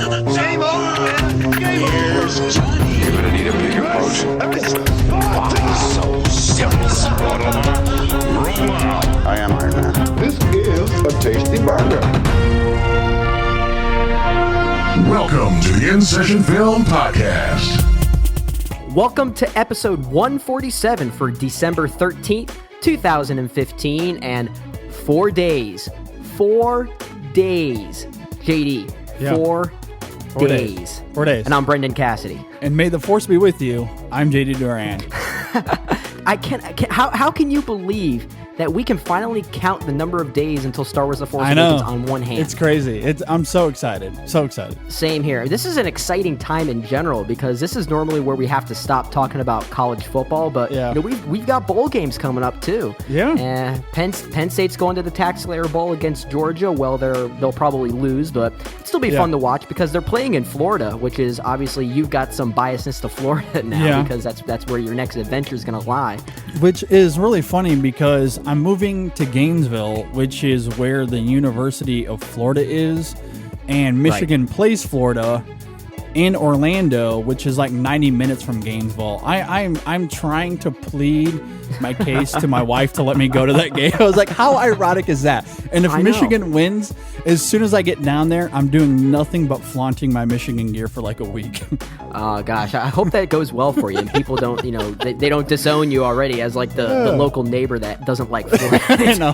Game over. Here's Johnny. You're gonna need a bigger boat. So simple. Roll out. I am Iron Man. This is a tasty burger. Welcome to the InSession Film Podcast. Welcome to episode 147 for December 13th, 2015, and 4 days. 4 days. JD, Yeah. 4 days. 4 days. And I'm Brendan Cassidy. And may the force be with you. I'm JD Duran. How can you believe that we can finally count the number of days until Star Wars The Force I know. Awakens on one hand? It's crazy. I'm so excited. So excited. Same here. This is an exciting time in general because this is normally where we have to stop talking about college football, but Yeah. we've got bowl games coming up too. Yeah. Penn State's going to the Tax Slayer Bowl against Georgia. Well, they'll probably lose, but it'll still be fun to watch because they're playing in Florida, which is obviously you've got some biasness to Florida now because that's where your next adventure is going to lie. Which is really funny because I'm moving to Gainesville, which is where the University of Florida is, and Michigan plays Florida in Orlando, which is like 90 minutes from Gainesville. I'm trying to plead my case to my wife to let me go to that game. I was like, how ironic is that? And if Michigan wins, as soon as I get down there, I'm doing nothing but flaunting my Michigan gear for like a week. Oh gosh, I hope that goes well for you and people don't, they don't disown you already as like the local neighbor that doesn't like Florida. I know.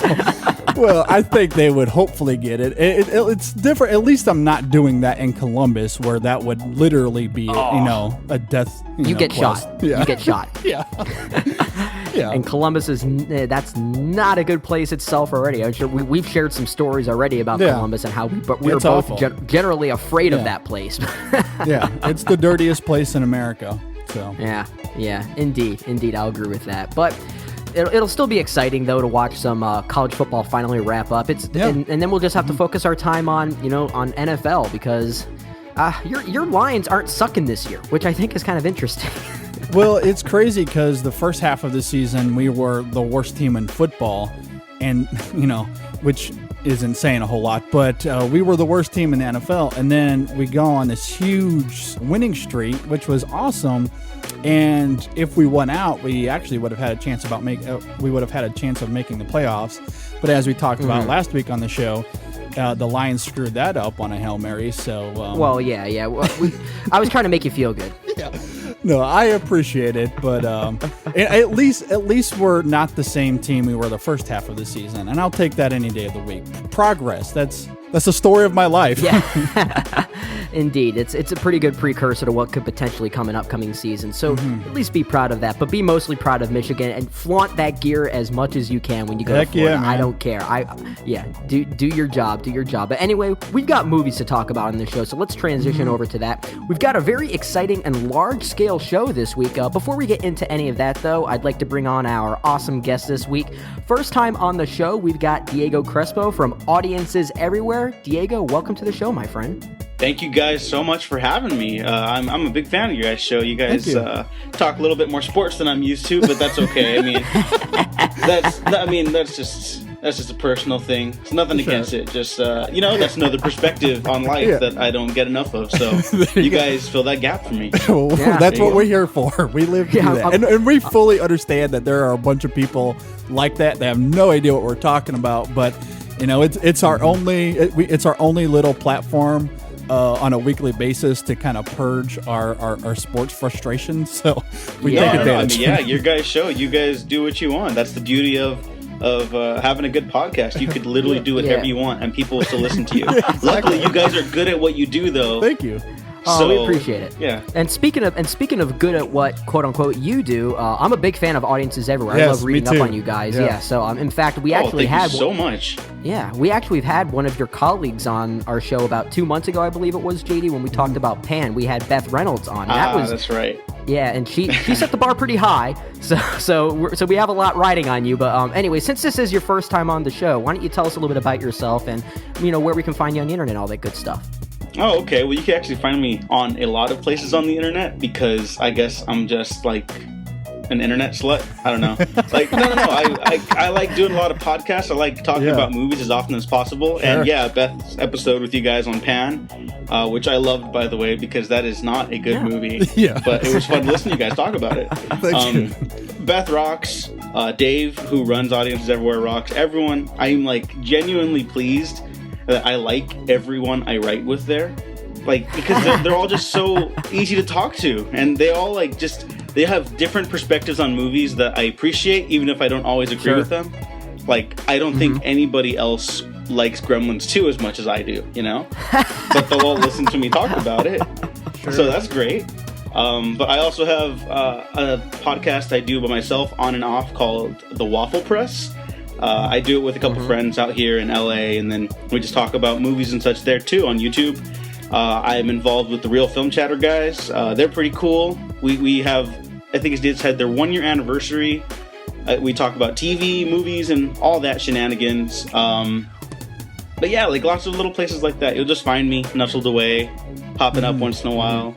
Well, I think they would hopefully get it. It's different. At least I'm not doing that in Columbus, where that would literally be, a death. You get close. shot. Yeah. You get shot. Yeah. Yeah. And Columbus that's not a good place itself already. I'm sure we've shared some stories already about Columbus and how we're It's both awful. Generally afraid of that place. Yeah. It's the dirtiest place in America. So. Yeah. Indeed, I'll agree with that. But it'll still be exciting though to watch some college football finally wrap up. And then we'll just have to focus our time on on NFL because your Lions aren't sucking this year, which I think is kind of interesting. Well, it's crazy because the first half of the season we were the worst team in football, and which isn't saying a whole lot, but we were the worst team in the NFL, and then we go on this huge winning streak, which was awesome. And if we won out, we actually would have had a chance of making the playoffs. But as we talked about last week on the show, the Lions screwed that up on a Hail Mary. So well, yeah. Well, I was trying to make you feel good. Yeah. No, I appreciate it, but at least we're not the same team we were the first half of the season, and I'll take that any day of the week. Progress. That's the story of my life. Yeah. Indeed. It's a pretty good precursor to what could potentially come in upcoming season. So at least be proud of that, but be mostly proud of Michigan and flaunt that gear as much as you can when you go to Florida. Yeah, man. I don't care. Do your job. But anyway, we've got movies to talk about in this show, so let's transition over to that. We've got a very exciting and large-scale show this week. Before we get into any of that, though, I'd like to bring on our awesome guest this week. First time on the show, we've got Diego Crespo from Audiences Everywhere. Diego, welcome to the show, my friend. Thank you guys so much for having me. I'm a big fan of your guys' show. You guys talk a little bit more sports than I'm used to, but that's okay. I mean, that's just a personal thing. It's nothing against it. Just that's another perspective on life that I don't get enough of. So you guys fill that gap for me. That's what we're here for. We live to do that, and we fully understand that there are a bunch of people like that. They have no idea what we're talking about, but it's our only little platform. On a weekly basis to kind of purge our sports frustration. So we take advantage. Your guys' show, you guys do what you want. That's the beauty of having a good podcast. You could literally do whatever you want and people will still listen to you. Luckily, you guys are good at what you do, though. Thank you. Oh, we appreciate it. Yeah. And speaking of good at what quote unquote you do, I'm a big fan of Audiences Everywhere. Yes, I love reading me too. up on you guys. Yeah. So in fact, we actually had so much. Yeah, we actually had one of your colleagues on our show about 2 months ago, I believe it was, JD, when we talked about Pan. We had Beth Reynolds on. That's right. Yeah, and she set the bar pretty high. So we have a lot riding on you. But anyway, since this is your first time on the show, why don't you tell us a little bit about yourself and where we can find you on the internet, all that good stuff. Oh, okay. Well, you can actually find me on a lot of places on the internet because I guess I'm just like an internet slut. I don't know. Like, no. I like doing a lot of podcasts. I like talking about movies as often as possible. Sure. And yeah, Beth's episode with you guys on Pan, which I loved, by the way, because that is not a good movie. Yeah. But it was fun to listen to you guys talk about it. Beth rocks. Dave, who runs Audiences Everywhere, rocks. Everyone, I'm like genuinely pleased that I like everyone I write with there. Like, because they're all just so easy to talk to, and they all like they have different perspectives on movies that I appreciate, even if I don't always agree with them. Like, I don't think anybody else likes Gremlins 2 as much as I do, you know? But they'll all listen to me talk about it. Sure. So that's great. But I also have a podcast I do by myself on and off called The Waffle Press. I do it with a couple friends out here in LA, and then we just talk about movies and such there too on YouTube. I'm involved with the Real Film Chatter guys. They're pretty cool. We have, I think it's had their 1 year anniversary. We talk about TV, movies, and all that shenanigans. But yeah, like lots of little places like that. You'll just find me nestled away, popping up once in a while.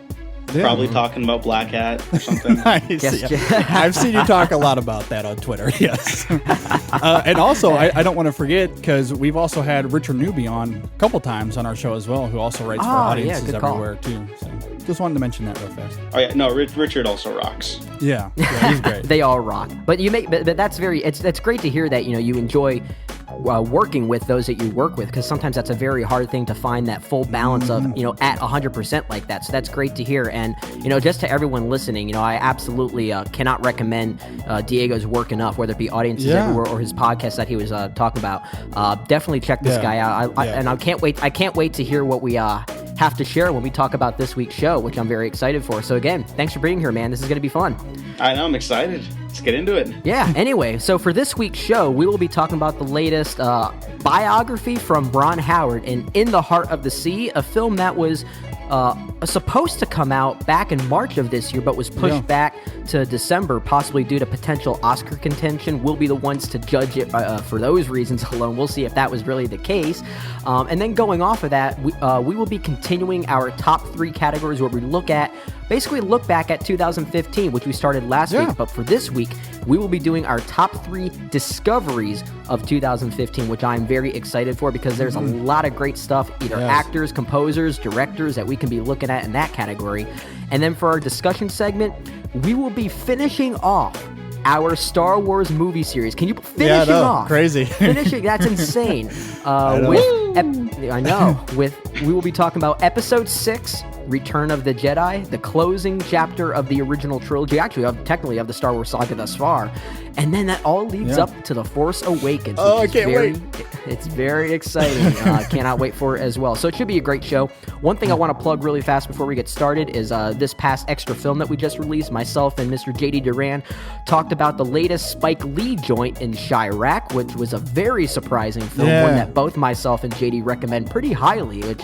Yeah. Probably talking about Black Hat or something. Nice. I've seen you talk a lot about that on Twitter, yes. And also, I don't want to forget, because we've also had Richard Newby on a couple times on our show as well, who also writes for Audiences Everywhere, too. So just wanted to mention that real fast. Oh, yeah. No, Richard also rocks. Yeah, he's great. They all rock. But but that's it's great to hear that, you enjoy working with those that you work with, because sometimes that's a very hard thing to find that full balance of, at 100% like that. So that's great to hear. And, just to everyone listening, I absolutely cannot recommend Diego's work enough, whether it be Audiences Everywhere or his podcast that he was talking about. Definitely check this guy out. And I can't wait to hear what we have to share when we talk about this week's show, which I'm very excited for. So again, thanks for being here, man. This is going to be fun. I know, I'm excited. Let's get into it. Yeah, anyway, so for this week's show, we will be talking about the latest biography from Ron Howard in the Heart of the Sea, a film that was supposed to come out back in March of this year, but was pushed back to December, possibly due to potential Oscar contention. We'll be the ones to judge it for those reasons alone. We'll see if that was really the case. And then going off of that, we will be continuing our top 3 categories where we look back at 2015, which we started last week. But for this week, we will be doing our top 3 discoveries of 2015, which I'm very excited for, because there's a lot of great stuff, either actors, composers, directors that we can be looking at in that category. And then for our discussion segment, we will be finishing off our Star Wars movie series. Can you finish it off? Crazy. Finishing, that's insane. We will be talking about Episode 6, Return of the Jedi, the closing chapter of the original trilogy, technically of the Star Wars saga thus far. And then that all leads up to The Force Awakens. Oh, I can't wait. It's very exciting. Cannot wait for it as well. So it should be a great show. One thing I want to plug really fast before we get started is this past extra film that we just released. Myself and Mr. JD Duran talked about the latest Spike Lee joint in Chirac, which was a very surprising film, one that both myself and JD recommend pretty highly, which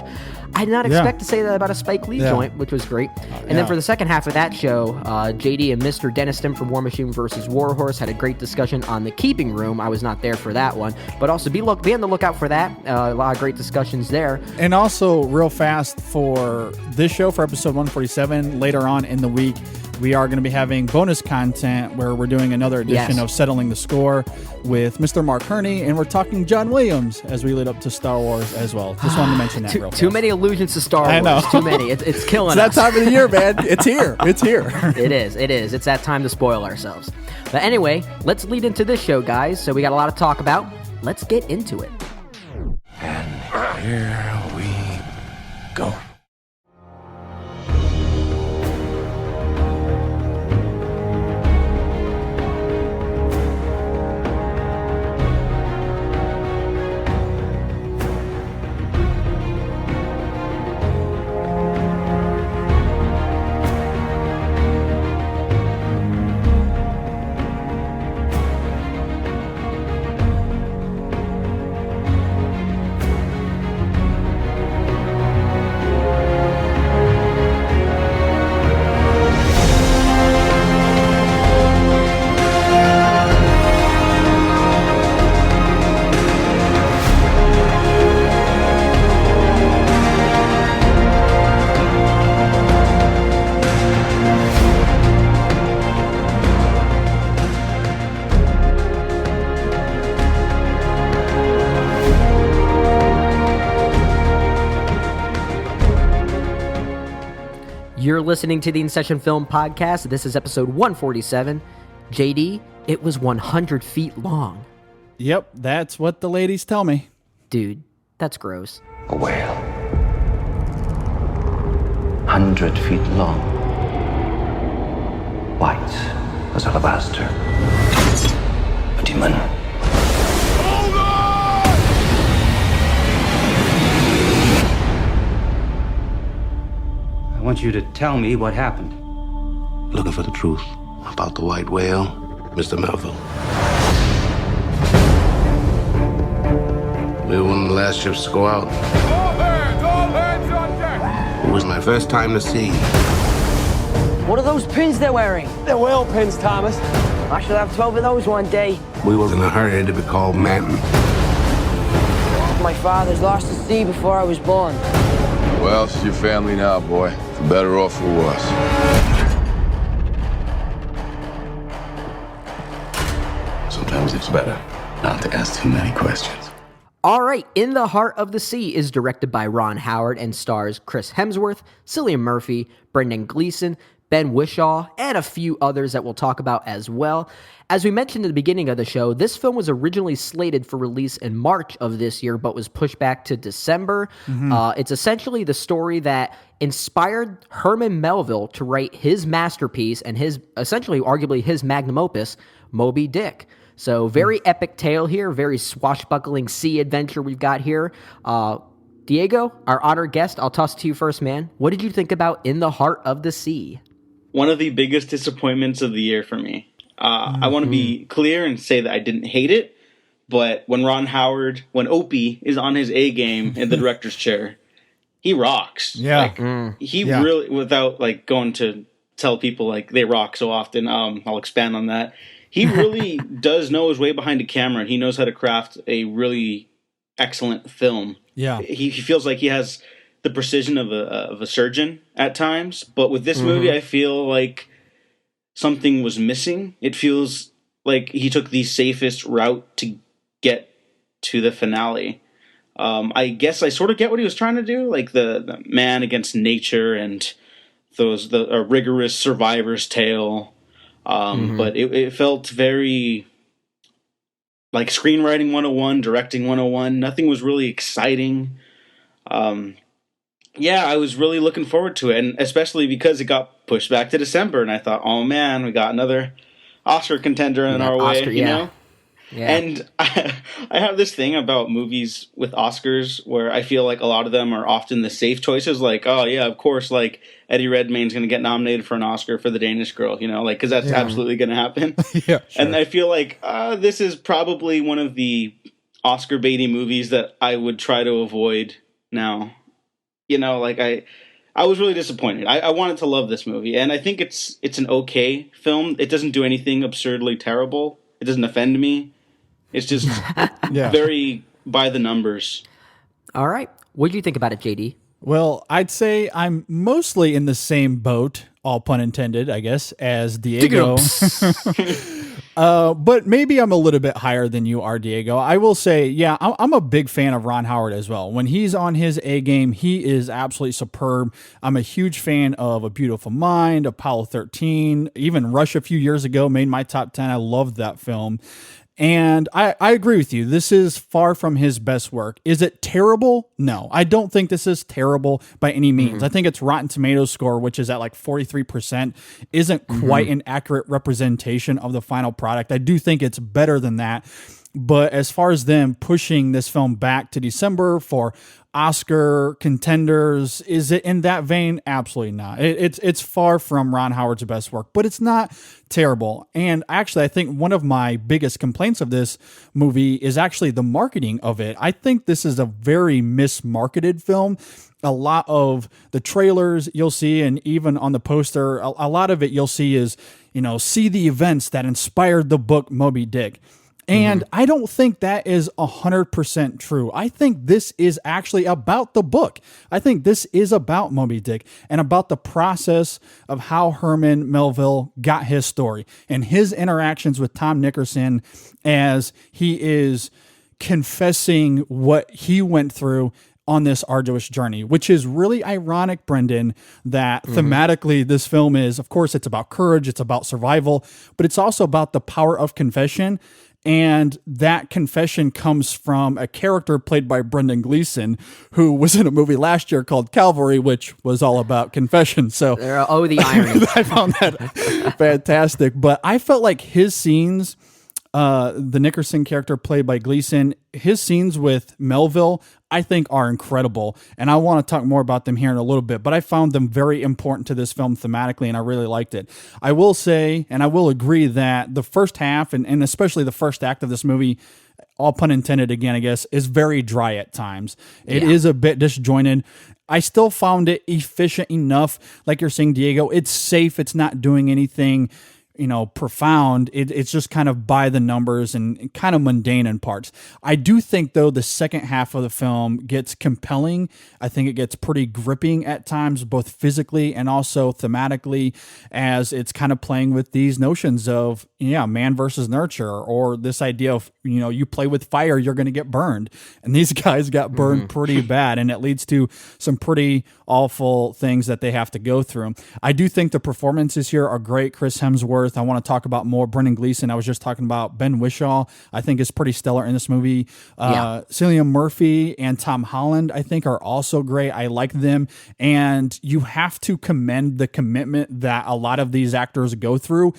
I did not expect to say that about a Spike Lee joint, which was great. And then for the second half of that show, JD and Mr. Deniston from War Machine vs. Warhorse had a great discussion on The Keeping Room. I was not there for that one, but also be on the lookout for that. A lot of great discussions there. And also, real fast, for this show, for episode 147, later on in the week, we are going to be having bonus content where we're doing another edition of Settling the Score with Mr. Mark Herney, and we're talking John Williams as we lead up to Star Wars as well. Just wanted to mention that real fast. Too many allusions to Star Wars. I know. Too many. It's killing us. It's that time of the year, man. It's here. It's here. It is. It's that time to spoil ourselves. But anyway, let's lead into this show, guys. So we got a lot to talk about. Let's get into it. And here we go. You're listening to the InSession Film Podcast. This is episode 147. JD, it was 100 feet long. Yep, that's what the ladies tell me. Dude, that's gross. A whale. 100 feet long. White as alabaster. A demon. I want you to tell me what happened. Looking for the truth about the white whale, Mr. Melville. We were one of the last ships to go out. All hands on deck! It was my first time to sea. What are those pins they're wearing? They're whale pins, Thomas. I shall have 12 of those one day. We was in a hurry to be called Manton. My father's lost at sea before I was born. Well, it's your family now, boy. For better or for worse. Sometimes it's better not to ask too many questions. All right, In the Heart of the Sea is directed by Ron Howard and stars Chris Hemsworth, Cillian Murphy, Brendan Gleeson, Ben Whishaw, and a few others that we'll talk about as well. As we mentioned at the beginning of the show, this film was originally slated for release in March of this year, but was pushed back to December. It's essentially the story that inspired Herman Melville to write his masterpiece and his, essentially, arguably his magnum opus, Moby Dick. So very epic tale here, very swashbuckling sea adventure we've got here. Diego, our honored guest, I'll toss to you first, man. What did you think about In the Heart of the Sea? One of the biggest disappointments of the year for me. I want to be clear and say that I didn't hate it, but when when Opie is on his A game in the director's chair, he rocks. Yeah. Really, without like going to tell people like they rock so often, I'll expand on that. He really does know his way behind a camera, and he knows how to craft a really excellent film. Yeah. He feels like he has the precision of a surgeon at times, but with this movie, I feel like something was missing. It feels like he took the safest route to get to the finale. I guess I sort of get what he was trying to do, like the man against nature and a rigorous survivor's tale. But it felt very like screenwriting 101, directing 101. Nothing was really exciting. I was really looking forward to it, and especially because it got pushed back to December, and I thought, oh man, we got another Oscar contender in our way, you know? Yeah. And I have this thing about movies with Oscars where I feel like a lot of them are often the safe choices, like, oh yeah, of course, like Eddie Redmayne's going to get nominated for an Oscar for The Danish Girl, you know, like, because that's absolutely going to happen. Yeah, sure. And I feel like this is probably one of the Oscar baity movies that I would try to avoid now. You know, like I was really disappointed. I wanted to love this movie, and I think it's an okay film. It doesn't do anything absurdly terrible. It doesn't offend me. It's just very by the numbers. All right. What do you think about it, JD? Well, I'd say I'm mostly in the same boat, all pun intended, I guess, as Diego. But maybe I'm a little bit higher than you are, Diego. I will say, I'm a big fan of Ron Howard as well. When he's on his A game, he is absolutely superb. I'm a huge fan of A Beautiful Mind, Apollo 13, even Rush a few years ago made my top 10. I loved that film. And I agree with you. This is far from his best work. Is it terrible? No, I don't think this is terrible by any means. I think its Rotten Tomatoes score, which is at like 43%, isn't quite an accurate representation of the final product. I do think it's better than that. But as far as them pushing this film back to December for Oscar contenders, is it in that vein? Absolutely not. It's far from Ron Howard's best work, but it's not terrible. And actually, I think one of my biggest complaints of this movie is actually the marketing of it. I think this is a very mismarketed film. A lot of the trailers you'll see, and even on the poster, a lot of it you'll see is, see the events that inspired the book Moby Dick. And I don't think that is 100% true. I think this is actually about the book. I think this is about Moby Dick and about the process of how Herman Melville got his story and his interactions with Tom Nickerson as he is confessing what he went through on this arduous journey, which is really ironic, Brendan, that thematically this film is, of course, it's about courage, it's about survival, but it's also about the power of confession. And that confession comes from a character played by Brendan Gleeson, who was in a movie last year called Calvary, which was all about confession. So, the irony. I found that fantastic. But I felt like his scenes, the Nickerson character played by Gleeson, his scenes with Melville, I think are incredible. And I want to talk more about them here in a little bit, but I found them very important to this film thematically, and I really liked it. I will say, and I will agree that the first half, and especially the first act of this movie, all pun intended again, I guess, is very dry at times. It is a bit disjointed. I still found it efficient enough. Like you're saying, Diego, it's safe. It's not doing anything profound. It's just kind of by the numbers and kind of mundane in parts. I do think, though, the second half of the film gets compelling. I think it gets pretty gripping at times, both physically and also thematically, as it's kind of playing with these notions of, man versus nurture, or this idea of, you play with fire, you're going to get burned. And these guys got burned pretty bad, and it leads to some pretty awful things that they have to go through. I do think the performances here are great. Chris Hemsworth, I want to talk about more. Brendan Gleeson, I was just talking about. Ben Whishaw, I think, is pretty stellar in this movie. Cillian Murphy and Tom Holland, I think, are also great. I like them. And you have to commend the commitment that a lot of these actors go through,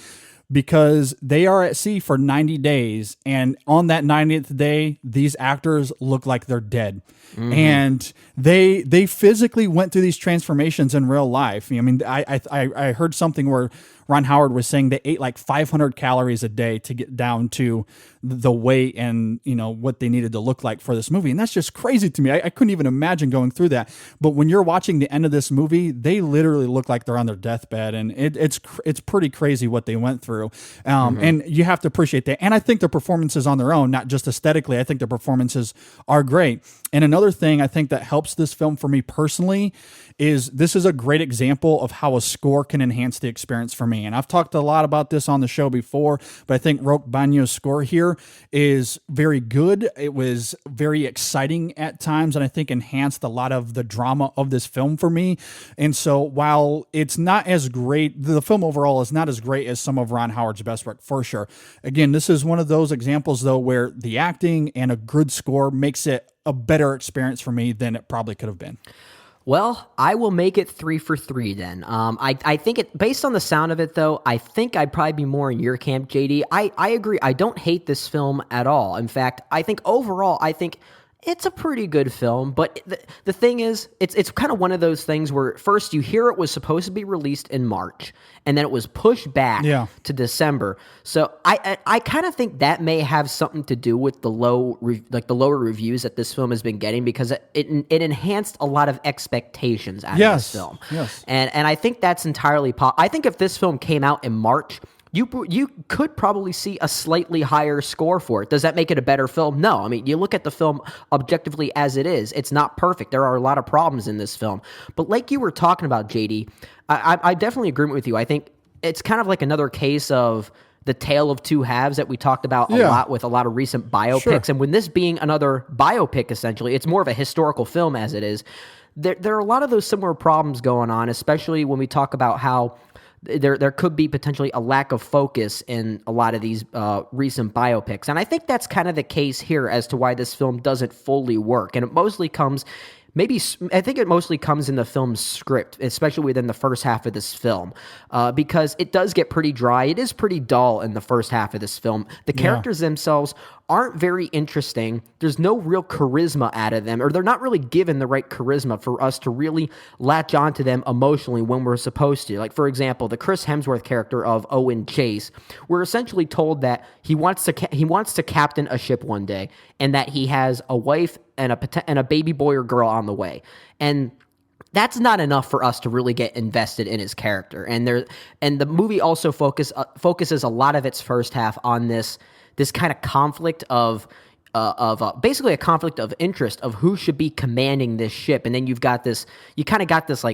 because they are at sea for 90 days. And on that 90th day, these actors look like they're dead. And they physically went through these transformations in real life. I mean, I heard something where Ron Howard was saying they ate like 500 calories a day to get down to the weight and, what they needed to look like for this movie. And that's just crazy to me. I couldn't even imagine going through that. But when you're watching the end of this movie, they literally look like they're on their deathbed. And it's pretty crazy what they went through. And you have to appreciate that. And I think their performances on their own, not just aesthetically, I think their performances are great. And another thing I think that helps this film for me personally is this is a great example of how a score can enhance the experience for me. And I've talked a lot about this on the show before, but I think Roque Bagno's score here is very good. It was very exciting at times, and I think enhanced a lot of the drama of this film for me. And so while it's not as great, the film overall is not as great as some of Ron Howard's best work, for sure. Again, this is one of those examples, though, where the acting and a good score makes it a better experience for me than it probably could have been. Well, I will make it 3 for 3 then. I think based on the sound of it, though, I think I'd probably be more in your camp, JD. I agree. I don't hate this film at all. In fact, I think overall, it's a pretty good film, but the thing is, it's kind of one of those things where first you hear it was supposed to be released in March, and then it was pushed back to December. So I kind of think that may have something to do with the lower reviews that this film has been getting, because it enhanced a lot of expectations out of this film. Yes. And I think that's entirely I think if this film came out in March, you could probably see a slightly higher score for it. Does that make it a better film? No. I mean, you look at the film objectively as it is. It's not perfect. There are a lot of problems in this film. But like you were talking about, JD, I definitely agree with you. I think it's kind of like another case of the tale of two halves that we talked about a lot with a lot of recent biopics. Sure. And when this being another biopic, essentially, it's more of a historical film as it is. There are a lot of those similar problems going on, especially when we talk about how there could be potentially a lack of focus in a lot of these recent biopics. And I think that's kind of the case here as to why this film doesn't fully work. And it mostly comes in the film's script, especially within the first half of this film, because it does get pretty dry. It is pretty dull in the first half of this film. The characters themselves aren't very interesting. There's no real charisma out of them, or they're not really given the right charisma for us to really latch onto them emotionally when we're supposed to. Like, for example, the Chris Hemsworth character of Owen Chase, we're essentially told that he wants to captain a ship one day, and that he has a wife and a baby boy or girl on the way. And that's not enough for us to really get invested in his character. And the movie also focuses a lot of its first half on this kind of conflict of basically a conflict of interest of who should be commanding this ship. And then you kind of got this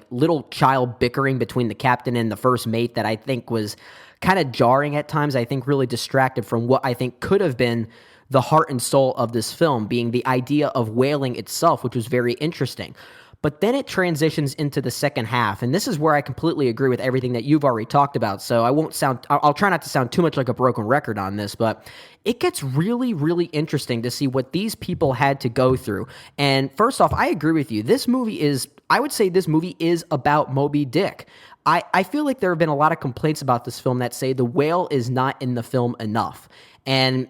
little child bickering between the captain and the first mate that I think was kind of jarring at times. I think really distracted from what I think could have been the heart and soul of this film, being the idea of whaling itself, which was very interesting. But then it transitions into the second half, and this is where I completely agree with everything that you've already talked about, so I'll try not to sound too much like a broken record on this, but it gets really, really interesting to see what these people had to go through. And first off, I agree with you. I would say this movie is about Moby Dick. I feel like there have been a lot of complaints about this film that say the whale is not in the film enough. And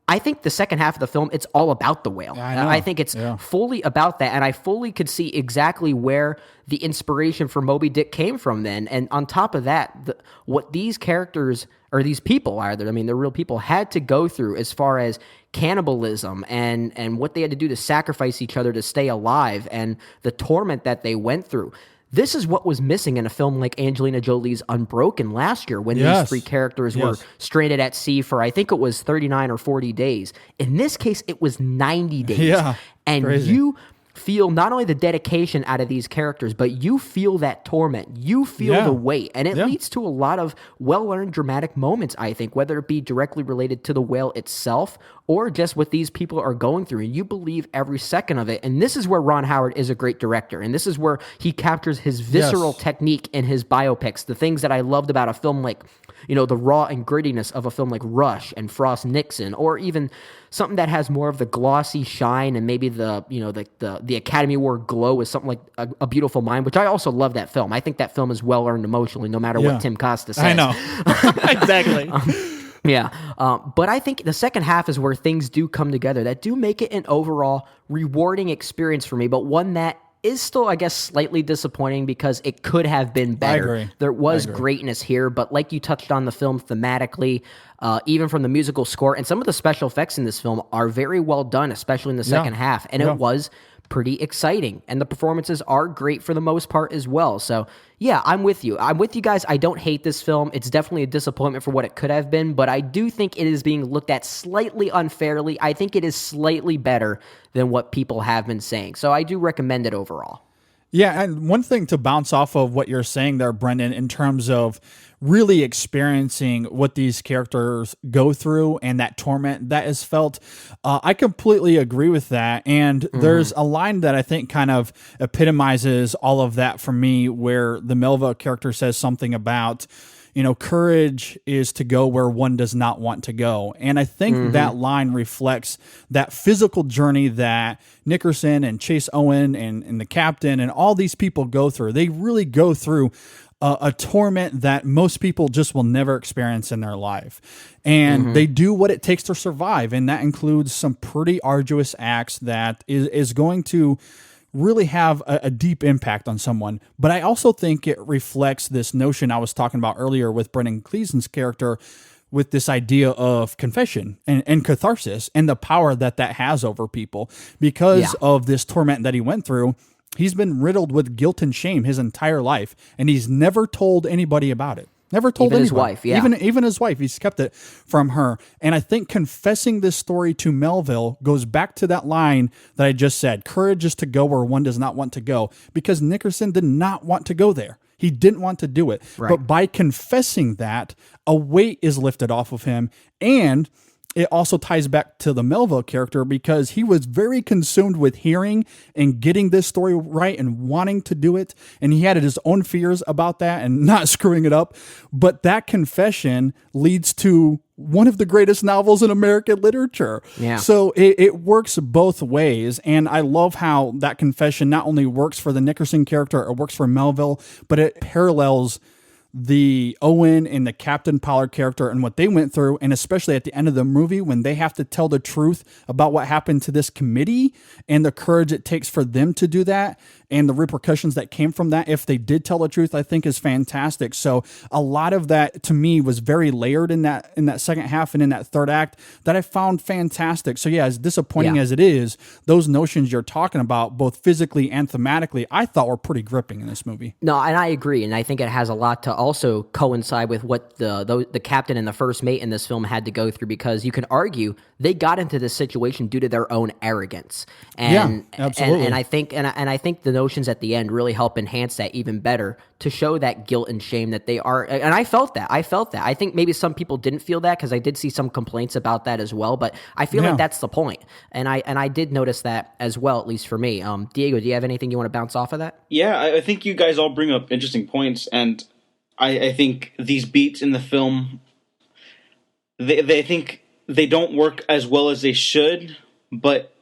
I think the second half of the film, it's all about the whale. Yeah, I think it's fully about that, and I fully could see exactly where the inspiration for Moby Dick came from then. And on top of that, what these characters, or these people either, I mean, they're real people, had to go through as far as cannibalism and what they had to do to sacrifice each other to stay alive and the torment that they went through. This is what was missing in a film like Angelina Jolie's Unbroken last year, when these three characters were stranded at sea for, I think it was 39 or 40 days. In this case, it was 90 days. Yeah, and crazy. You feel not only the dedication out of these characters, but you feel that torment. You feel the weight. And it leads to a lot of well-earned dramatic moments, I think, whether it be directly related to the whale itself or just what these people are going through. And you believe every second of it. And this is where Ron Howard is a great director. And this is where he captures his visceral technique in his biopics. The things that I loved about a film like, the raw and grittiness of a film like Rush and Frost Nixon, or even something that has more of the glossy shine and maybe the Academy Award glow is something like A Beautiful Mind, which I also love that film. I think that film is well earned emotionally, no matter what Tim Costa says. I know. Exactly. But I think the second half is where things do come together that do make it an overall rewarding experience for me, but one that is still, I guess, slightly disappointing because it could have been better. I agree. There was greatness here, but like you touched on the film thematically, even from the musical score, and some of the special effects in this film are very well done, especially in the second half, and it was pretty exciting, and the performances are great for the most part as well. So yeah, I'm with you guys. I don't hate this film. It's definitely a disappointment for what it could have been, but I do think it is being looked at slightly unfairly. I think it is slightly better than what people have been saying, so I do recommend it overall. Yeah, and one thing to bounce off of what you're saying there, Brendan, in terms of really experiencing what these characters go through and that torment that is felt, I completely agree with that. And there's a line that I think kind of epitomizes all of that for me, where the Melville character says something about, courage is to go where one does not want to go. And I think that line reflects that physical journey that Nickerson and Chase Owen and the captain and all these people go through. They really go through a torment that most people just will never experience in their life. And they do what it takes to survive. And that includes some pretty arduous acts that is going to really have a deep impact on someone. But I also think it reflects this notion I was talking about earlier with Brendan Gleeson's character, with this idea of confession and catharsis and the power that has over people. Because of this torment that he went through, he's been riddled with guilt and shame his entire life, and he's never told anybody about it. Never told even anybody. His wife, Even his wife, he's kept it from her. And I think confessing this story to Melville goes back to that line that I just said, courage is to go where one does not want to go, because Nickerson did not want to go there. He didn't want to do it. Right. But by confessing that, a weight is lifted off of him. And it also ties back to the Melville character, because he was very consumed with hearing and getting this story right and wanting to do it. And he had his own fears about that and not screwing it up. But that confession leads to one of the greatest novels in American literature. Yeah. So it works both ways. And I love how that confession not only works for the Nickerson character, it works for Melville, but it parallels the Owen and the Captain Pollard character and what they went through, and especially at the end of the movie when they have to tell the truth about what happened to this committee and the courage it takes for them to do that and the repercussions that came from that if they did tell the truth, I think is fantastic. So a lot of that to me was very layered in that second half and in that third act that I found fantastic. So yeah, as disappointing as it is, those notions you're talking about, both physically and thematically, I thought were pretty gripping in this movie. No, and I agree, and I think it has a lot to also coincide with what the captain and the first mate in this film had to go through, because you can argue they got into this situation due to their own arrogance. And, absolutely. And I think the notions at the end really help enhance that even better, to show that guilt and shame that they are. And I felt that. I think maybe some people didn't feel that, because I did see some complaints about that as well. But I feel like that's the point. And I did notice that as well, at least for me. Diego, do you have anything you want to bounce off of that? Yeah, I think you guys all bring up interesting points, and I think these beats in the film, they think they don't work as well as they should, but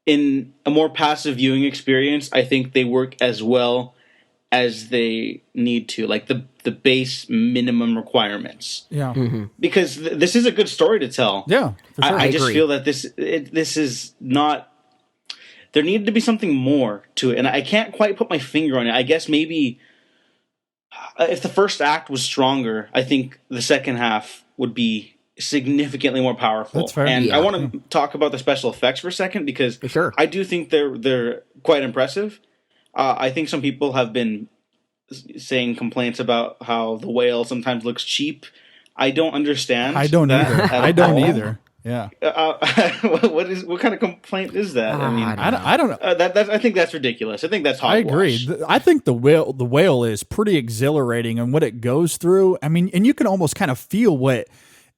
in a more passive viewing experience, I think they work as well as they need to, like the base minimum requirements. Yeah. Mm-hmm. Because this is a good story to tell. Yeah, for sure. I just agree. feel that this is not. There needed to be something more to it, and I can't quite put my finger on it. I guess maybe if the first act was stronger, I think the second half would be significantly more powerful. That's fair. And Yeah. I want to talk about the special effects for a second, because Sure. I do think they're quite impressive. I think some people have been saying complaints about how the whale sometimes looks cheap. I don't understand. I don't that either. at I don't all. either. Yeah. What kind of complaint is that? I mean, I don't know. I think that's ridiculous. I think that's hogwash. I agree. I think the whale is pretty exhilarating, and what it goes through. I mean, and you can almost kind of feel what.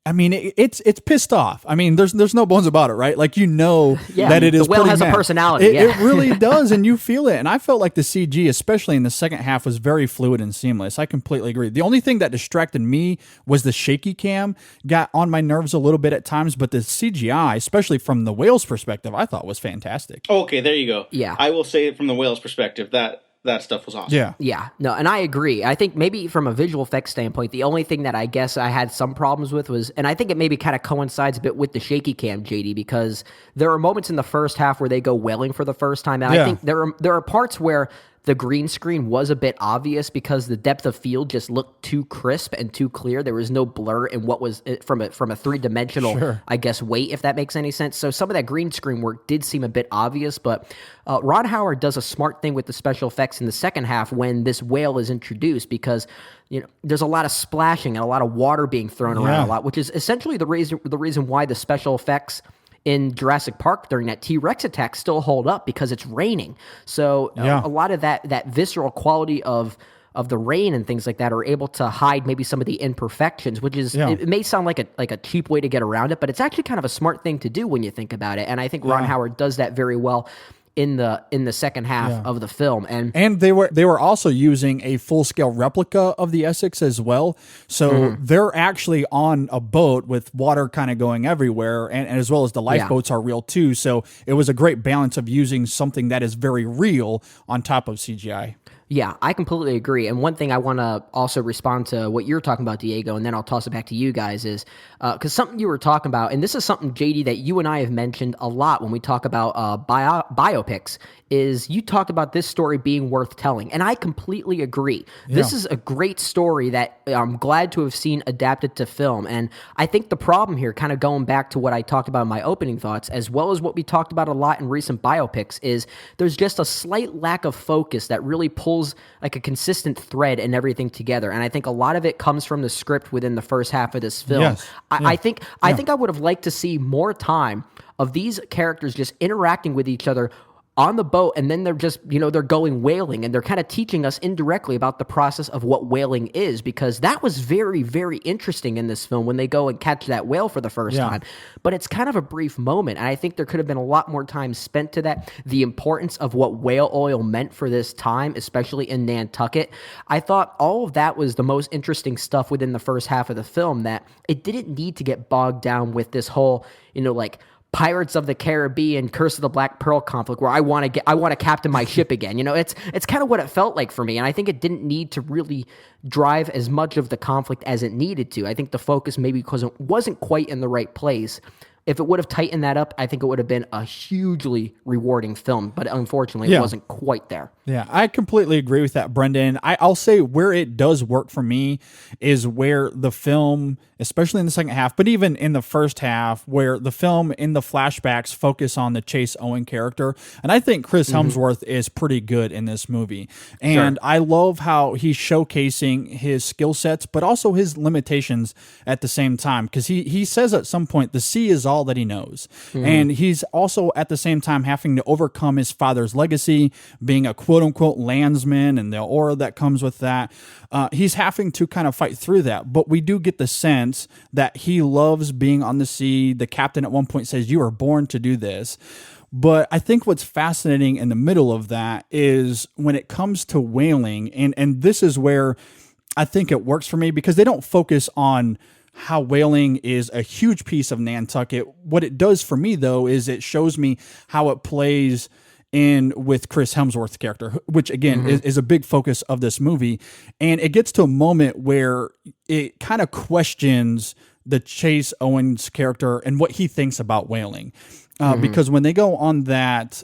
I mean, it's pissed off. I mean, there's no bones about it, right? Like, that it is. The whale pretty has a mad. personality. It really does, and you feel it. And I felt like the CG, especially in the second half, was very fluid and seamless. I completely agree. The only thing that distracted me was the shaky cam. Got on my nerves a little bit at times, but the CGI, especially from the whale's perspective, I thought was fantastic. Okay, there you go. Yeah. I will say it from the whale's perspective. That stuff was awesome. Yeah. Yeah, no, and I agree. I think maybe from a visual effects standpoint, the only thing that I guess I had some problems with was, and I think it maybe kind of coincides a bit with the shaky cam, JD, because there are moments in the first half where they go whaling for the first time, and I think there are parts where the green screen was a bit obvious because the depth of field just looked too crisp and too clear. There was no blur in what was from a three-dimensional, I guess, weight, if that makes any sense. So some of that green screen work did seem a bit obvious, but Ron Howard does a smart thing with the special effects in the second half when this whale is introduced, because there's a lot of splashing and a lot of water being thrown around a lot, which is essentially the reason why the special effects in Jurassic Park during that T-Rex attack still hold up, because it's raining. So a lot of that visceral quality of the rain and things like that are able to hide maybe some of the imperfections, which is it may sound like a cheap way to get around it, but it's actually kind of a smart thing to do when you think about it. And I think Ron Howard does that very well in the second half of the film. And they were also using a full-scale replica of the Essex as well. So they're actually on a boat with water kind of going everywhere, and as well as the lifeboats are real too. So it was a great balance of using something that is very real on top of CGI. Yeah, I completely agree. And one thing I want to also respond to what you're talking about, Diego, and then I'll toss it back to you guys, is because something you were talking about, and this is something, JD, that you and I have mentioned a lot when we talk about biopics, is you talked about this story being worth telling. And I completely agree. Yeah. This is a great story that I'm glad to have seen adapted to film. And I think the problem here, kind of going back to what I talked about in my opening thoughts, as well as what we talked about a lot in recent biopics, is there's just a slight lack of focus that really pulls like a consistent thread and everything together. And I think a lot of it comes from the script within the first half of this film. Yes. I think I would have liked to see more time of these characters just interacting with each other on the boat, and then they're just, they're going whaling, and they're kind of teaching us indirectly about the process of what whaling is, because that was very, very interesting in this film when they go and catch that whale for the first time. But it's kind of a brief moment, and I think there could have been a lot more time spent to that, the importance of what whale oil meant for this time, especially in Nantucket. I thought all of that was the most interesting stuff within the first half of the film, that it didn't need to get bogged down with this whole, Pirates of the Caribbean, Curse of the Black Pearl conflict, where I want to captain my ship again. It's kind of what it felt like for me, and I think it didn't need to really drive as much of the conflict as it needed to. I think the focus maybe because it wasn't quite in the right place. if it would have tightened that up, I think it would have been a hugely rewarding film. But unfortunately, it wasn't quite there. Yeah, I completely agree with that, Brendan. I'll say where it does work for me is where the film, especially in the second half, but even in the first half, where the film in the flashbacks focus on the Chase Owen character. And I think Chris Hemsworth is pretty good in this movie. And I love how he's showcasing his skill sets, but also his limitations at the same time. Because he says at some point, the sea is all that he knows. And he's also at the same time having to overcome his father's legacy, being a quote-unquote landsman and the aura that comes with that. He's having to kind of fight through that, but we do get the sense that he loves being on the sea. The captain at one point says, "You are born to do this." But I think what's fascinating in the middle of that is when it comes to whaling, and this is where I think it works for me, because they don't focus on how whaling is a huge piece of Nantucket. What it does for me, though, is it shows me how it plays in with Chris Hemsworth's character, which again is a big focus of this movie. And it gets to a moment where it kind of questions the Chase Owens character and what he thinks about whaling. Because when they go on that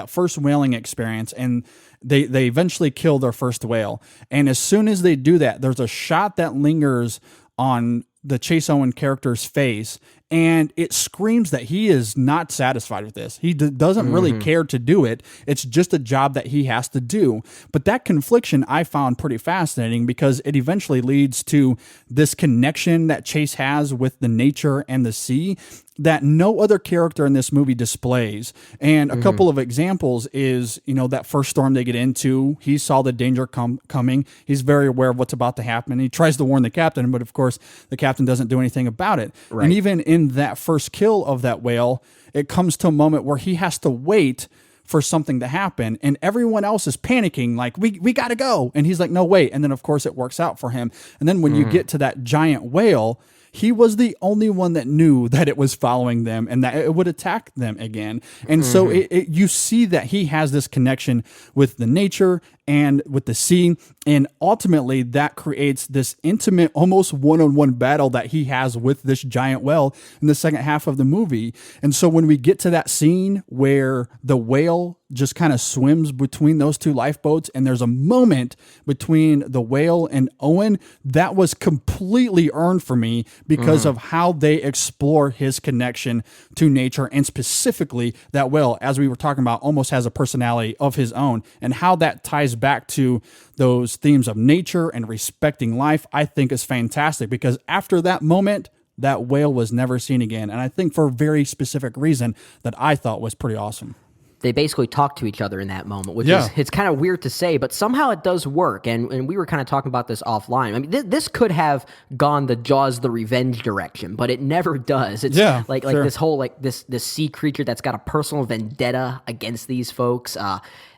first whaling experience, and they eventually kill their first whale, and as soon as they do that, there's a shot that lingers on the Chase Owen character's face, and it screams that he is not satisfied with this. He doesn't really care to do it. It's just a job that he has to do. But that confliction I found pretty fascinating, because it eventually leads to this connection that Chase has with the nature and the sea that no other character in this movie displays. And a couple of examples is, that first storm they get into, he saw the danger coming. He's very aware of what's about to happen. He tries to warn the captain, but of course the captain doesn't do anything about it. Right. And even in that first kill of that whale, it comes to a moment where he has to wait for something to happen, and everyone else is panicking, like, we got to go. And he's like, no, wait. And then of course it works out for him. And then when you get to that giant whale, he was the only one that knew that it was following them and that it would attack them again. And so you see that he has this connection with the nature and with the sea. And ultimately that creates this intimate, almost one-on-one battle that he has with this giant whale in the second half of the movie. And so when we get to that scene where the whale just kind of swims between those two lifeboats, and there's a moment between the whale and Owen, that was completely earned for me because of how they explore his connection to nature, and specifically that whale, as we were talking about, almost has a personality of his own, and how that ties back to those themes of nature and respecting life, I think is fantastic, because after that moment, that whale was never seen again. And I think for a very specific reason that I thought was pretty awesome. They basically talk to each other in that moment, which is, it's kind of weird to say, but somehow it does work. And we were kind of talking about this offline. I mean, this could have gone the Jaws the Revenge direction, but it never does. It's like this whole, this sea creature that's got a personal vendetta against these folks.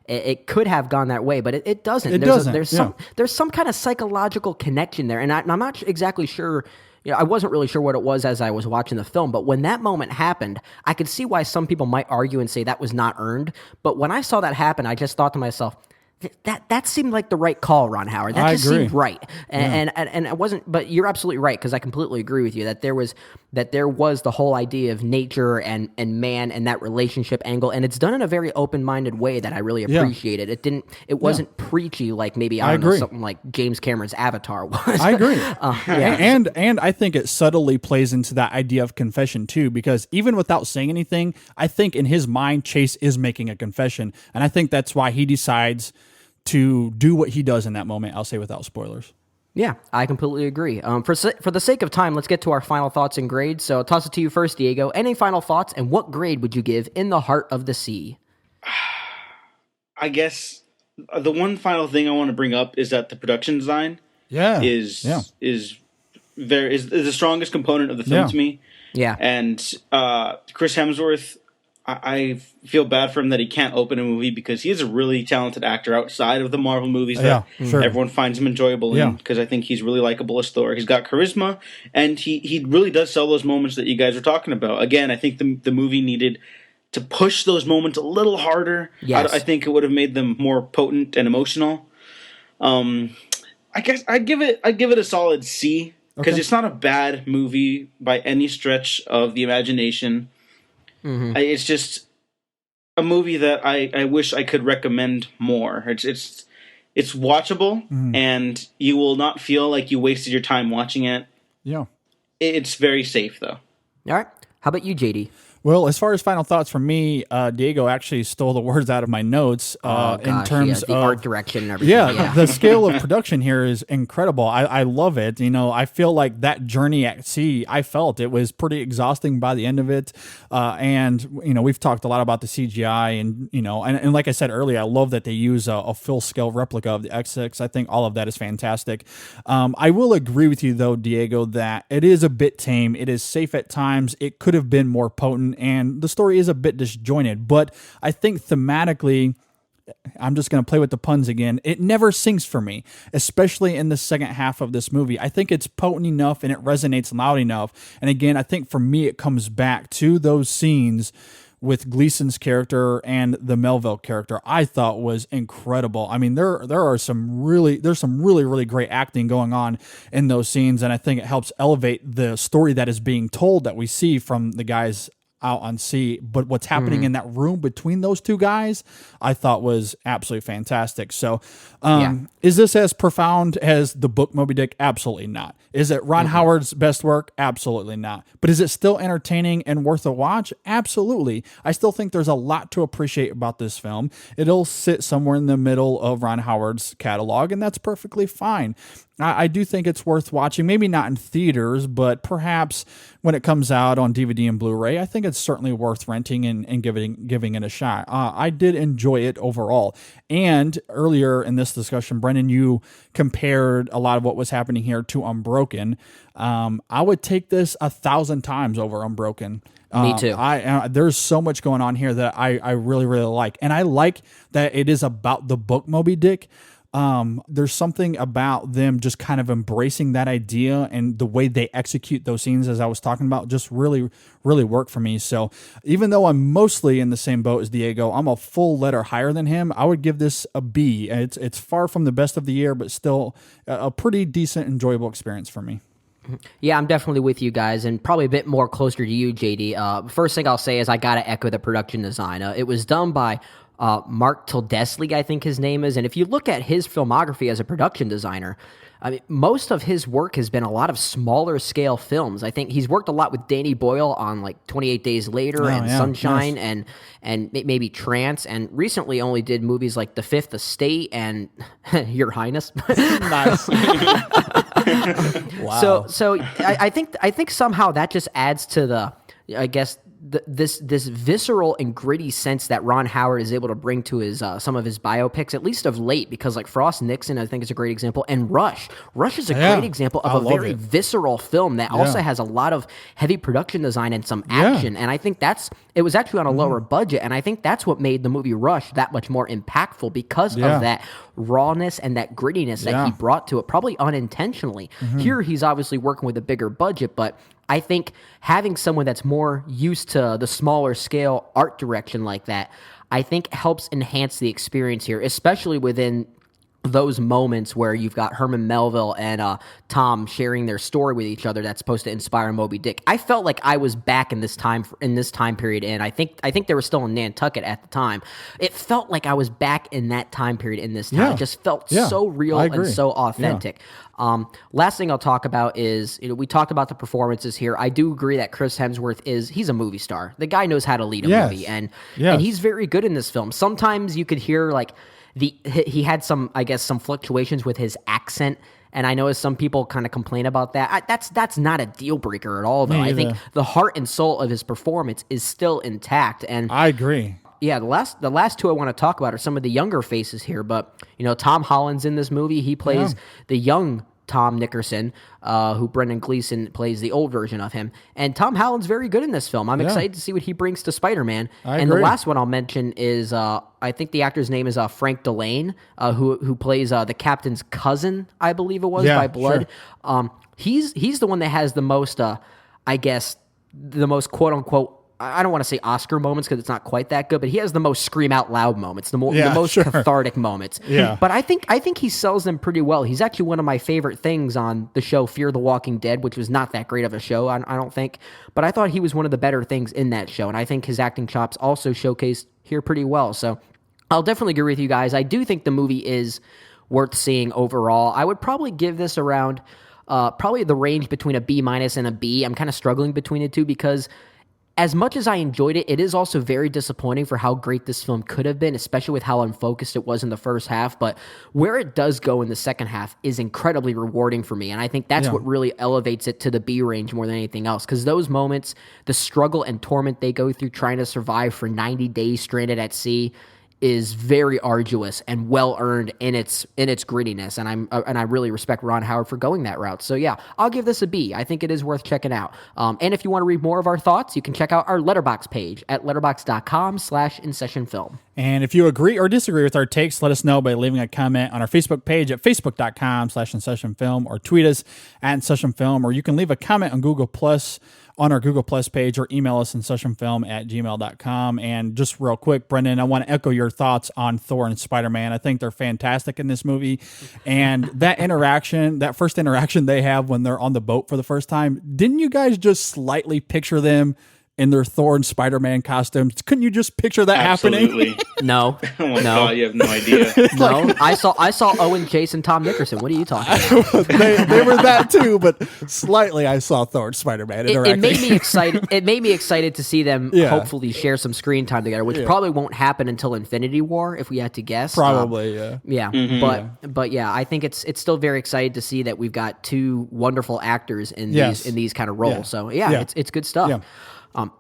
It could have gone that way, but it doesn't. There's some kind of psychological connection there, and I'm not exactly sure. I wasn't really sure what it was as I was watching the film, but when that moment happened, I could see why some people might argue and say that was not earned. But when I saw that happen, I just thought to myself, that seemed like the right call, Ron Howard. That just seemed right. And it wasn't, but you're absolutely right, because I completely agree with you that there was the whole idea of nature and man and that relationship angle, and it's done in a very open-minded way that I really appreciated. It wasn't preachy like maybe I don't know, something like James Cameron's Avatar was. I agree. And I think it subtly plays into that idea of confession too, because even without saying anything, I think in his mind Chase is making a confession, and I think that's why he decides to do what he does in that moment. I'll say without spoilers. Yeah, I completely agree. For the sake of time, let's get to our final thoughts and grades. So I'll toss it to you first, Diego. Any final thoughts, and what grade would you give In the Heart of the Sea? I guess the one final thing I want to bring up is that the production design is the strongest component of the film to me. Yeah. And Chris Hemsworth, I feel bad for him that he can't open a movie, because he is a really talented actor outside of the Marvel movies that everyone finds him enjoyable in, because I think he's really likable as Thor. He's got charisma, and he really does sell those moments that you guys are talking about. Again, I think the movie needed to push those moments a little harder. Yes. I think it would have made them more potent and emotional. I guess I'd give it a solid C. because it's not a bad movie by any stretch of the imagination. It's just a movie that I wish I could recommend more. It's watchable, and you will not feel like you wasted your time watching it. Yeah. It's very safe, though. All right. How about you, JD? Well, as far as final thoughts from me, Diego actually stole the words out of my notes in terms the of art direction and everything. Yeah, the scale of production here is incredible. I love it. I feel like that journey at sea, I felt it was pretty exhausting by the end of it. And we've talked a lot about the CGI, and like I said earlier, I love that they use a full scale replica of the X6. I think all of that is fantastic. I will agree with you though, Diego, that it is a bit tame. It is safe at times. It could have been more potent. And the story is a bit disjointed, but I think thematically, I'm just going to play with the puns again, it never sinks for me, especially in the second half of this movie. I think it's potent enough and it resonates loud enough. And again, I think for me, it comes back to those scenes with Gleason's character and the Melville character. I thought was incredible. I mean, there's some really great acting going on in those scenes, and I think it helps elevate the story that is being told that we see from the guys out on sea. But what's happening in that room between those two guys, I thought was absolutely fantastic. So is this as profound as the book Moby Dick? Absolutely not. Is it Ron Howard's best work? Absolutely not. But is it still entertaining and worth a watch? Absolutely. I still think there's a lot to appreciate about this film. It'll sit somewhere in the middle of Ron Howard's catalog, and that's perfectly fine. I do think it's worth watching, maybe not in theaters, but perhaps when it comes out on DVD and Blu-ray, I think it's certainly worth renting and giving it a shot. I did enjoy it overall. And earlier in this discussion, Brendan, you compared a lot of what was happening here to Unbroken. I would take this 1,000 times over Unbroken. Me too. There's so much going on here that I really, really like. And I like that it is about the book Moby Dick. There's something about them just kind of embracing that idea, and the way they execute those scenes, as I was talking about, just really, really work for me. So even though I'm mostly in the same boat as Diego, I'm a full letter higher than him. I would give this a B. It's far from the best of the year, but still a pretty decent, enjoyable experience for me. Yeah, I'm definitely with you guys, and probably a bit more closer to you, JD. First thing I'll say is I got to echo the production design. It was done by Mark Tildesley, I think his name is. And if you look at his filmography as a production designer, I mean, most of his work has been a lot of smaller scale films. I think he's worked a lot with Danny Boyle on like 28 Days Later and Sunshine and maybe Trance, and recently only did movies like The Fifth Estate and Your Highness. Nice. Wow. So I think somehow that just adds to the, I guess, this visceral and gritty sense that Ron Howard is able to bring to his some of his biopics, at least of late, because like Frost Nixon, I think, is a great example, and Rush is a great example of a very visceral film that also has a lot of heavy production design and some action, and I think it was actually on a lower budget, and I think that's what made the movie Rush that much more impactful, because of that rawness and that grittiness that he brought to it, probably unintentionally. Here he's obviously working with a bigger budget, but I think having someone that's more used to the smaller scale art direction like that, I think helps enhance the experience here, especially within those moments where you've got Herman Melville and Tom sharing their story with each other that's supposed to inspire Moby Dick. I felt like I was back in this time period, and I think they were still in Nantucket at the time. It felt like I was back in that time period in this time. It just felt so real and so authentic. Last thing I'll talk about is, we talked about the performances here. I do agree that Chris Hemsworth he's a movie star. The guy knows how to lead a movie, and he's very good in this film. Sometimes you could hear like he had some fluctuations with his accent, and I know some people kind of complain about that. That's not a deal breaker at all, though. I think the heart and soul of his performance is still intact, and I agree. Yeah, the last two I want to talk about are some of the younger faces here, but Tom Holland's in this movie. He plays the young Tom Nickerson, who Brendan Gleeson plays the old version of him. And Tom Holland's very good in this film. I'm excited to see what he brings to Spider-Man. And the last one I'll mention is, I think the actor's name is Frank Delane, who plays the captain's cousin, I believe it was, by blood. Sure. He's the one that has the most, the most quote-unquote I don't want to say Oscar moments because it's not quite that good, but he has the most scream out loud moments, the most cathartic moments. Yeah. But I think he sells them pretty well. He's actually one of my favorite things on the show Fear the Walking Dead, which was not that great of a show, I don't think. But I thought he was one of the better things in that show, and I think his acting chops also showcased here pretty well. So I'll definitely agree with you guys. I do think the movie is worth seeing overall. I would probably give this around probably the range between a B- and a B. I'm kind of struggling between the two because as much as I enjoyed it, it is also very disappointing for how great this film could have been, especially with how unfocused it was in the first half. But where it does go in the second half is incredibly rewarding for me. And I think that's what really elevates it to the B range more than anything else. Because those moments, the struggle and torment they go through trying to survive for 90 days stranded at sea, is very arduous and well earned in its grittiness, and I really respect Ron Howard for going that route. So yeah, I'll give this a B. I think it is worth checking out. And if you want to read more of our thoughts, you can check out our Letterboxd page at letterboxd.com/InSessionFilm. And if you agree or disagree with our takes, let us know by leaving a comment on our Facebook page at facebook.com/InSessionFilm or tweet us at InSessionFilm, or you can leave a comment on Google Plus on our Google Plus page or email us InSessionFilm@gmail.com. And just real quick, Brendan, I want to echo your thoughts on Thor and Spider-Man. I think they're fantastic in this movie. And that first interaction they have when they're on the boat for the first time, didn't you guys just slightly picture them in their Thor and Spider-Man costumes? Couldn't you just picture that happening? No. Oh my God, you have no idea. No, I saw Owen Chase and Tom Nickerson. What are you talking about? they were that too, but slightly I saw Thor and Spider-Man interacting. It made me excited. It made me excited to see them hopefully share some screen time together, which probably won't happen until Infinity War, if we had to guess. Probably, yeah. Mm-hmm. But yeah, I think it's still very excited to see that we've got two wonderful actors in these kind of roles. Yeah. So it's good stuff. Yeah.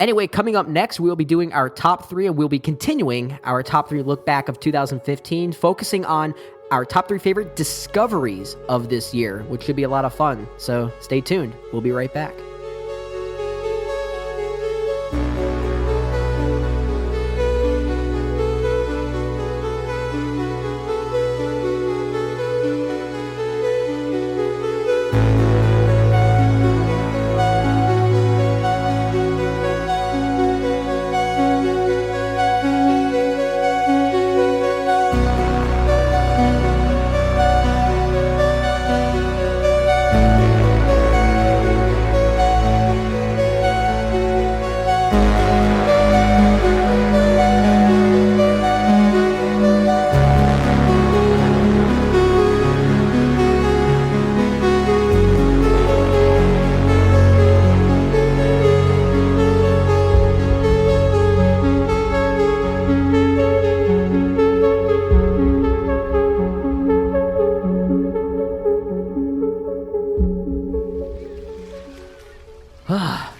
Anyway, coming up next, we'll be doing our top three, and we'll be continuing our top three look back of 2015, focusing on our top three favorite discoveries of this year, which should be a lot of fun. So stay tuned. We'll be right back.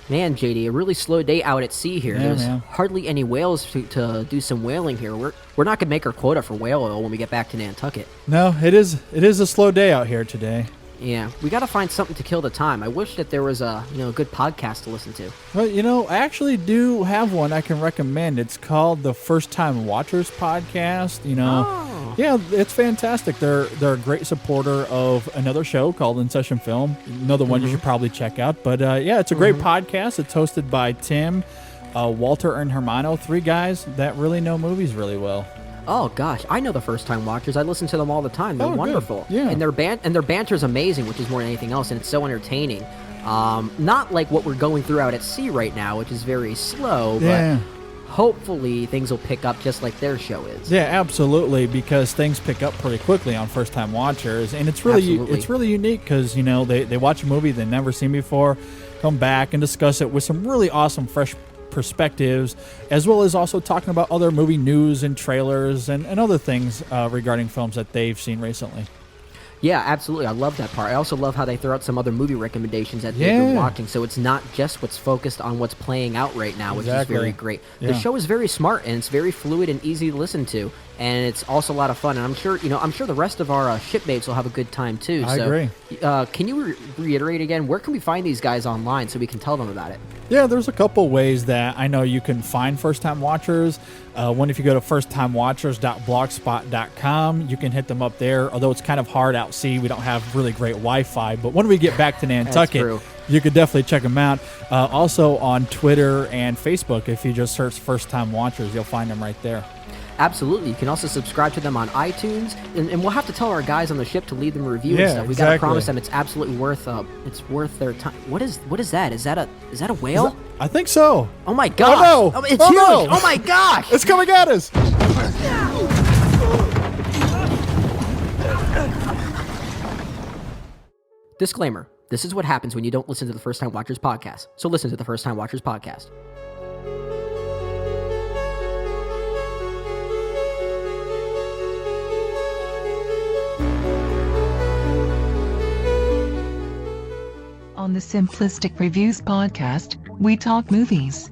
Man, JD, a really slow day out at sea here. There's hardly any whales to do some whaling here. We're not gonna make our quota for whale oil when we get back to Nantucket. No, it is a slow day out here today. Yeah, we got to find something to kill the time. I wish that there was a good podcast to listen to. Well, I actually do have one I can recommend. It's called the First Time Watchers Podcast. Yeah, it's fantastic. They're a great supporter of another show called InSession Film. Another one you should probably check out. But it's a great podcast. It's hosted by Tim, Walter, and Hermano, three guys that really know movies really well. Oh gosh, I know the First Time Watchers. I listen to them all the time. They're wonderful. Good. Yeah. And their banter is amazing, which is more than anything else, and it's so entertaining. Not like what we're going through out at sea right now, which is very slow, but hopefully things will pick up just like their show is. Yeah, absolutely, because things pick up pretty quickly on First Time Watchers, and it's really unique because they watch a movie they've never seen before, come back and discuss it with some really awesome fresh perspectives, as well as also talking about other movie news and trailers and other things regarding films that they've seen recently. Yeah, absolutely. I love that part. I also love how they throw out some other movie recommendations that they've been watching, so it's not just what's focused on what's playing out right now, which is very great. The show is very smart, and it's very fluid and easy to listen to, and it's also a lot of fun, and I'm sure the rest of our shipmates will have a good time too. I agree. Can you reiterate again, where can we find these guys online so we can tell them about it? Yeah, there's a couple ways that I know you can find First Time Watchers. One, if you go to firsttimewatchers.blogspot.com, you can hit them up there, although it's kind of hard out sea. We don't have really great Wi-Fi, but when we get back to Nantucket, you could definitely check them out. Also on Twitter and Facebook, if you just search First Time Watchers, you'll find them right there. Absolutely. You can also subscribe to them on iTunes, and we'll have to tell our guys on the ship to leave them a review and stuff. We got to promise them it's absolutely worth their time. What is that? Is that a whale? I think so. Oh my gosh. Oh no. It's huge. No. Oh my gosh. It's coming at us. Disclaimer. This is what happens when you don't listen to the First Time Watchers podcast. So listen to the First Time Watchers podcast. On the Simplistic Reviews podcast, we talk movies.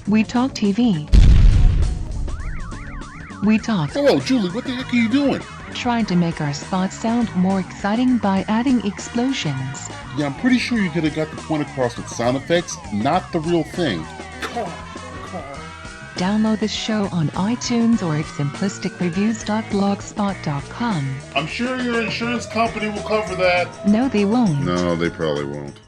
We talk TV. We talk. Hello, Julie, what the heck are you doing? Trying to make our spots sound more exciting by adding explosions. Yeah, I'm pretty sure you could have got the point across with sound effects, not the real thing. Download the show on iTunes or at simplisticreviews.blogspot.com. I'm sure your insurance company will cover that. No, they won't. No, they probably won't.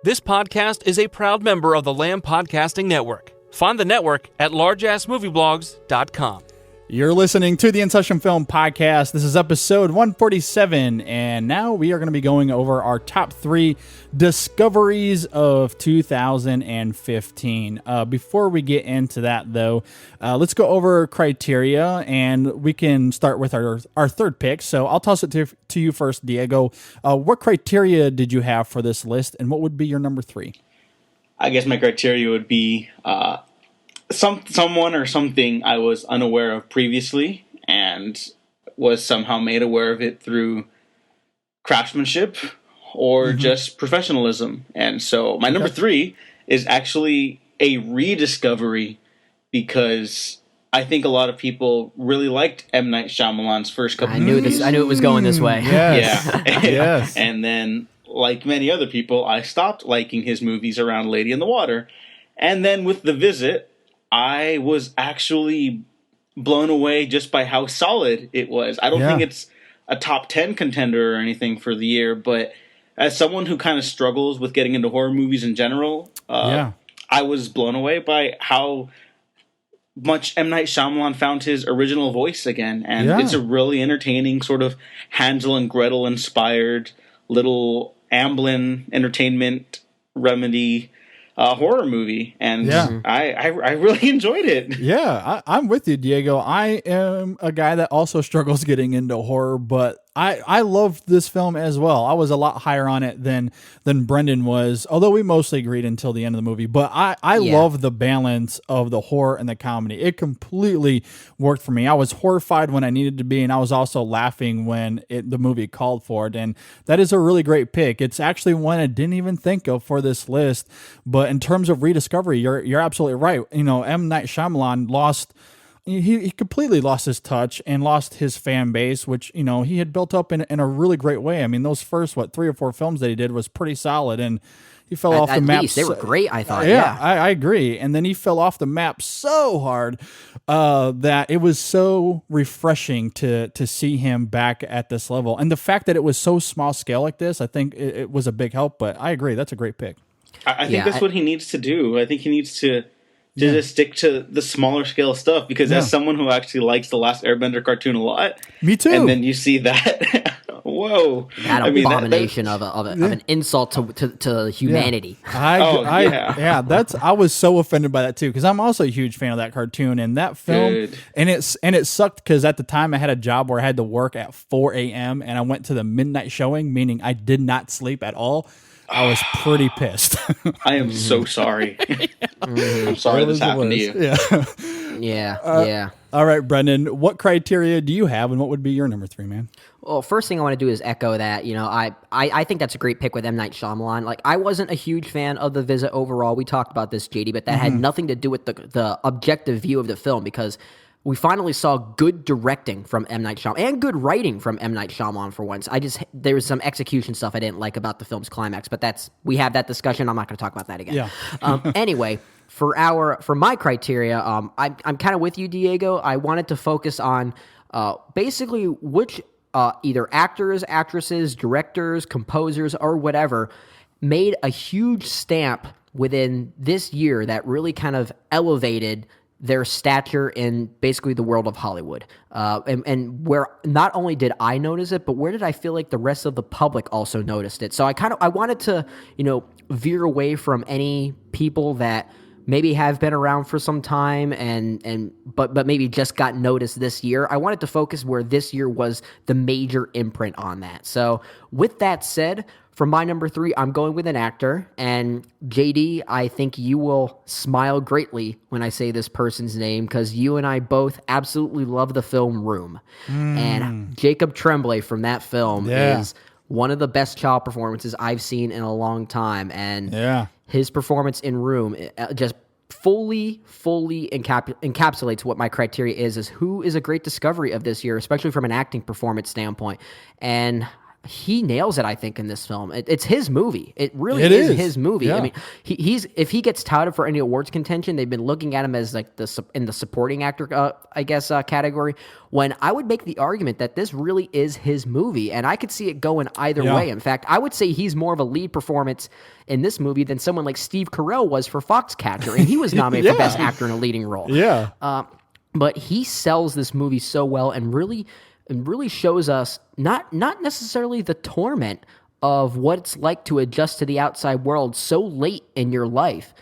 This podcast is a proud member of the Lamb Podcasting Network. Find the network at largeassmovieblogs.com. You're listening to the InSession Film Podcast. This is episode 147, and now we are going to be going over our top 3 discoveries of 2015. Before we get into that, though, let's go over criteria, and we can start with our third pick. So I'll toss it to you first, Diego. What criteria did you have for this list, and what would be your number 3? I guess my criteria would be someone or something I was unaware of previously and was somehow made aware of it through craftsmanship or just professionalism. And so my number 3 is actually a rediscovery, because I think a lot of people really liked M. Night Shyamalan's first couple movies. I knew it was going this way. Yes. Yeah. Yes. And then, like many other people, I stopped liking his movies around Lady in the Water. And then with The Visit, I was actually blown away just by how solid it was. I don't think it's a top 10 contender or anything for the year, but as someone who kind of struggles with getting into horror movies in general, I was blown away by how much M. Night Shyamalan found his original voice again. And it's a really entertaining sort of Hansel and Gretel inspired little Amblin Entertainment remedy horror movie, and I really enjoyed it. Yeah, I'm with you, Diego. I am a guy that also struggles getting into horror, but I loved this film as well. I was a lot higher on it than Brendan was, although we mostly agreed until the end of the movie. But I love the balance of the horror and the comedy. It completely worked for me. I was horrified when I needed to be, and I was also laughing when the movie called for it. And that is a really great pick. It's actually one I didn't even think of for this list. But in terms of rediscovery, you're absolutely right. You know, M. Night Shyamalan he completely lost his touch and lost his fan base, which, you know, he had built up in a really great way. I mean, those first, 3 or 4 films that he did was pretty solid, and he fell off the map. At least they were great, I thought. Yeah. I agree. And then he fell off the map so hard that it was so refreshing to see him back at this level. And the fact that it was so small scale like this, I think it was a big help, but I agree. That's a great pick. I think that's what he needs to do. I think he needs to just stick to the smaller scale stuff, because as someone who actually likes the Last Airbender cartoon a lot, me too. And then you see that, whoa, that abomination of an insult to humanity. I was so offended by that too, because I'm also a huge fan of that cartoon and that film. And it sucked because at the time I had a job where I had to work at 4 a.m. and I went to the midnight showing, meaning I did not sleep at all. I was pretty pissed. I am so sorry. I'm sorry this happened to you. Yeah. All right, Brendan, what criteria do you have, and what would be your number 3, man? Well, first thing I want to do is echo that. You know, I think that's a great pick with M. Night Shyamalan. Like, I wasn't a huge fan of The Visit overall. We talked about this, JD, but that had nothing to do with the objective view of the film, because we finally saw good directing from M. Night Shyamalan and good writing from M. Night Shyamalan for once. There was some execution stuff I didn't like about the film's climax, but we had that discussion. I'm not going to talk about that again. Yeah. Anyway, for my criteria, I'm kind of with you, Diego. I wanted to focus on basically which either actors, actresses, directors, composers, or whatever, made a huge stamp within this year that really kind of elevated their stature in basically the world of Hollywood. And where not only did I notice it, but where did I feel like the rest of the public also noticed it? So I wanted to, veer away from any people that maybe have been around for some time but maybe just got noticed this year. I wanted to focus where this year was the major imprint on that. So with that said, for my number 3, I'm going with an actor, and JD, I think you will smile greatly when I say this person's name, because you and I both absolutely love the film Room. And Jacob Tremblay from that film is one of the best child performances I've seen in a long time, and his performance in Room just fully encapsulates what my criteria is who is a great discovery of this year, especially from an acting performance standpoint. And he nails it, I think, in this film. It's his movie. It really is his movie. Yeah. I mean, he's if he gets touted for any awards contention, they've been looking at him as like in the supporting actor, category. When I would make the argument that this really is his movie, and I could see it going either way. In fact, I would say he's more of a lead performance in this movie than someone like Steve Carell was for Foxcatcher, and he was nominated for Best Actor in a Leading Role. But he sells this movie so well, and really shows us not necessarily the torment of what it's like to adjust to the outside world so late in your life,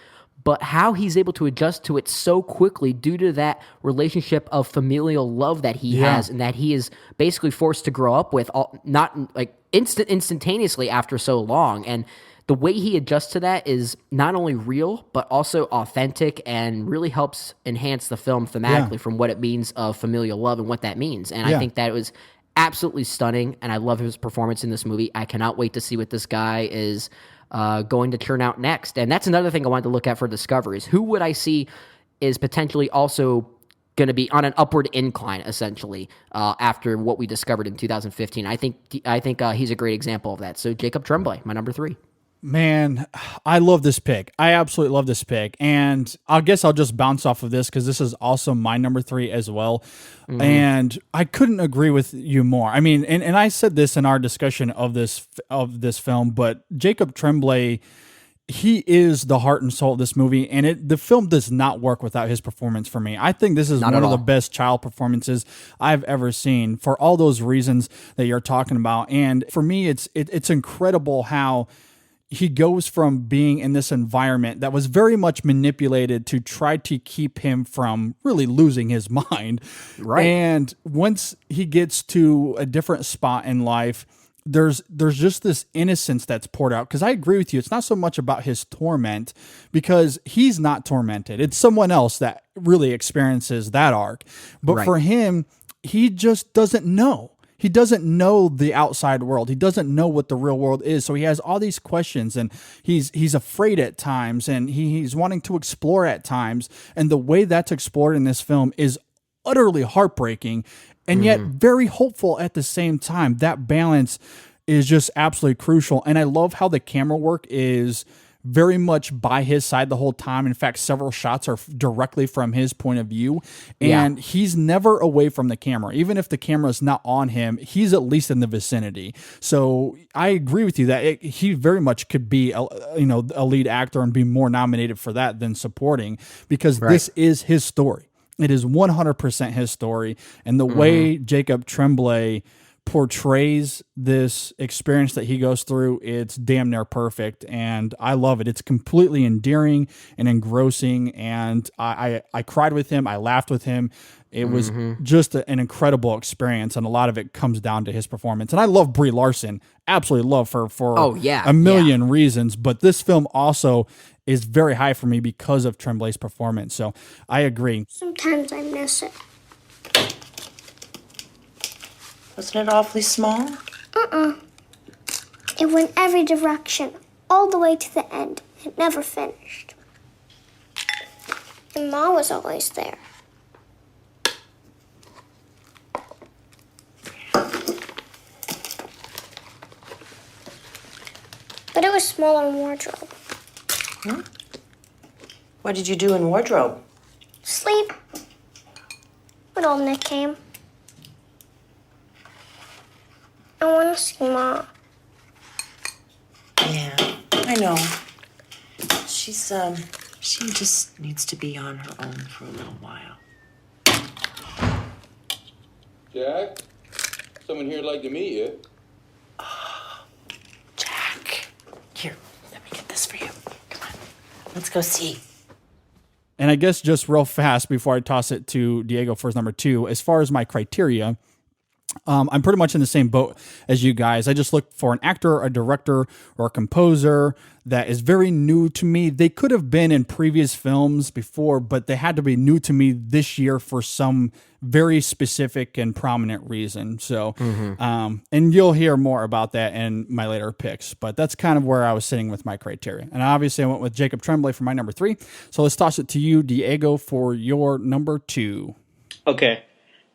but how he's able to adjust to it so quickly due to that relationship of familial love that he has, and that he is basically forced to grow up with, not like instantaneously after so long. And the way he adjusts to that is not only real, but also authentic, and really helps enhance the film thematically from what it means of familial love and what that means. And I think that it was absolutely stunning, and I love his performance in this movie. I cannot wait to see what this guy is going to turn out next. And that's another thing I wanted to look at for discoveries. Who would I see is potentially also going to be on an upward incline, essentially, after what we discovered in 2015. I think he's a great example of that. So Jacob Tremblay, my number 3. Man, I love this pick. I absolutely love this pick. And I guess I'll just bounce off of this because this is also my number 3 as well. And I couldn't agree with you more. I mean, and I said this in our discussion of this film, but Jacob Tremblay, he is the heart and soul of this movie, and the film does not work without his performance for me. I think this is one of the best child performances I've ever seen for all those reasons that you're talking about. And for me, it's incredible how he goes from being in this environment that was very much manipulated to try to keep him from really losing his mind. Right. And once he gets to a different spot in life, there's just this innocence that's poured out. Because I agree with you, it's not so much about his torment, because he's not tormented. It's someone else that really experiences that arc. But for him, he just doesn't know. He doesn't know the outside world. He doesn't know what the real world is. So he has all these questions, and he's afraid at times, and he's wanting to explore at times. And the way that's explored in this film is utterly heartbreaking, and yet very hopeful at the same time. That balance is just absolutely crucial. And I love how the camera work is very much by his side the whole time. In fact, several shots are directly from his point of view, and he's never away from the camera. Even if the camera is not on him, he's at least in the vicinity. So I agree with you that he very much could be a lead actor and be more nominated for that than supporting, because this is his story. It is 100% his story, and the way Jacob Tremblay portrays this experience that he goes through, it's damn near perfect, and I love it. It's completely endearing and engrossing, and I cried with him. I laughed with him. It was just an incredible experience, and a lot of it comes down to his performance. And I love Brie Larson. Absolutely love her for a million reasons, but this film also is very high for me because of Tremblay's performance. So I agree. Sometimes I miss it. Wasn't it awfully small? It went every direction, all the way to the end. It never finished. And Ma was always there. But it was smaller in wardrobe. What did you do in wardrobe? Sleep. When old Nick came. I want to see Mom. Yeah, I know. She just needs to be on her own for a little while. Jack? Someone here would like to meet you. Oh, Jack. Here, let me get this for you. Come on. Let's go see. And I guess just real fast before I toss it to Diego for his number 2, as far as my criteria, I'm pretty much in the same boat as you guys. I just look for an actor, a director, or a composer that is very new to me. They could have been in previous films before, but they had to be new to me this year for some very specific and prominent reason. So, and you'll hear more about that in my later picks, but that's kind of where I was sitting with my criteria. And obviously I went with Jacob Tremblay for my number 3. So let's toss it to you, Diego, for your number 2. Okay.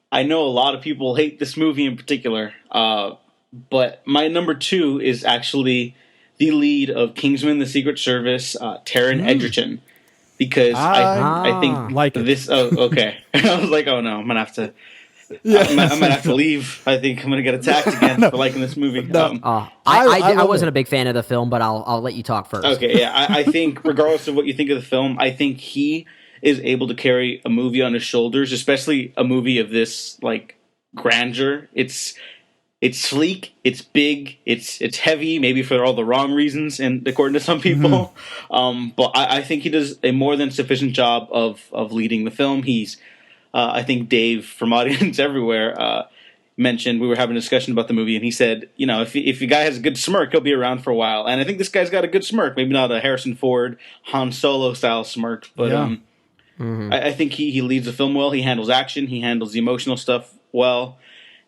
I know a lot of people hate this movie in particular, but my number 2 is actually the lead of Kingsman: The Secret Service, Taron Egerton, because I think like this. Oh, okay. I was like, oh no, I'm gonna have to. Yeah. I'm gonna have to leave. I think I'm gonna get attacked again for liking this movie. I wasn't a big fan of the film, but I'll let you talk first. Okay, yeah. I think regardless of what you think of the film, I think he is able to carry a movie on his shoulders, especially a movie of this like grandeur. It's sleek, it's big, it's heavy, maybe for all the wrong reasons, and according to some people. But I think he does a more than sufficient job of leading the film. He's I think Dave from Audience Everywhere mentioned, we were having a discussion about the movie, and he said, you know, if a guy has a good smirk, he'll be around for a while. And I think this guy's got a good smirk, maybe not a Harrison Ford, Han Solo style smirk, but I think he leads the film well. He handles action. He handles the emotional stuff well.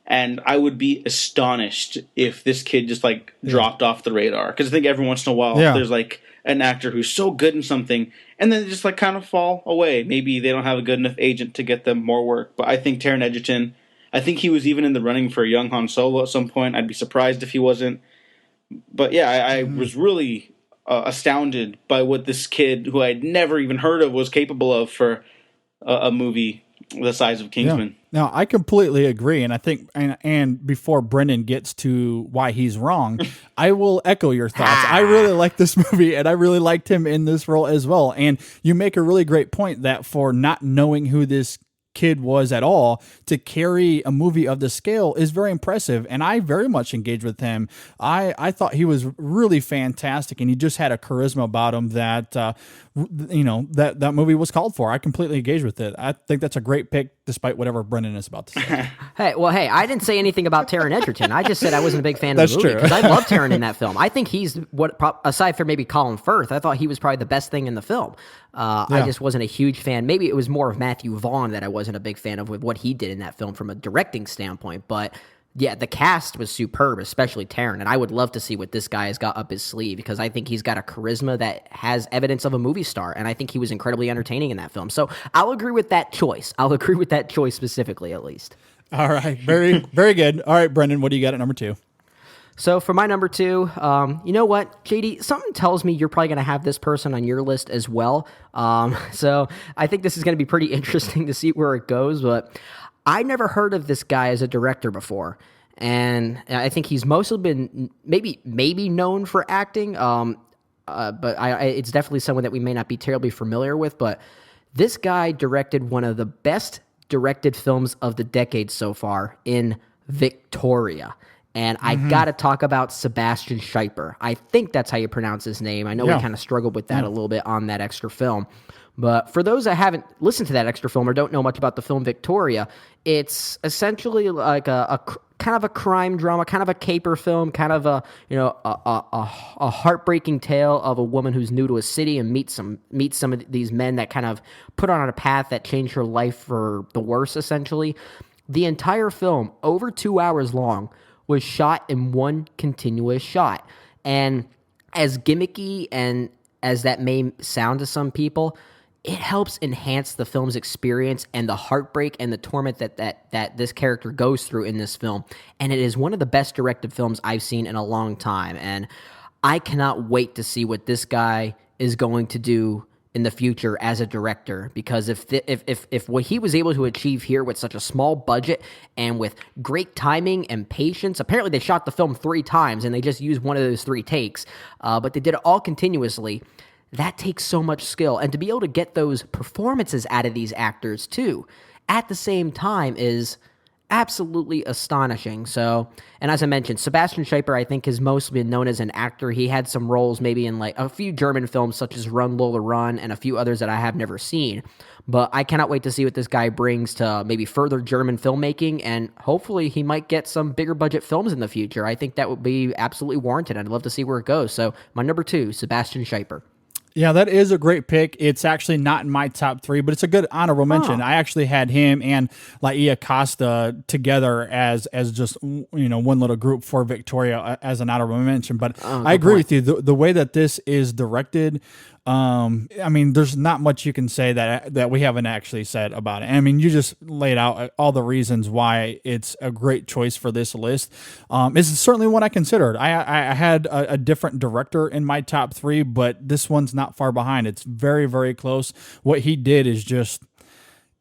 And I would be astonished if this kid just like dropped off the radar. Because I think every once in a while there's like an actor who's so good in something and then they just like kind of fall away. Maybe they don't have a good enough agent to get them more work. But I think Taron Egerton, I think he was even in the running for a young Han Solo at some point. I'd be surprised if he wasn't. But yeah, I was really astounded by what this kid, who I'd never even heard of, was capable of for a movie the size of Kingsman. Yeah. No, I completely agree, and I think, and before Brendan gets to why he's wrong, I will echo your thoughts. I really like this movie, and I really liked him in this role as well. And you make a really great point that for not knowing who this kid was at all, to carry a movie of this scale is very impressive, and I very much engaged with him. I thought he was really fantastic, and he just had a charisma about him that that movie was called for. I completely engaged with it. I think that's a great pick, despite whatever Brendan is about to say. Hey, I didn't say anything about Taron Egerton. I just said I wasn't a big fan of the movie because I love Taron in that film. I think he's aside from maybe Colin Firth, I thought he was probably the best thing in the film. I just wasn't a huge fan. Maybe it was more of Matthew Vaughn that I wasn't a big fan of with what he did in that film from a directing standpoint. But yeah, the cast was superb, especially Taron, and I would love to see what this guy has got up his sleeve because I think he's got a charisma that has evidence of a movie star, and I think he was incredibly entertaining in that film. So I'll agree with that choice. I'll agree with that choice specifically, at least. All right, very, very good. All right, Brendan, what do you got at number 2? So for my number 2, you know what, JD, something tells me you're probably going to have this person on your list as well. So I think this is going to be pretty interesting to see where it goes, but I never heard of this guy as a director before. And I think he's mostly been maybe known for acting, but it's definitely someone that we may not be terribly familiar with. But this guy directed one of the best directed films of the decade so far in Victoria. And I got to talk about Sebastian Scheiper. I think that's how you pronounce his name. I know we kind of struggled with that a little bit on that extra film. But for those that haven't listened to that extra film or don't know much about the film Victoria, it's essentially like a kind of a crime drama, kind of a caper film, kind of a heartbreaking tale of a woman who's new to a city and meets some of these men that kind of put her on a path that changed her life for the worse, essentially. The entire film, over 2 hours long, was shot in one continuous shot. And as gimmicky and as that may sound to some people, it helps enhance the film's experience and the heartbreak and the torment that this character goes through in this film. And it is one of the best directed films I've seen in a long time. And I cannot wait to see what this guy is going to do in the future as a director, because if what he was able to achieve here with such a small budget and with great timing and patience, apparently they shot the film 3 times and they just used one of those 3 takes, but they did it all continuously. That takes so much skill, and to be able to get those performances out of these actors too at the same time is absolutely astonishing. So, and as I mentioned, Sebastian Scheiper, I think, has mostly been known as an actor. He had some roles maybe in like a few German films such as Run Lola Run and a few others that I have never seen. But I cannot wait to see what this guy brings to maybe further German filmmaking, and hopefully he might get some bigger budget films in the future. I think that would be absolutely warranted. I'd love to see where it goes. So my number 2, Sebastian Scheiper. Yeah, that is a great pick. It's actually not in my top 3, but it's a good honorable mention. I actually had him and Laia Costa together as just one little group for Victoria as an honorable mention. But I agree with you. The way that this is directed, I mean, there's not much you can say that we haven't actually said about it. I mean, you just laid out all the reasons why it's a great choice for this list. It's certainly one I considered. I had a different director in my top 3, but this one's not far behind. It's very, very close. What he did is just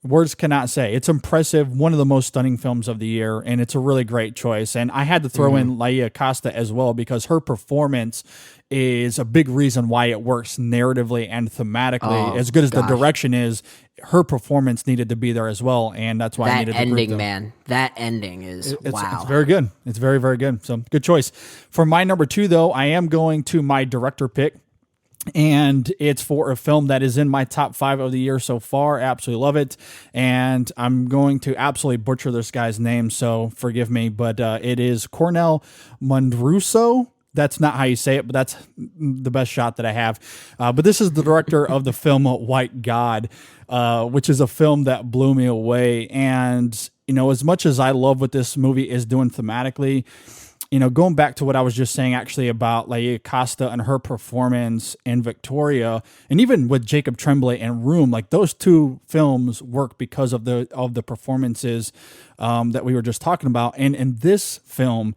words cannot say. It's impressive. One of the most stunning films of the year, and it's a really great choice. And I had to throw in Laia Costa as well, because her performance is a big reason why it works narratively and thematically. As good as the direction is, her performance needed to be there as well, and that's why I needed to group them. Man, that ending is wow. It's very good. It's very, very good. So good choice. For my number 2, though, I am going to my director pick. And it's for a film that is in my top 5 of the year so far. Absolutely love it. And I'm going to absolutely butcher this guy's name, so forgive me. But it is Cornel Mundruso. That's not how you say it, but that's the best shot that I have. But this is the director of the film White God, which is a film that blew me away. And, as much as I love what this movie is doing thematically, going back to what I was just saying actually about Laia Costa and her performance in Victoria, and even with Jacob Tremblay and Room, like those 2 films work because of the performances that we were just talking about. And in this film,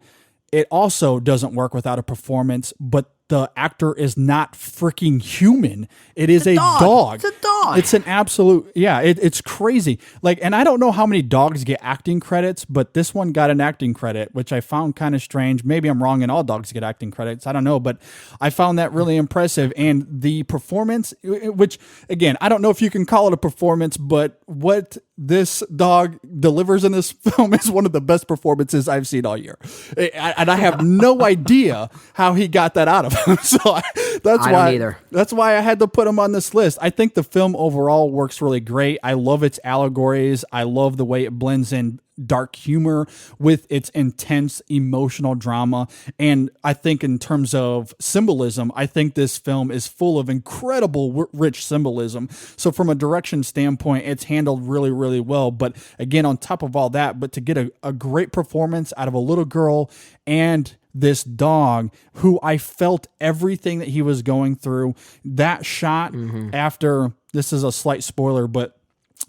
it also doesn't work without a performance, but the actor is not freaking human. It is a dog. It's a dog. It's an absolute, it's crazy. Like, and I don't know how many dogs get acting credits, but this one got an acting credit, which I found kind of strange. Maybe I'm wrong and all dogs get acting credits. I don't know, but I found that really impressive. And the performance, which again, I don't know if you can call it a performance, but what this dog delivers in this film is one of the best performances I've seen all year. And I have no idea how he got that out of him. So that's why I had to put him on this list. I think the film overall works really great. I love its allegories. I love the way it blends in dark humor with its intense emotional drama. And I think in terms of symbolism, I think this film is full of incredible rich symbolism. So from a direction standpoint, it's handled really, really well. But again, on top of all that, but to get a great performance out of a little girl and this dog who I felt everything that he was going through. That shot after, this is a slight spoiler, but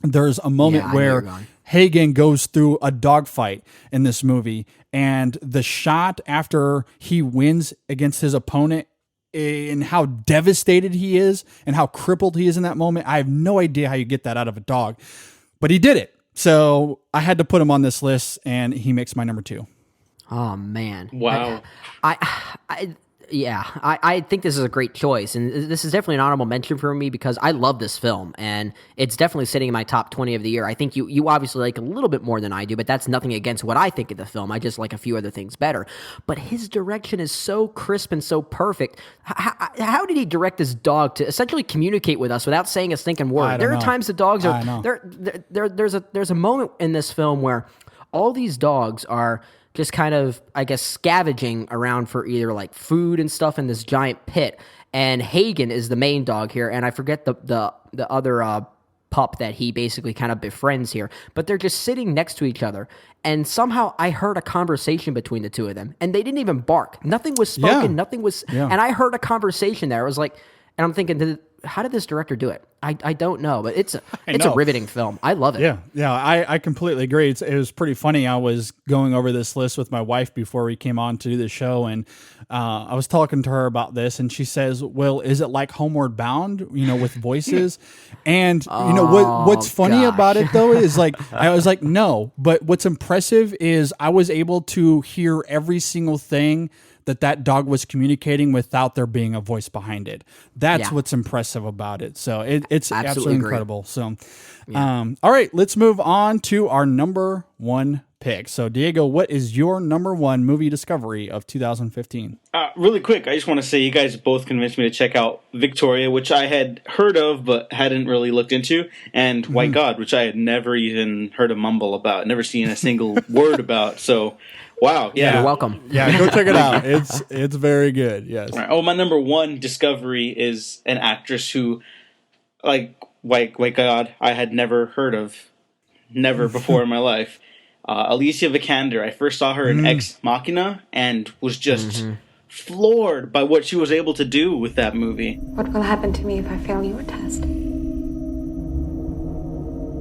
there's a moment where Hagen goes through a dogfight in this movie, and the shot after he wins against his opponent and how devastated he is and how crippled he is in that moment, I have no idea how you get that out of a dog, but he did it. So I had to put him on this list, and he makes my number 2. Oh man! Wow. I think this is a great choice, and this is definitely an honorable mention for me because I love this film, and it's definitely sitting in my top 20 of the year. I think you obviously like a little bit more than I do, but that's nothing against what I think of the film. I just like a few other things better. But his direction is so crisp and so perfect. How did he direct this dog to essentially communicate with us without saying a stinking word? There are times the dogs are there's a moment in this film where all these dogs are just kind of, I guess, scavenging around for either like food and stuff in this giant pit. And Hagen is the main dog here, and I forget the other pup that he basically kind of befriends here. But they're just sitting next to each other, and somehow I heard a conversation between the 2 of them, and they didn't even bark. Nothing was spoken. Nothing was, and I heard a conversation there. I was like, and I'm thinking, how did this director do it? I don't know, but it's a riveting film. I love it. Yeah, I completely agree. It was pretty funny. I was going over this list with my wife before we came on to do the show, and I was talking to her about this, and she says, "Well, is it like Homeward Bound, with voices?" And what's funny about it though is like I was like, no, but what's impressive is I was able to hear every single thing that dog was communicating without there being a voice behind it. That's what's impressive about it. So it's absolutely incredible. So, all right, let's move on to our number one pick. So, Diego, what is your number one movie discovery of 2015? Really quick, I just want to say you guys both convinced me to check out Victoria, which I had heard of but hadn't really looked into, and White God, which I had never even heard a mumble about, never seen a single word about. So, wow. Yeah. You're welcome. Yeah, go check it out. It's very good. Yes. Right. Oh, my number one discovery is an actress who, like White God, I had never heard of, never before in my life. Alicia Vikander. I first saw her in Ex Machina and was just floored by what she was able to do with that movie. What will happen to me if I fail your test?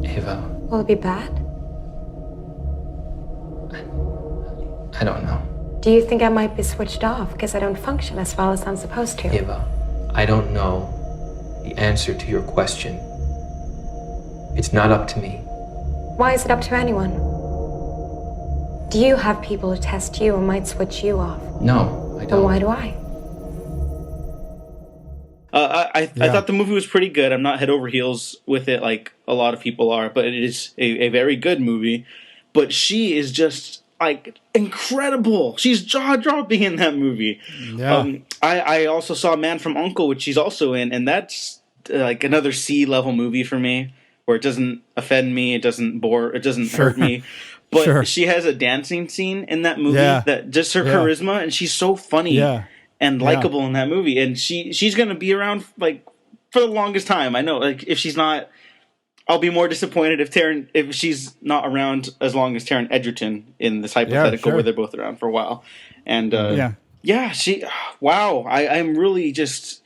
Ava. Will it be bad? I don't know. Do you think I might be switched off because I don't function as well as I'm supposed to? Ava, I don't know the answer to your question. It's not up to me. Why is it up to anyone? Do you have people who test you and might switch you off? No, I don't. Then why do I? I thought the movie was pretty good. I'm not head over heels with it like a lot of people are, but it is a very good movie. But she is just like incredible. She's jaw-dropping in that movie. Yeah. I also saw Man from U.N.C.L.E., which she's also in, and that's like another C-level movie for me, where it doesn't offend me, it doesn't bore, it doesn't hurt me. But she has a dancing scene in that movie that just her charisma, and she's so funny and likable in that movie. And she's gonna be around like for the longest time. I know, like if she's not, I'll be more disappointed if she's not around as long as Taron Egerton in this hypothetical where they're both around for a while. And I'm really just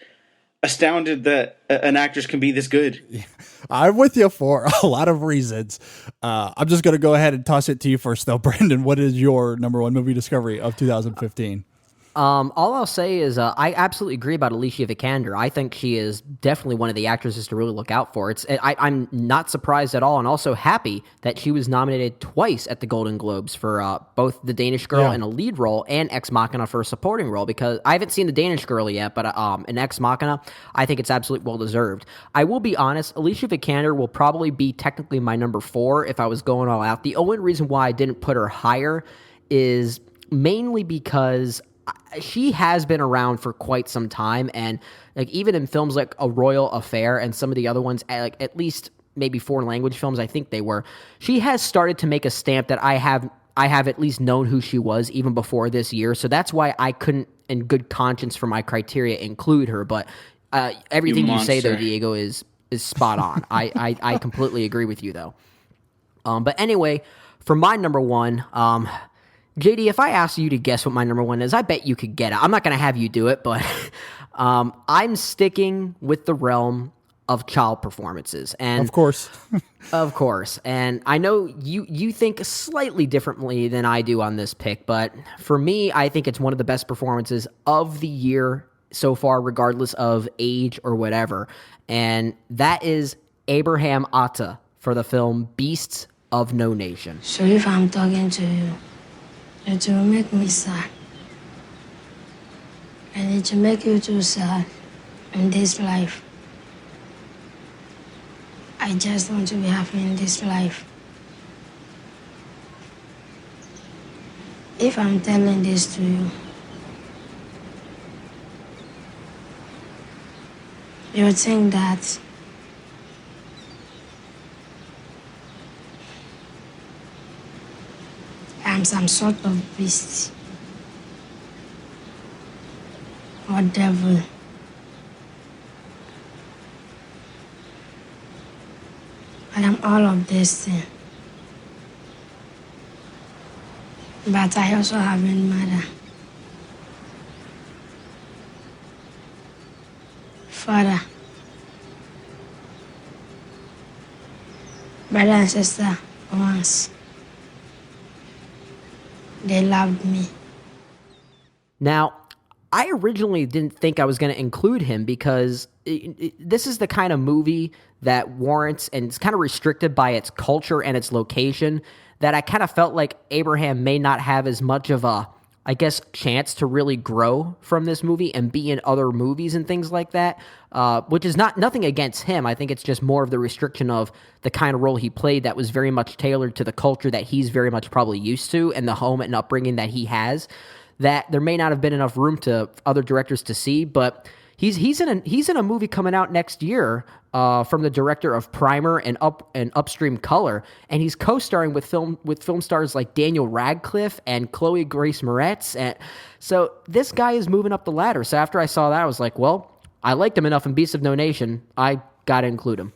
astounded that an actress can be this good. I'm with you for a lot of reasons. I'm just going to go ahead and toss it to you first, though. Brandon, what is your number one movie discovery of 2015? All I'll say is I absolutely agree about Alicia Vikander. I think she is definitely one of the actresses to really look out for. I'm not surprised at all, and also happy that she was nominated twice at the Golden Globes for both The Danish Girl in a lead role and Ex Machina for a supporting role, because I haven't seen The Danish Girl yet, but in Ex Machina, I think it's absolutely well-deserved. I will be honest, Alicia Vikander will probably be technically my number 4 if I was going all out. The only reason why I didn't put her higher is mainly because she has been around for quite some time, and like even in films like A Royal Affair and some of the other ones, like at least maybe foreign language films, I think they were, she has started to make a stamp that I have at least known who she was even before this year. So that's why I couldn't, in good conscience for my criteria, include her. But everything you say though, Diego, is spot on. I completely agree with you though. But anyway, for my number one, JD, if I asked you to guess what my number one is, I bet you could get it. I'm not going to have you do it, but I'm sticking with the realm of child performances. And of course. Of course. And I know you think slightly differently than I do on this pick, but for me, I think it's one of the best performances of the year so far, regardless of age or whatever. And that is Abraham Atta for the film Beasts of No Nation. So if I'm talking to you, it will make me sad. And it will make you too sad in this life. I just want to be happy in this life. If I'm telling this to you, you think that I'm some sort of beast or devil. But I'm all of this thing. But I also have a mother, father, brother and sister once. They loved me. Now, I originally didn't think I was going to include him because this is the kind of movie that warrants, and it's kind of restricted by its culture and its location, that I kind of felt like Abraham may not have as much of a, I guess, chance to really grow from this movie and be in other movies and things like that, which is nothing against him. I think it's just more of the restriction of the kind of role he played that was very much tailored to the culture that he's very much probably used to and the home and upbringing that he has, that there may not have been enough room to other directors to see. But he's in a movie coming out next year from the director of Primer and Upstream Color, and he's co-starring with film stars like Daniel Radcliffe and Chloe Grace Moretz, and so this guy is moving up the ladder. So after I saw that, I was like, well, I liked him enough in Beasts of No Nation, I got to include him.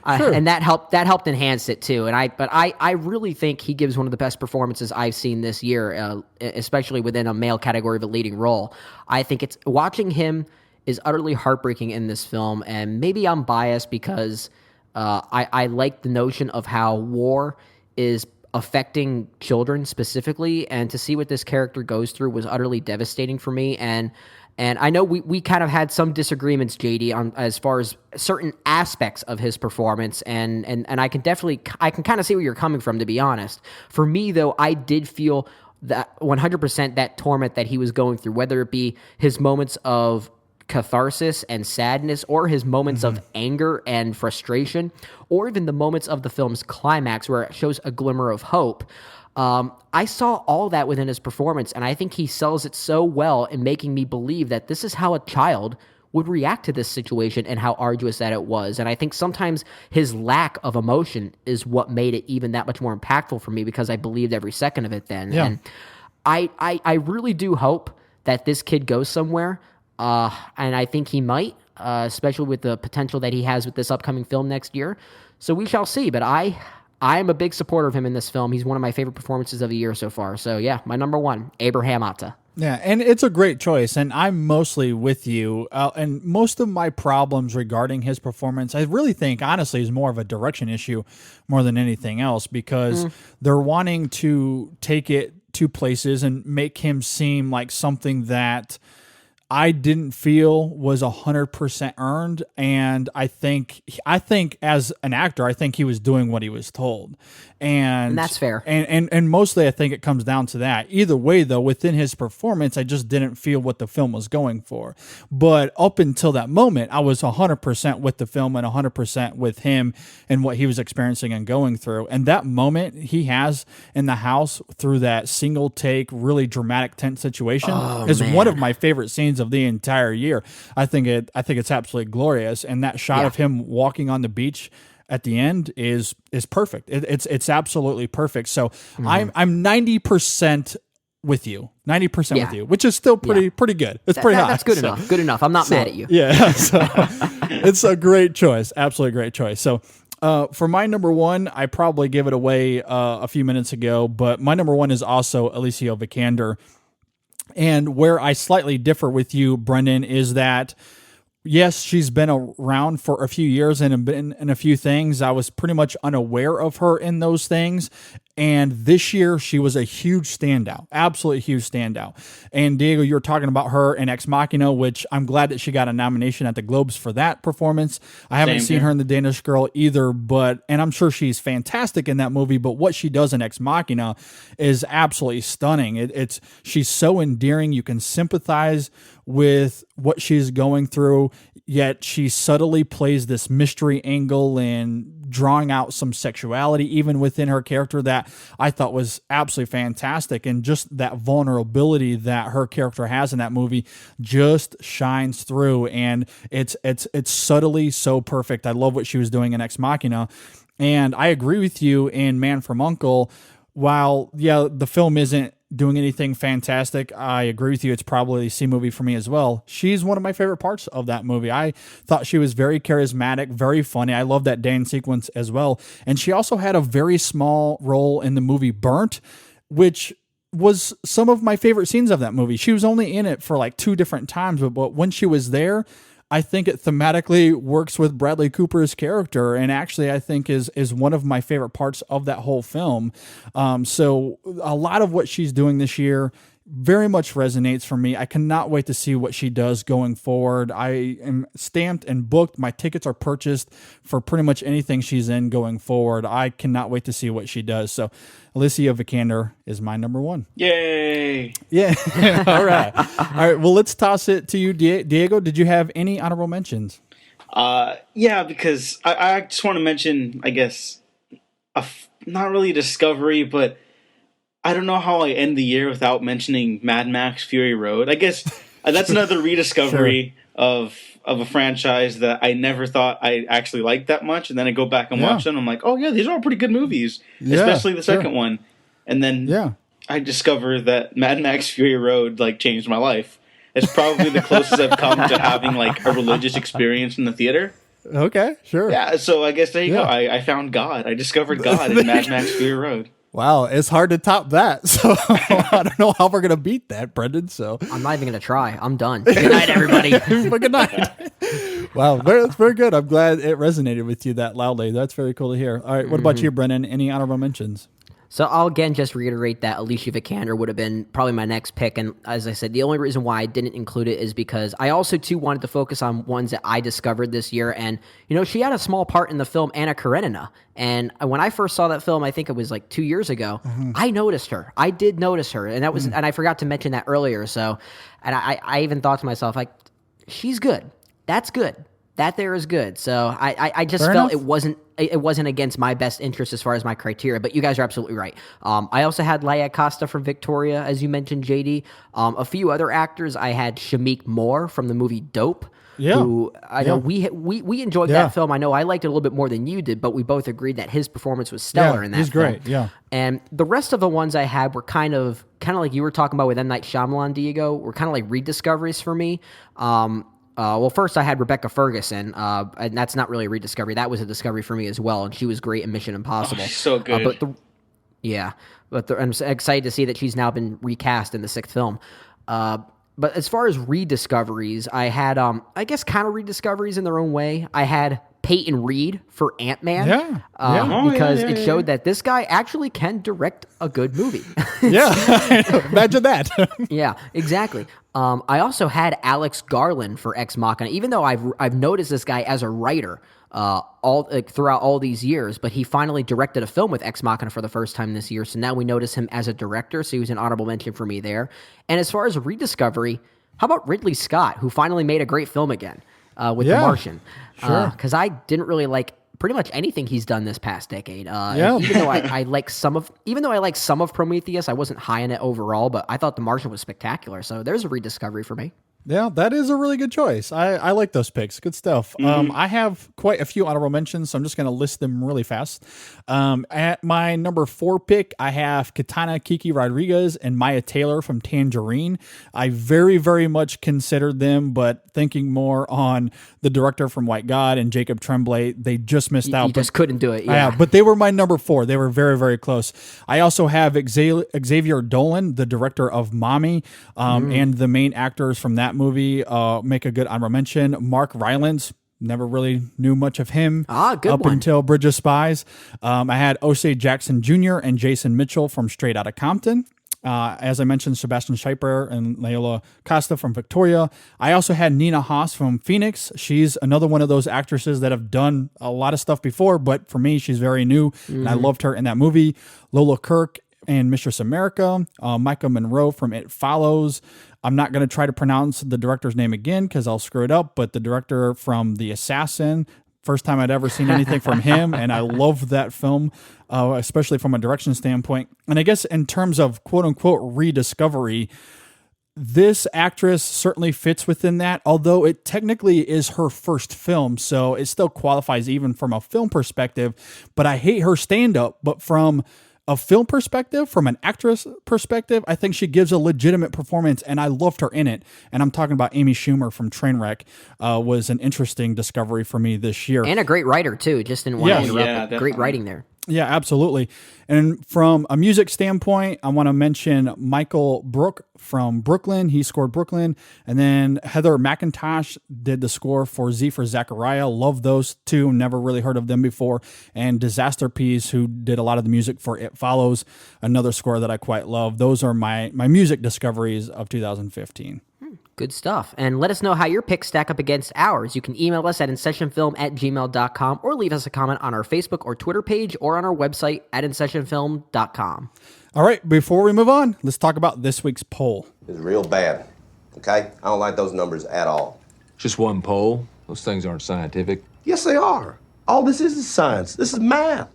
And that helped enhance it too. But I really think he gives one of the best performances I've seen this year, especially within a male category of a leading role. I think watching him is utterly heartbreaking in this film, and maybe I'm biased because I like the notion of how war is affecting children specifically, and to see what this character goes through was utterly devastating for me. And I know we kind of had some disagreements, JD, on as far as certain aspects of his performance, and I can kind of see where you're coming from, to be honest. For me, though, I did feel that 100% that torment that he was going through, whether it be his moments of catharsis and sadness, or his moments of anger and frustration, or even the moments of the film's climax where it shows a glimmer of hope. I saw all that within his performance, and I think he sells it so well in making me believe that this is how a child would react to this situation and how arduous that it was. And I think sometimes his lack of emotion is what made it even that much more impactful for me, because I believed every second of it then. Yeah. And I really do hope that this kid goes somewhere, and I think he might, especially with the potential that he has with this upcoming film next year. So we shall see, but I am a big supporter of him in this film. He's one of my favorite performances of the year so far. So yeah, my number one, Abraham Atta. Yeah, and it's a great choice, and I'm mostly with you. And most of my problems regarding his performance, I really think, honestly, is more of a direction issue more than anything else, because they're wanting to take it to places and make him seem like something that I didn't feel was 100% earned, and I think as an actor, I think he was doing what he was told, and that's fair. And mostly, I think it comes down to that. Either way, though, within his performance, I just didn't feel what the film was going for. But up until that moment, I was 100% with the film and 100% with him and what he was experiencing and going through. And that moment he has in the house through that single take, really dramatic, tense situation is one of my favorite scenes of the entire year. I think it's absolutely glorious, and that shot of him walking on the beach at the end is perfect. It's absolutely perfect. So I'm 90% with you, 90% with you, which is still pretty good. It's pretty high. That's good enough. Good enough. I'm not mad at you. Yeah, so it's a great choice. Absolutely great choice. So for my number one, I probably gave it away a few minutes ago, but my number one is also Alicia Vikander. And where I slightly differ with you, Brendan, is that yes, she's been around for a few years and been in a few things. I was pretty much unaware of her in those things. And this year, she was a huge standout, absolutely huge standout. And Diego, you were talking about her in Ex Machina, which I'm glad that she got a nomination at the Globes for that performance. I haven't seen her in The Danish Girl either, and I'm sure she's fantastic in that movie, but what she does in Ex Machina is absolutely stunning. She's so endearing. You can sympathize with what she's going through, yet she subtly plays this mystery angle and drawing out some sexuality even within her character that I thought was absolutely fantastic. And just that vulnerability that her character has in that movie just shines through, and it's subtly so perfect. I love what she was doing in Ex Machina. And I agree with you in Man from U.N.C.L.E. While, the film isn't doing anything fantastic, I agree with you. It's probably a C movie for me as well. She's one of my favorite parts of that movie. I thought she was very charismatic, very funny. I love that dance sequence as well. And she also had a very small role in the movie Burnt, which was some of my favorite scenes of that movie. She was only in it for like 2 different times, but when she was there, I think it thematically works with Bradley Cooper's character, and actually I think is one of my favorite parts of that whole film. So a lot of what she's doing this year very much resonates for me. I cannot wait to see what she does going forward. I am stamped and booked. My tickets are purchased for pretty much anything she's in going forward. I cannot wait to see what she does. So Alicia Vikander is my number one. Yay! Yeah. All right. Well, let's toss it to you, Diego. Did you have any honorable mentions? Yeah, because I just want to mention, I guess, not really a discovery, but I don't know how I end the year without mentioning Mad Max Fury Road. I guess that's another rediscovery of a franchise that I never thought I actually liked that much. And then I go back and watch them. I'm like, oh, yeah, these are all pretty good movies, especially the second one. And then I discover that Mad Max Fury Road changed my life. It's probably the closest I've come to having a religious experience in the theater. Okay, sure. Yeah, so I guess there you go. I found God. I discovered God in Mad Max Fury Road. Wow, it's hard to top that. So I don't know how we're going to beat that, Brendan. So I'm not even going to try. I'm done. Good night, everybody. Good night. Wow, that's very good. I'm glad it resonated with you that loudly. That's very cool to hear. All right, what about you, Brendan? Any honorable mentions? So I'll again just reiterate that Alicia Vikander would have been probably my next pick. And as I said, the only reason why I didn't include it is because I also, too, wanted to focus on ones that I discovered this year. And, she had a small part in the film Anna Karenina. And when I first saw that film, I think it was 2 years ago, I noticed her. I did notice her. And that was, and I forgot to mention that earlier. So, and I even thought to myself, she's good. That's good. That there is good. So I just felt it wasn't against my best interest as far as my criteria, but you guys are absolutely right. I also had Laia Costa from Victoria, as you mentioned, JD. A few other actors. I had Shameik Moore from the movie Dope. Yeah. Who I know we enjoyed that film. I know I liked it a little bit more than you did, but we both agreed that his performance was stellar in that film. He's great, yeah. And the rest of the ones I had were kind of like you were talking about with M. Night Shyamalan, Diego, were kind of like rediscoveries for me. Well, first I had Rebecca Ferguson, and that's not really a rediscovery. That was a discovery for me as well, and she was great in Mission Impossible. Oh, so good. I'm excited to see that she's now been recast in the sixth film. But as far as rediscoveries, I had, I guess, kind of rediscoveries in their own way. I had Peyton Reed for Ant-Man. Because it showed that this guy actually can direct a good movie. Imagine that. Yeah, exactly. I also had Alex Garland for Ex Machina, even though I've noticed this guy as a writer throughout all these years, but he finally directed a film with Ex Machina for the first time this year, so now we notice him as a director, so he was an honorable mention for me there. And as far as a rediscovery, how about Ridley Scott, who finally made a great film again with The Martian? Because I didn't really like pretty much anything he's done this past decade. Even though I like some of Prometheus, I wasn't high on it overall, but I thought The Martian was spectacular, so there's a rediscovery for me. Yeah, that is a really good choice. I like those picks. Good stuff. I have quite a few honorable mentions, so I'm just going to list them really fast. At my number 4 pick, I have Katana Kiki Rodriguez and Maya Taylor from Tangerine. I very, very much considered them, but thinking more on the director from White God and Jacob Tremblay, they just missed out. You just couldn't do it. Yeah, but they were my number 4. They were very, very close. I also have Xavier Dolan, the director of Mommy, and the main actors from that movie make a good honorable mention. Mark Rylance, never really knew much of him until Bridge of Spies. I had Osei Jackson Jr. and Jason Mitchell from Straight Outta Compton. As I mentioned, Sebastian Schreiber and Laia Costa from Victoria. I also had Nina Haas from Phoenix. She's another one of those actresses that have done a lot of stuff before, but for me, she's very new, and I loved her in that movie. Lola Kirk and Mistress America. Micah Monroe from It Follows. I'm not going to try to pronounce the director's name again because I'll screw it up, but the director from The Assassin, first time I'd ever seen anything from him, and I loved that film, especially from a direction standpoint. And I guess in terms of quote-unquote rediscovery, this actress certainly fits within that, although it technically is her first film, so it still qualifies even from a film perspective. But I hate her stand-up, but from a film perspective, from an actress perspective, I think she gives a legitimate performance, and I loved her in it. And I'm talking about Amy Schumer from Trainwreck, was an interesting discovery for me this year. And a great writer, too. Just didn't want to interrupt. Great writing there. Yeah, absolutely. And from a music standpoint, I want to mention Michael Brook from Brooklyn. He scored Brooklyn. And then Heather McIntosh did the score for Z for Zachariah. Love those two. Never really heard of them before. And Disaster Peas, who did a lot of the music for It Follows, another score that I quite love. Those are my music discoveries of 2015. Good stuff. And let us know how your picks stack up against ours. You can email us at InSessionFilm@gmail.com or leave us a comment on our Facebook or Twitter page or on our website at InSessionFilm.com. All right, before we move on, let's talk about this week's poll. It's real bad, okay? I don't like those numbers at all. Just one poll? Those things aren't scientific. Yes, they are. All this is science. This is math.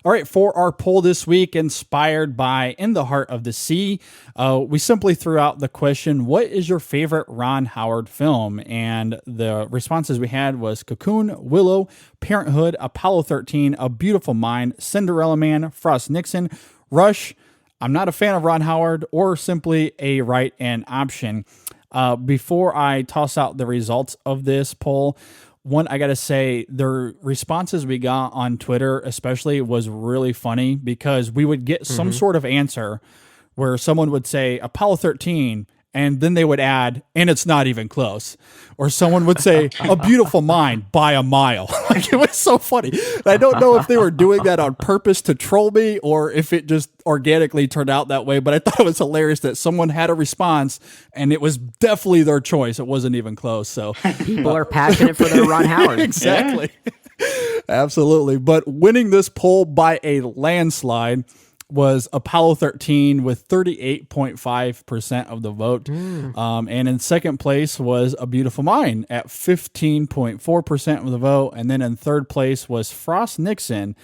All right, for our poll this week, inspired by In the Heart of the Sea, we simply threw out the question, what is your favorite Ron Howard film? And the responses we had was Cocoon, Willow, Parenthood, Apollo 13, A Beautiful Mind, Cinderella Man, Frost Nixon, Rush, I'm not a fan of Ron Howard, or simply a write-in option. Before I toss out the results of this poll, one, I got to say, the responses we got on Twitter especially was really funny because we would get some sort of answer where someone would say Apollo 13, and then they would add, and it's not even close. Or someone would say, A Beautiful Mind by a mile. Like, it was so funny. I don't know if they were doing that on purpose to troll me or if it just organically turned out that way, but I thought it was hilarious that someone had a response and it was definitely their choice. It wasn't even close. So people are passionate for their Ron Howard. Exactly. Yeah. Absolutely. But winning this poll by a landslide was Apollo 13 with 38.5% of the vote. And in second place was A Beautiful Mind at 15.4% of the vote. And then in third place was Frost Nixon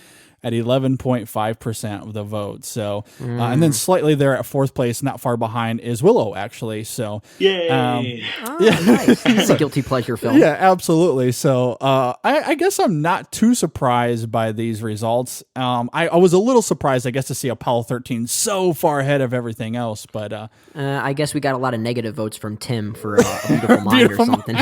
at 11.5% of the vote. So, and then slightly there at fourth place, not far behind, is Willow, actually. So, yay! Nice. It's a guilty pleasure film. Yeah, absolutely. So, I guess I'm not too surprised by these results. I was a little surprised, I guess, to see Apollo 13 so far ahead of everything else. But I guess we got a lot of negative votes from Tim for A Beautiful Mind or something.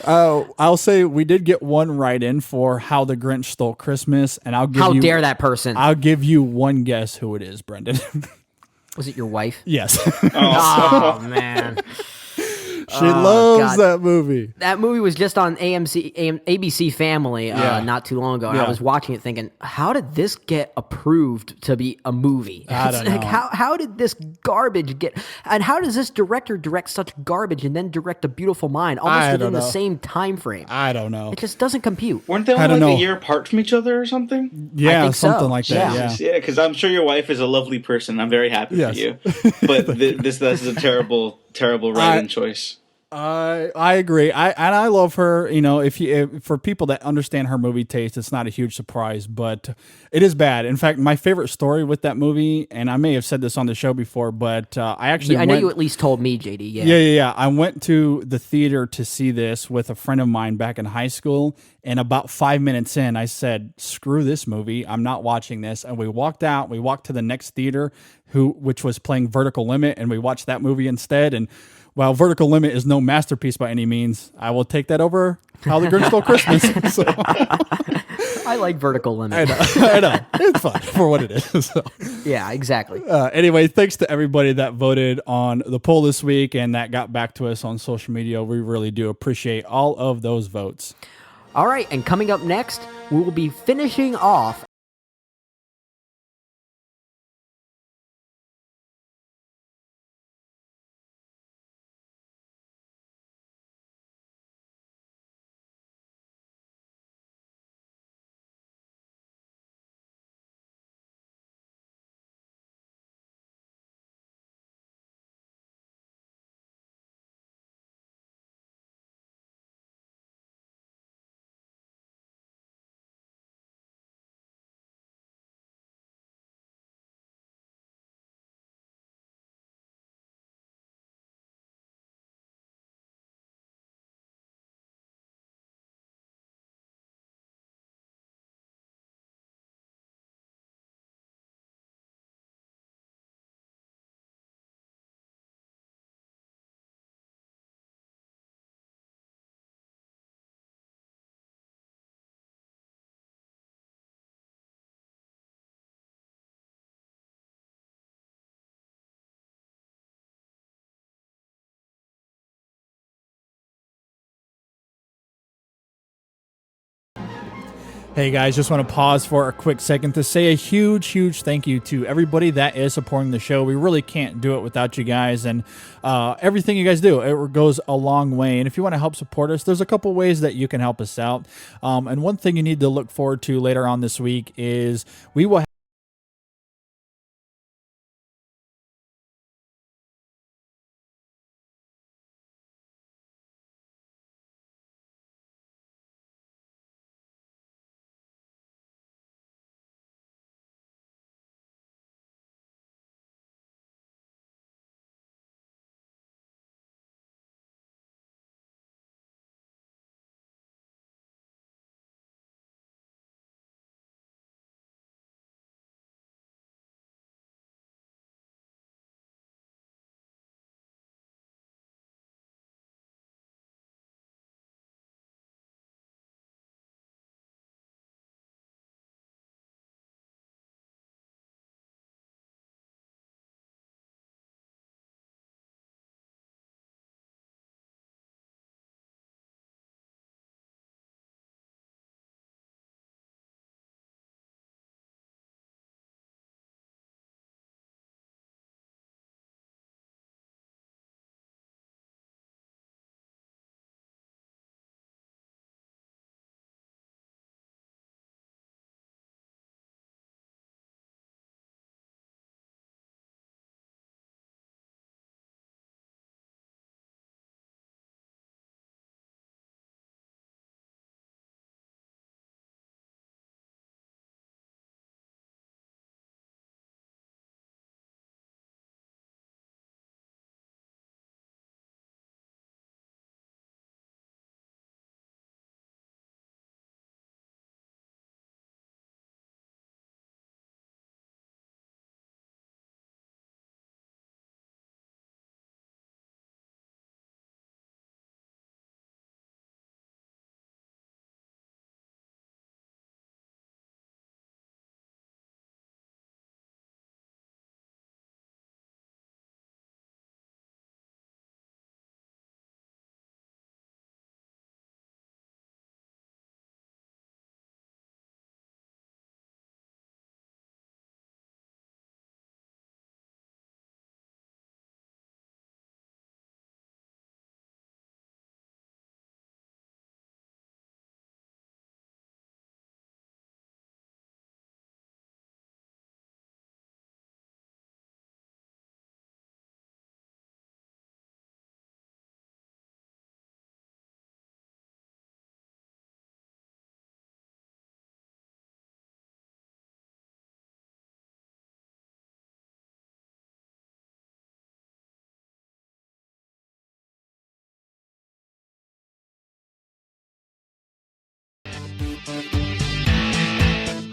I'll say we did get one right in for How the Grinch Stole Christmas, and I'll give How you... dare that person? I'll give you one guess who it is, Brendan. Was it your wife? Yes. Oh, man. She loves that movie. That movie was just on ABC Family not too long ago, and I was watching it thinking, how did this get approved to be a movie? I don't know. How did this garbage get... And how does this director direct such garbage and then direct A Beautiful Mind almost within the same time frame? I don't know. It just doesn't compute. Weren't they only like a year apart from each other or something? Yeah, I think something like that. Yeah, because I'm sure your wife is a lovely person. I'm very happy for you. But this is a terrible writing choice. I agree. I love her. You know, if for people that understand her movie taste, it's not a huge surprise, but it is bad. In fact, my favorite story with that movie, and I may have said this on the show before, but I actually I know you at least told me, JD. Yeah. I went to the theater to see this with a friend of mine back in high school, and about 5 minutes in, I said, "Screw this movie. I'm not watching this." And we walked out. We walked to the next theater, which was playing Vertical Limit, and we watched that movie instead. And while Vertical Limit is no masterpiece by any means, I will take that over How the Grinch Stole Christmas. So. I like Vertical Limit. I know. It's fun for what it is. So. Yeah, exactly. Anyway, thanks to everybody that voted on the poll this week and that got back to us on social media. We really do appreciate all of those votes. All right, and coming up next, we will be finishing off Hey guys, just want to pause for a quick second to say a huge thank you to everybody that is supporting the show. We really can't do it without you guys, and everything you guys do, it goes a long way. And if you want to help support us, there's a couple ways that you can help us out. And one thing you need to look forward to later on this week is we will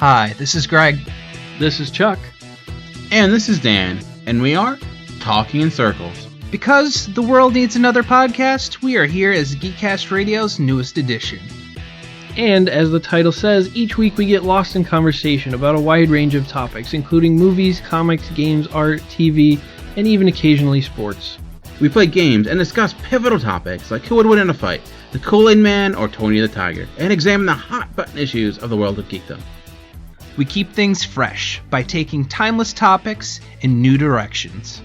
Hi, this is Greg. This is Chuck. And this is Dan. And we are Talking in Circles. Because the world needs another podcast, we are here as Geekcast Radio's newest edition. And as the title says, each week we get lost in conversation about a wide range of topics, including movies, comics, games, art, TV, and even occasionally sports. We play games and discuss pivotal topics like who would win in a fight, the Kool-Aid Man or Tony the Tiger, and examine the hot-button issues of the world of geekdom. We keep things fresh by taking timeless topics in new directions.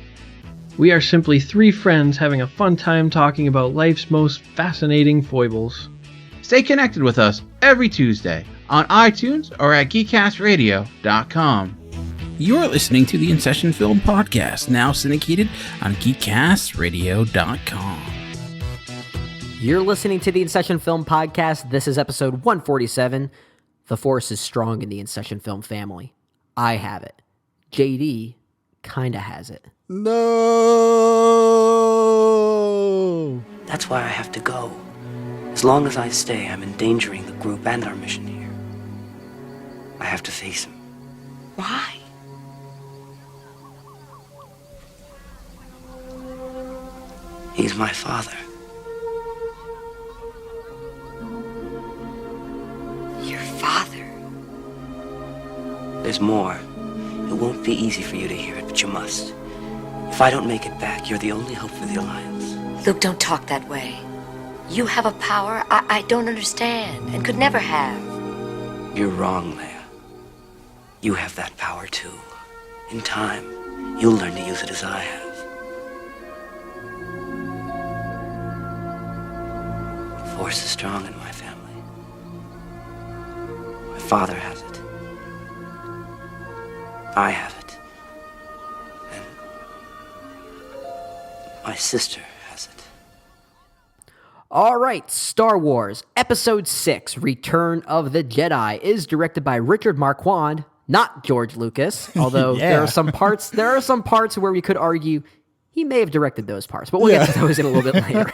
We are simply three friends having a fun time talking about life's most fascinating foibles. Stay connected with us every Tuesday on iTunes or at geekcastradio.com. You're listening to the InSession Film Podcast, now syndicated on geekcastradio.com. You're listening to the InSession Film Podcast. This is episode 147. The Force is strong in the InSession Film family. I have it. JD kinda has it. No! That's why I have to go. As long as I stay, I'm endangering the group and our mission here. I have to face him. Why? He's my father. Your father? There's more. It won't be easy for you to hear it, but you must. If I don't make it back, you're the only hope for the Alliance. Luke, don't talk that way. You have a power I don't understand and could never have. You're wrong, Leia. You have that power too. In time, you'll learn to use it as I have. The Force is strong in my family. My father has it. I have it. And my sister has it. All right, Star Wars Episode 6, Return of the Jedi, is directed by Richard Marquand, not George Lucas, although there are some parts where we could argue he may have directed those parts, but we'll get to those in a little bit later.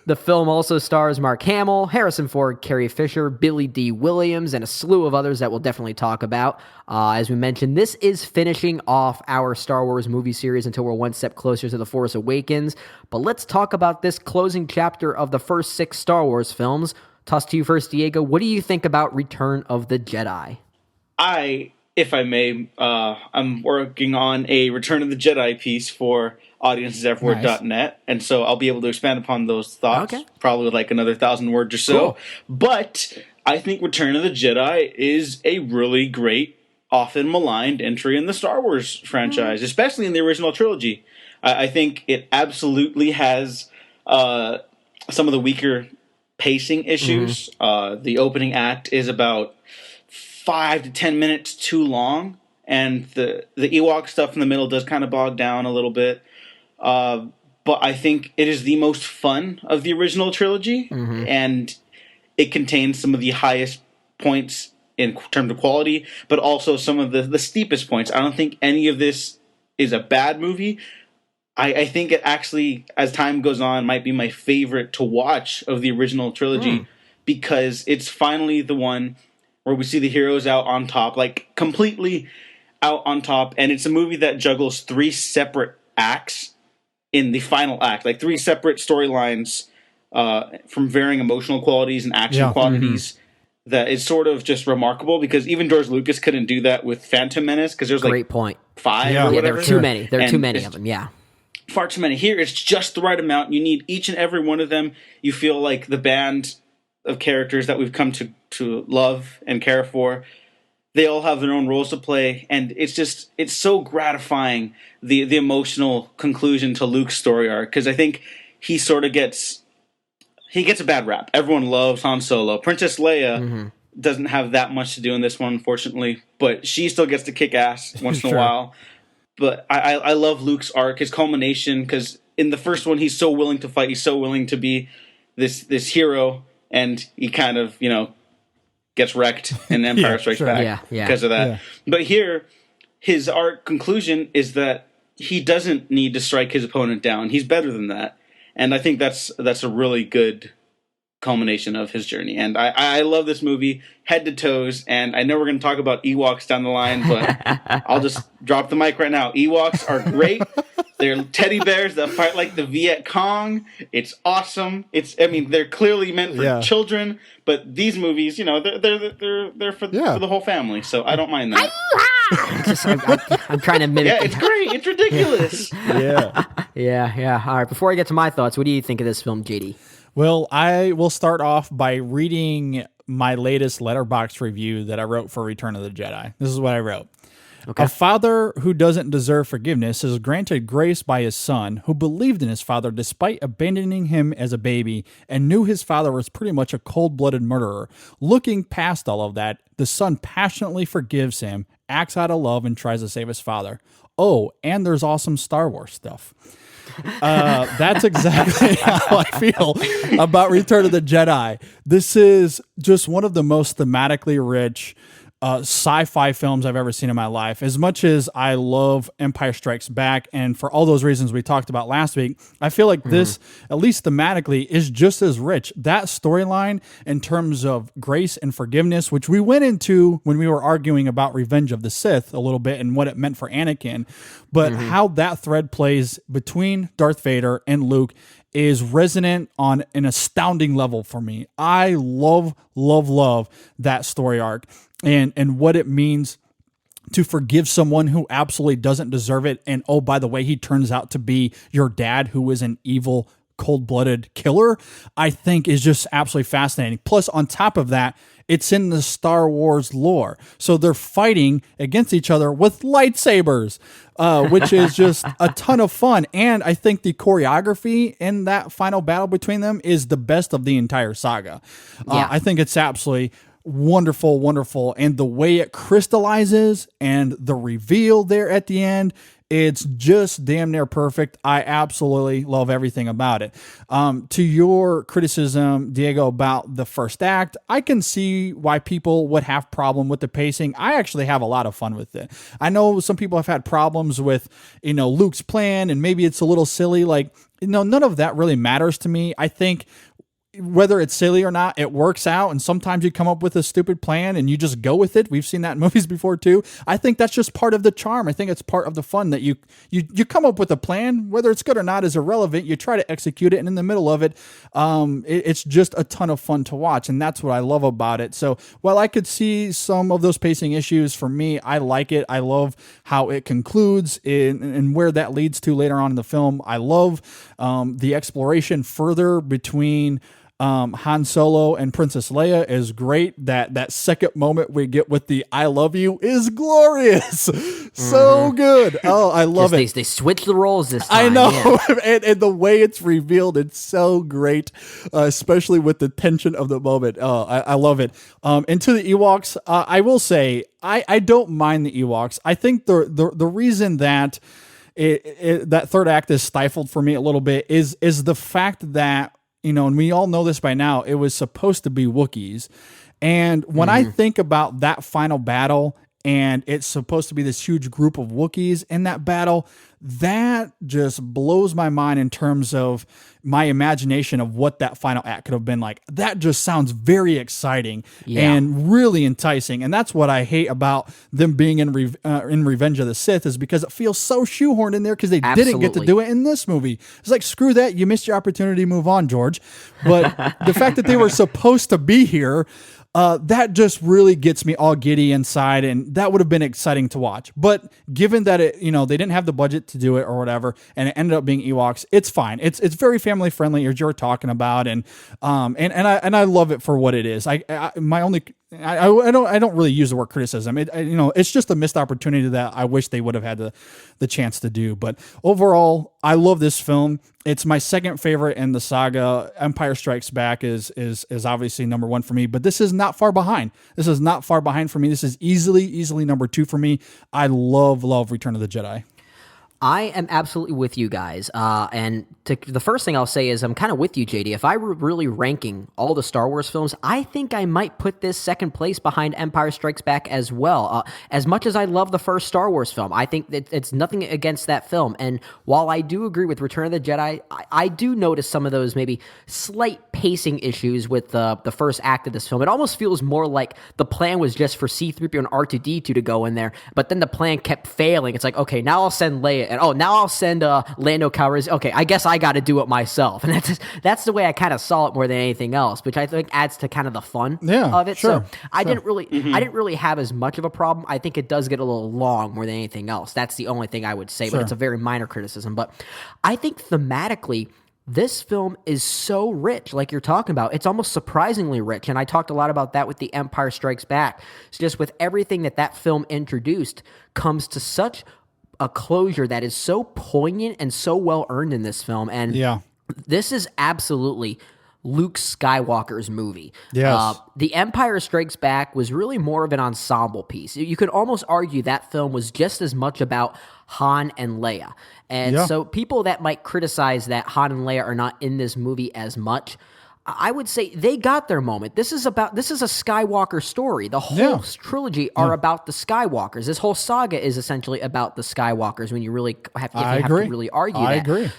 The film also stars Mark Hamill, Harrison Ford, Carrie Fisher, Billy D. Williams, and a slew of others that we'll definitely talk about. As we mentioned, this is finishing off our Star Wars movie series until we're one step closer to The Force Awakens. But let's talk about this closing chapter of the first 6 Star Wars films. Toss to you first, Diego. What do you think about Return of the Jedi? If I may, I'm working on a Return of the Jedi piece for audienceseverywhere.net, and so I'll be able to expand upon those thoughts, probably with like another 1,000 words or so. Cool. But I think Return of the Jedi is a really great, often maligned entry in the Star Wars franchise, especially in the original trilogy. I think it absolutely has some of the weaker pacing issues. The opening act is about 5 to 10 minutes too long, and the Ewok stuff in the middle does kind of bog down a little bit. But I think it is the most fun of the original trilogy, and it contains some of the highest points in terms of quality, but also some of the steepest points. I don't think any of this is a bad movie. I think it actually, as time goes on, might be my favorite to watch of the original trilogy, because it's finally the one where we see the heroes out on top, like completely out on top. And it's a movie that juggles 3 separate acts in the final act, like 3 separate storylines from varying emotional qualities and action qualities. That is sort of just remarkable, because even George Lucas couldn't do that with Phantom Menace, because there's Great point. 5 or whatever. There are too many. There are too many of them, Far too many. Here, it's just the right amount. You need each and every one of them. You feel like the band of characters that we've come to love and care for, they all have their own roles to play, and it's so gratifying, the emotional conclusion to Luke's story arc, because I think he sort of gets a bad rap. Everyone loves Han Solo. Princess Leia doesn't have that much to do in this one, unfortunately, but she still gets to kick ass once in a while. But I love Luke's arc, his culmination, because in the first one he's so willing to fight, he's so willing to be this hero, and he kind of, gets wrecked in Empire Strikes Back because of that. But here, his arc conclusion is that he doesn't need to strike his opponent down. He's better than that. And I think that's a really good culmination of his journey. And I love this movie head to toes. And I know we're going to talk about Ewoks down the line, but I'll just drop the mic right now. Ewoks are great. They're teddy bears that fight like the Viet Cong. It's awesome. They're clearly meant for children, but these movies, they're for the whole family. So I don't mind that. I'm trying to mimic. Yeah, it's great. It's ridiculous. Yeah. All right. Before I get to my thoughts, what do you think of this film, JD? Well, I will start off by reading my latest Letterboxd review that I wrote for Return of the Jedi. This is what I wrote. Okay. A father who doesn't deserve forgiveness is granted grace by his son, who believed in his father despite abandoning him as a baby and knew his father was pretty much a cold-blooded murderer. Looking past all of that, the son passionately forgives him, acts out of love, and tries to save his father. Oh, and there's awesome Star Wars stuff. That's exactly how I feel about Return of the Jedi. This is just one of the most thematically rich sci-fi films I've ever seen in my life. As much as I love Empire Strikes Back, and for all those reasons we talked about last week, I feel like this, at least thematically, is just as rich. That storyline in terms of grace and forgiveness, which we went into when we were arguing about Revenge of the Sith a little bit and what it meant for Anakin, but how that thread plays between Darth Vader and Luke is resonant on an astounding level for me. I love that story arc. And what it means to forgive someone who absolutely doesn't deserve it. And oh, by the way, he turns out to be your dad, who is an evil cold-blooded killer, I think is just absolutely fascinating. Plus, on top of that, it's in the Star Wars lore. So they're fighting against each other with lightsabers, which is just a ton of fun. And I think the choreography in that final battle between them is the best of the entire saga. I think it's absolutely wonderful, wonderful. And the way it crystallizes and the reveal there at the end, it's just damn near perfect. I absolutely love everything about it. To your criticism, Diego, about the first act, I can see why people would have problem with the pacing. I actually have a lot of fun with it. I know some people have had problems with, Luke's plan, and maybe it's a little silly. None of that really matters to me. I think whether it's silly or not, it works out. And sometimes you come up with a stupid plan and you just go with it. We've seen that in movies before too. I think that's just part of the charm. I think it's part of the fun that you come up with a plan, whether it's good or not is irrelevant. You try to execute it, and in the middle of it, it's just a ton of fun to watch. And that's what I love about it. So while I could see some of those pacing issues, for me, I like it. I love how it concludes and where that leads to later on in the film. I love the exploration further between Han Solo and Princess Leia is great. That second moment we get with the "I love you" is glorious. So good. Oh, I love it. They switched the roles this time. I know, and the way it's revealed, it's so great, especially with the tension of the moment. Oh, I love it. And to the Ewoks, I will say I don't mind the Ewoks. I think the reason that that third act is stifled for me a little bit is the fact that, and we all know this by now, it was supposed to be Wookiees. And when I think about that final battle, and it's supposed to be this huge group of Wookiees in that battle, that just blows my mind in terms of my imagination of what that final act could have been like. That just sounds very exciting and really enticing. And that's what I hate about them being in Revenge of the Sith, is because it feels so shoehorned in there because they didn't get to do it in this movie. It's like, screw that. You missed your opportunity. Move on, George. But the fact that they were supposed to be here, that just really gets me all giddy inside, and that would have been exciting to watch. But given that they didn't have the budget to do it or whatever, and it ended up being Ewoks, it's fine. It's very family friendly, as you're talking about, and I love it for what it is. I don't really use the word criticism. It's just a missed opportunity that I wish they would have had the chance to do. But overall, I love this film. It's my second favorite in the saga. Empire Strikes Back is obviously number one for me, but this is not far behind. This is not far behind for me. This is easily number two for me. I love Return of the Jedi. I am absolutely with you guys. And the first thing I'll say is I'm kind of with you, JD. If I were really ranking all the Star Wars films, I think I might put this second place behind Empire Strikes Back as well. As much as I love the first Star Wars film, I think that it's nothing against that film. And while I do agree with Return of the Jedi, I do notice some of those maybe slight pacing issues with the first act of this film. It almost feels more like the plan was just for C-3PO and R2-D2 to go in there, but then the plan kept failing. It's like, okay, now I'll send Leia, and now I'll send Lando Calrissian. Okay, I guess I got to do it myself, and that's the way I kind of saw it more than anything else, which I think adds to kind of the fun of it. Sure, so I didn't really have as much of a problem. I think it does get a little long more than anything else. That's the only thing I would say, but it's a very minor criticism. But I think thematically, this film is so rich, like you're talking about. It's almost surprisingly rich, and I talked a lot about that with The Empire Strikes Back. It's just with everything that film introduced comes to such a closure that is so poignant and so well earned in this film. And this is absolutely Luke Skywalker's movie. Yes. The Empire Strikes Back was really more of an ensemble piece. You could almost argue that film was just as much about Han and Leia. And so people that might criticize that Han and Leia are not in this movie as much, I would say they got their moment. This is a Skywalker story. The whole trilogy are about the Skywalkers. This whole saga is essentially about the Skywalkers when you really have to really argue that. I agree.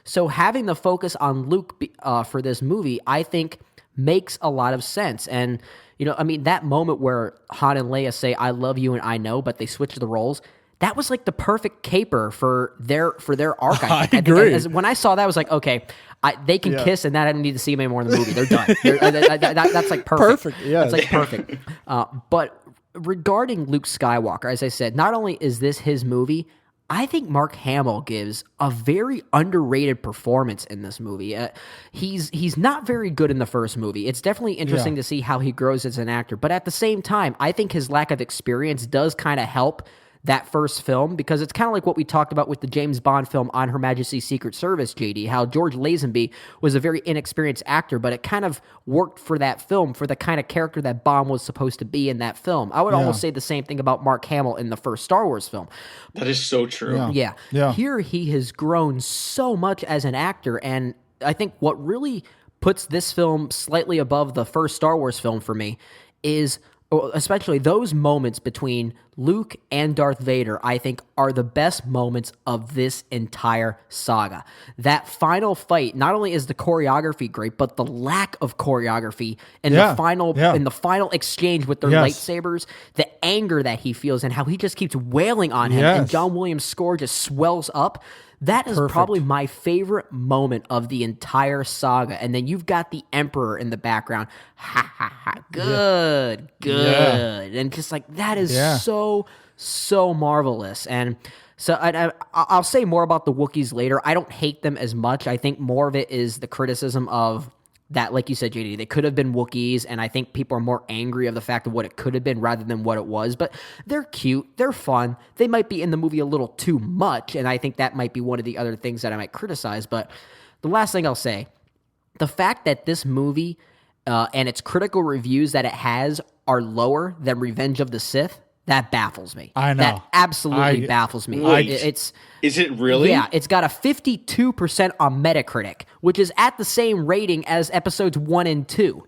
So having the focus on Luke for this movie, I think, makes a lot of sense. And, that moment where Han and Leia say, "I love you and I know," but they switch the roles, that was like the perfect caper for their arc. I agree. When I saw that, I was like, okay, they can kiss, and that I don't need to see them anymore in the movie. They're done. That's like perfect. Perfect. Yeah, that's like perfect. But regarding Luke Skywalker, as I said, not only is this his movie, I think Mark Hamill gives a very underrated performance in this movie. He's not very good in the first movie. It's definitely interesting to see how he grows as an actor, but at the same time, I think his lack of experience does kind of help that first film, because it's kind of like what we talked about with the James Bond film On Her Majesty's Secret Service, JD, how George Lazenby was a very inexperienced actor, but it kind of worked for that film, for the kind of character that Bond was supposed to be in that film. I would almost say the same thing about Mark Hamill in the first Star Wars film. That is so true. Yeah. Here he has grown so much as an actor, and I think what really puts this film slightly above the first Star Wars film for me is especially those moments between Luke and Darth Vader, I think, are the best moments of this entire saga. That final fight, not only is the choreography great, but the lack of choreography in the final exchange with their lightsabers, the anger that he feels and how he just keeps wailing on him, and John Williams' score just swells up. That is probably my favorite moment of the entire saga. And then you've got the Emperor in the background. Ha, ha, ha. Good. And just like, that is so marvelous. And so I'll say more about the Wookiees later. I don't hate them as much. I think more of it is the criticism of that, like you said, JD, they could have been Wookiees, and I think people are more angry of the fact of what it could have been rather than what it was. But they're cute, they're fun. They might be in the movie a little too much, and I think that might be one of the other things that I might criticize. But the last thing I'll say, the fact that this movie and its critical reviews that it has are lower than Revenge of the Sith, that baffles me. I know. That absolutely baffles me. Is it really? Yeah, it's got a 52% on Metacritic, which is at the same rating as episodes 1 and 2.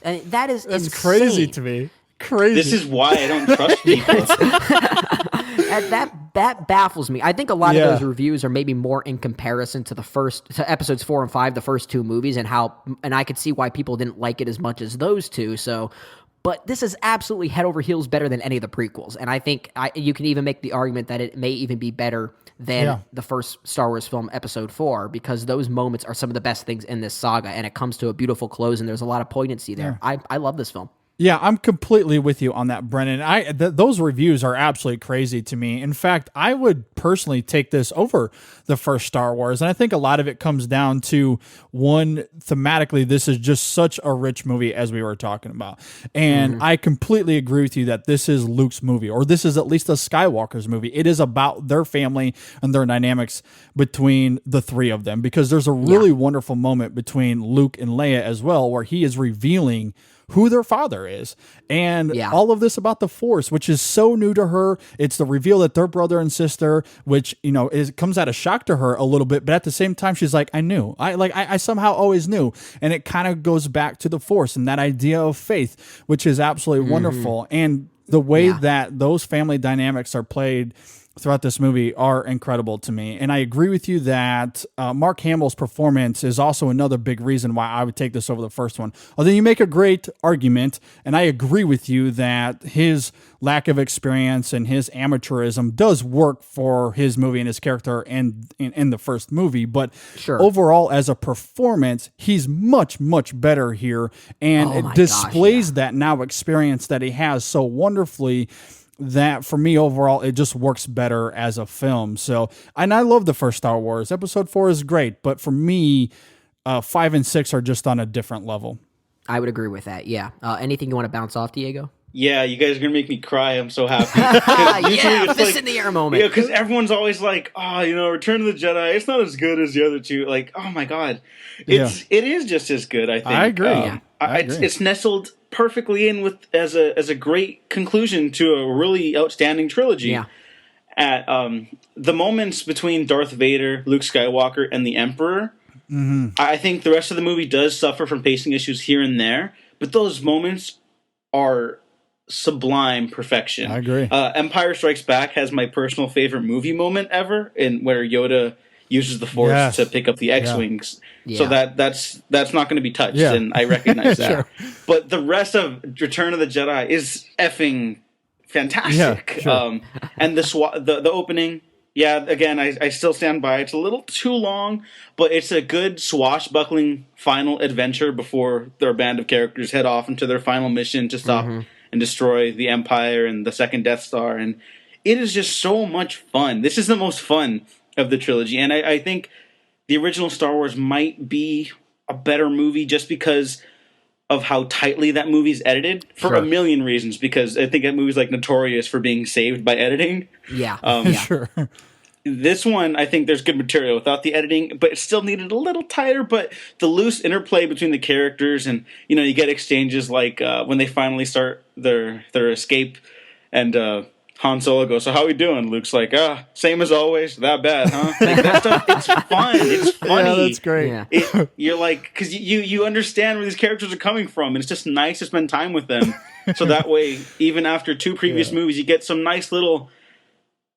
And that's insane. Crazy to me. Crazy. This is why I don't trust people. that baffles me. I think a lot of those reviews are maybe more in comparison to to episodes 4 and 5, the first two movies, and I could see why people didn't like it as much as those two. But this is absolutely head over heels better than any of the prequels. And I think you can even make the argument that it may even be better than the first Star Wars film, Episode 4, because those moments are some of the best things in this saga, and it comes to a beautiful close, and there's a lot of poignancy there. I love this film. Yeah, I'm completely with you on that, Brennan. Those reviews are absolutely crazy to me. In fact, I would personally take this over the first Star Wars, and I think a lot of it comes down to, one, thematically, this is just such a rich movie, as we were talking about. And I completely agree with you that this is Luke's movie, or this is at least a Skywalker's movie. It is about their family and their dynamics between the three of them, because there's a really wonderful moment between Luke and Leia as well, where he is revealing who their father is, and all of this about the Force, which is so new to her. It's the reveal that they're brother and sister, which, comes out of shock to her a little bit, but at the same time, she's like, I knew. I somehow always knew. And it kind of goes back to the Force and that idea of faith, which is absolutely wonderful. And the way that those family dynamics are played throughout this movie are incredible to me. And I agree with you that Mark Hamill's performance is also another big reason why I would take this over the first one. Although you make a great argument, and I agree with you that his lack of experience and his amateurism does work for his movie and his character in the first movie. But overall, as a performance, he's much, much better here. And it displays that now experience that he has so wonderfully, that for me overall, it just works better as a film. So, and I love the first Star Wars. Episode 4 is great, but for me, 5 and 6 are just on a different level. I would agree with that. Yeah. Anything you want to bounce off, Diego? Yeah, you guys are going to make me cry. I'm so happy. Fist in the air moment. Yeah, because everyone's always like, Return of the Jedi, it's not as good as the other two. Like, oh my God. It is just as good, I think. I agree. It's nestled perfectly in with as a great conclusion to a really outstanding trilogy. Yeah. At the moments between Darth Vader, Luke Skywalker, and the Emperor, I think the rest of the movie does suffer from pacing issues here and there, but those moments are sublime perfection. I agree. Empire Strikes Back has my personal favorite movie moment ever, where Yoda uses the Force to pick up the X-Wings. Yeah. So that's not going to be touched, and I recognize that. But the rest of Return of the Jedi is effing fantastic. And the opening, again, I still stand by. It's a little too long, but it's a good swashbuckling final adventure before their band of characters head off into their final mission to stop and destroy the Empire and the second Death Star. And it is just so much fun. This is the most fun of the trilogy, and I think the original Star Wars might be a better movie just because of how tightly that movie's edited for a million reasons, because I think that movie's like notorious for being saved by editing. Yeah. Sure. This one, I think there's good material without the editing, but it still needed a little tighter, but the loose interplay between the characters and, you get exchanges like when they finally start their escape and Han Solo goes, "So how we doing?" Luke's like, same as always, that bad, huh? Like, that stuff, it's fun, it's funny. Yeah, that's great. Yeah. You're like, because you understand where these characters are coming from, and it's just nice to spend time with them. So that way, even after 2 previous movies, you get some nice little,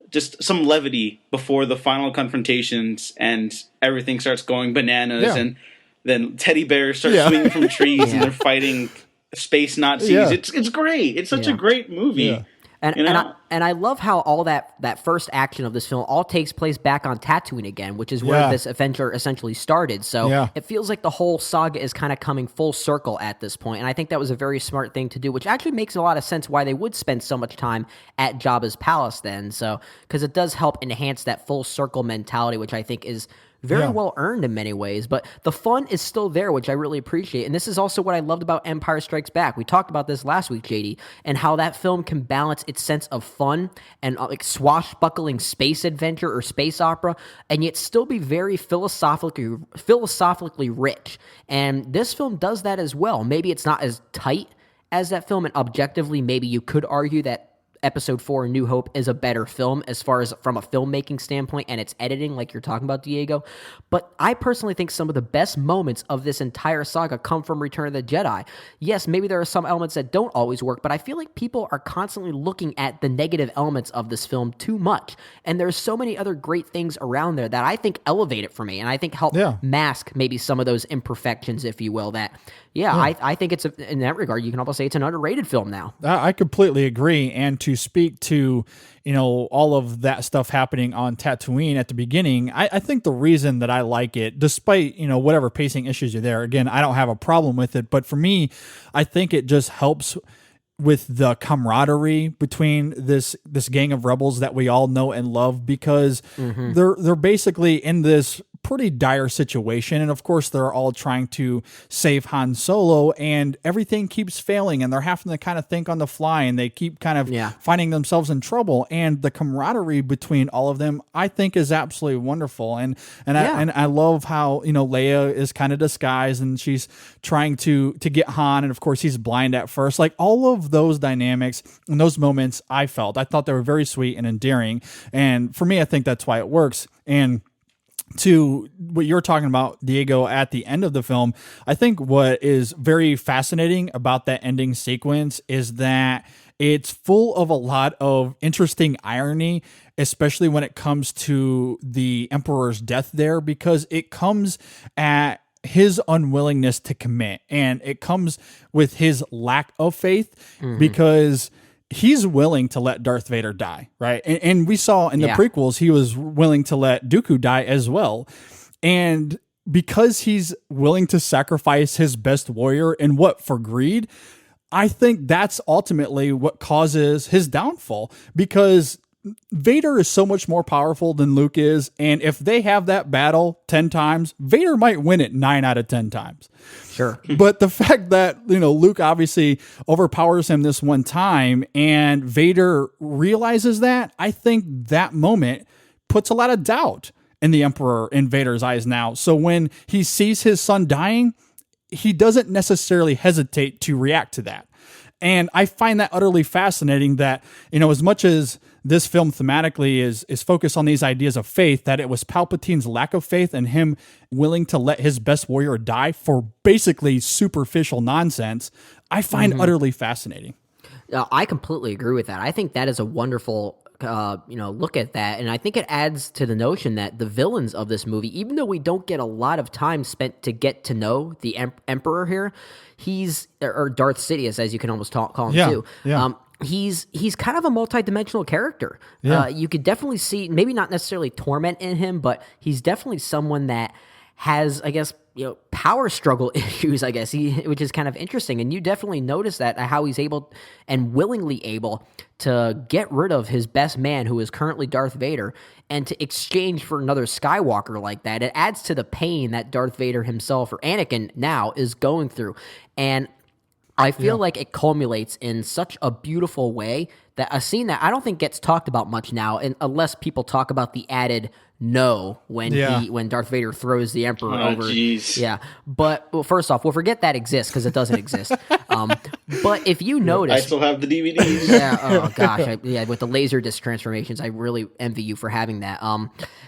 just some levity before the final confrontations, and everything starts going bananas, and then teddy bears start swinging from trees, and they're fighting space Nazis. Yeah. It's great. It's such a great movie. Yeah. And I love how all that first action of this film all takes place back on Tatooine again, which is where this adventure essentially started. So it feels like the whole saga is kind of coming full circle at this point, and I think that was a very smart thing to do, which actually makes a lot of sense why they would spend so much time at Jabba's palace then. So because it does help enhance that full circle mentality, which I think is very well earned in many ways, but the fun is still there, which I really appreciate. And this is also what I loved about Empire Strikes Back. We talked about this last week, JD, and how that film can balance its sense of fun and like swashbuckling space adventure or space opera, and yet still be very philosophically rich. And this film does that as well. Maybe it's not as tight as that film, and objectively, maybe you could argue that Episode 4, A New Hope, is a better film as far as from a filmmaking standpoint and its editing, like you're talking about, Diego. But I personally think some of the best moments of this entire saga come from Return of the Jedi. Yes, maybe there are some elements that don't always work, but I feel like people are constantly looking at the negative elements of this film too much. And there's so many other great things around there that I think elevate it for me, and I think help mask maybe some of those imperfections, if you will, that, I think it's, in that regard, you can almost say it's an underrated film now. I completely agree. And to speak to, all of that stuff happening on Tatooine at the beginning, I think the reason that I like it, despite, whatever pacing issues are there, again, I don't have a problem with it, but for me, I think it just helps with the camaraderie between this gang of rebels that we all know and love, because they're basically in this pretty dire situation, and of course they're all trying to save Han Solo, and everything keeps failing, and they're having to kind of think on the fly, and they keep kind of finding themselves in trouble, and the camaraderie between all of them I think is absolutely wonderful. And I love how Leia is kind of disguised, and she's trying to get Han, and of course he's blind at first. Like, all of those dynamics and those moments I thought they were very sweet and endearing, and for me I think that's why it works. And to what you're talking about, Diego, at the end of the film, I think what is very fascinating about that ending sequence is that it's full of a lot of interesting irony, especially when it comes to the Emperor's death there, because it comes at his unwillingness to commit, and it comes with his lack of faith, because he's willing to let Darth Vader die, right? And we saw in the prequels, he was willing to let Dooku die as well. And because he's willing to sacrifice his best warrior, and for greed, I think that's ultimately what causes his downfall, because Vader is so much more powerful than Luke is, and if they have that battle 10 times, Vader might win it 9 out of 10 times. Sure. But the fact that, Luke obviously overpowers him this one time, and Vader realizes that, I think that moment puts a lot of doubt in the Emperor in Vader's eyes now. So when he sees his son dying, he doesn't necessarily hesitate to react to that. And I find that utterly fascinating that, as much as this film thematically is focused on these ideas of faith, that it was Palpatine's lack of faith and him willing to let his best warrior die for basically superficial nonsense, I find utterly fascinating. I completely agree with that. I think that is a wonderful look at that, and I think it adds to the notion that the villains of this movie, even though we don't get a lot of time spent to get to know the Emperor here, or Darth Sidious, as you can almost call him too. Yeah. He's kind of a multidimensional character. You could definitely see, maybe not necessarily torment in him, but he's definitely someone that has, I guess, power struggle issues, I guess, which is kind of interesting. And you definitely notice that, how he's able and willingly able to get rid of his best man, who is currently Darth Vader, and to exchange for another Skywalker like that. It adds to the pain that Darth Vader himself, or Anakin now, is going through. And I feel like it culminates in such a beautiful way, that a scene that I don't think gets talked about much now, unless people talk about the added no when Darth Vader throws the Emperor over. Geez. Yeah, but first off, we'll forget that exists, because it doesn't exist. But if you notice, I still have the DVDs. Yeah. Oh gosh. With the Laserdisc transformations, I really envy you for having that.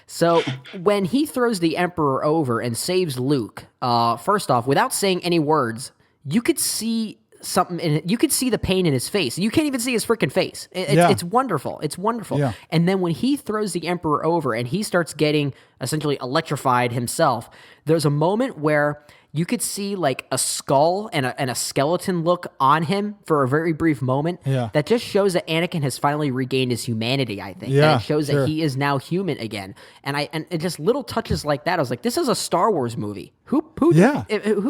So when he throws the Emperor over and saves Luke, first off, without saying any words, you could see something in it. You could see the pain in his face. You can't even see his freaking face. It's wonderful. It's wonderful. Yeah. And then when he throws the Emperor over and he starts getting essentially electrified himself, there's a moment where you could see like a skull and a skeleton look on him for a very brief moment. Yeah. That just shows that Anakin has finally regained his humanity, I think. Yeah, and it shows that he is now human again. And it just little touches like that. I was like, this is a Star Wars movie. Who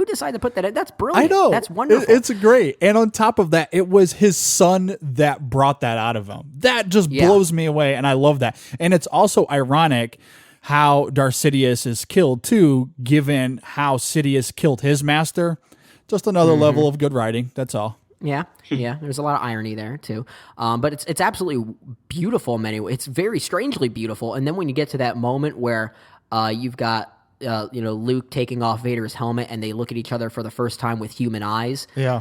decided to put that in? That's brilliant. I know. That's wonderful. It's great. And on top of that, it was his son that brought that out of him. That just blows me away, and I love that. And it's also ironic how Darth Sidious is killed too, given how Sidious killed his master. Just another level of good writing. That's all. Yeah. There's a lot of irony there too. But it's absolutely beautiful in many ways. It's very strangely beautiful. And then when you get to that moment where you've got Luke taking off Vader's helmet and they look at each other for the first time with human eyes. Yeah.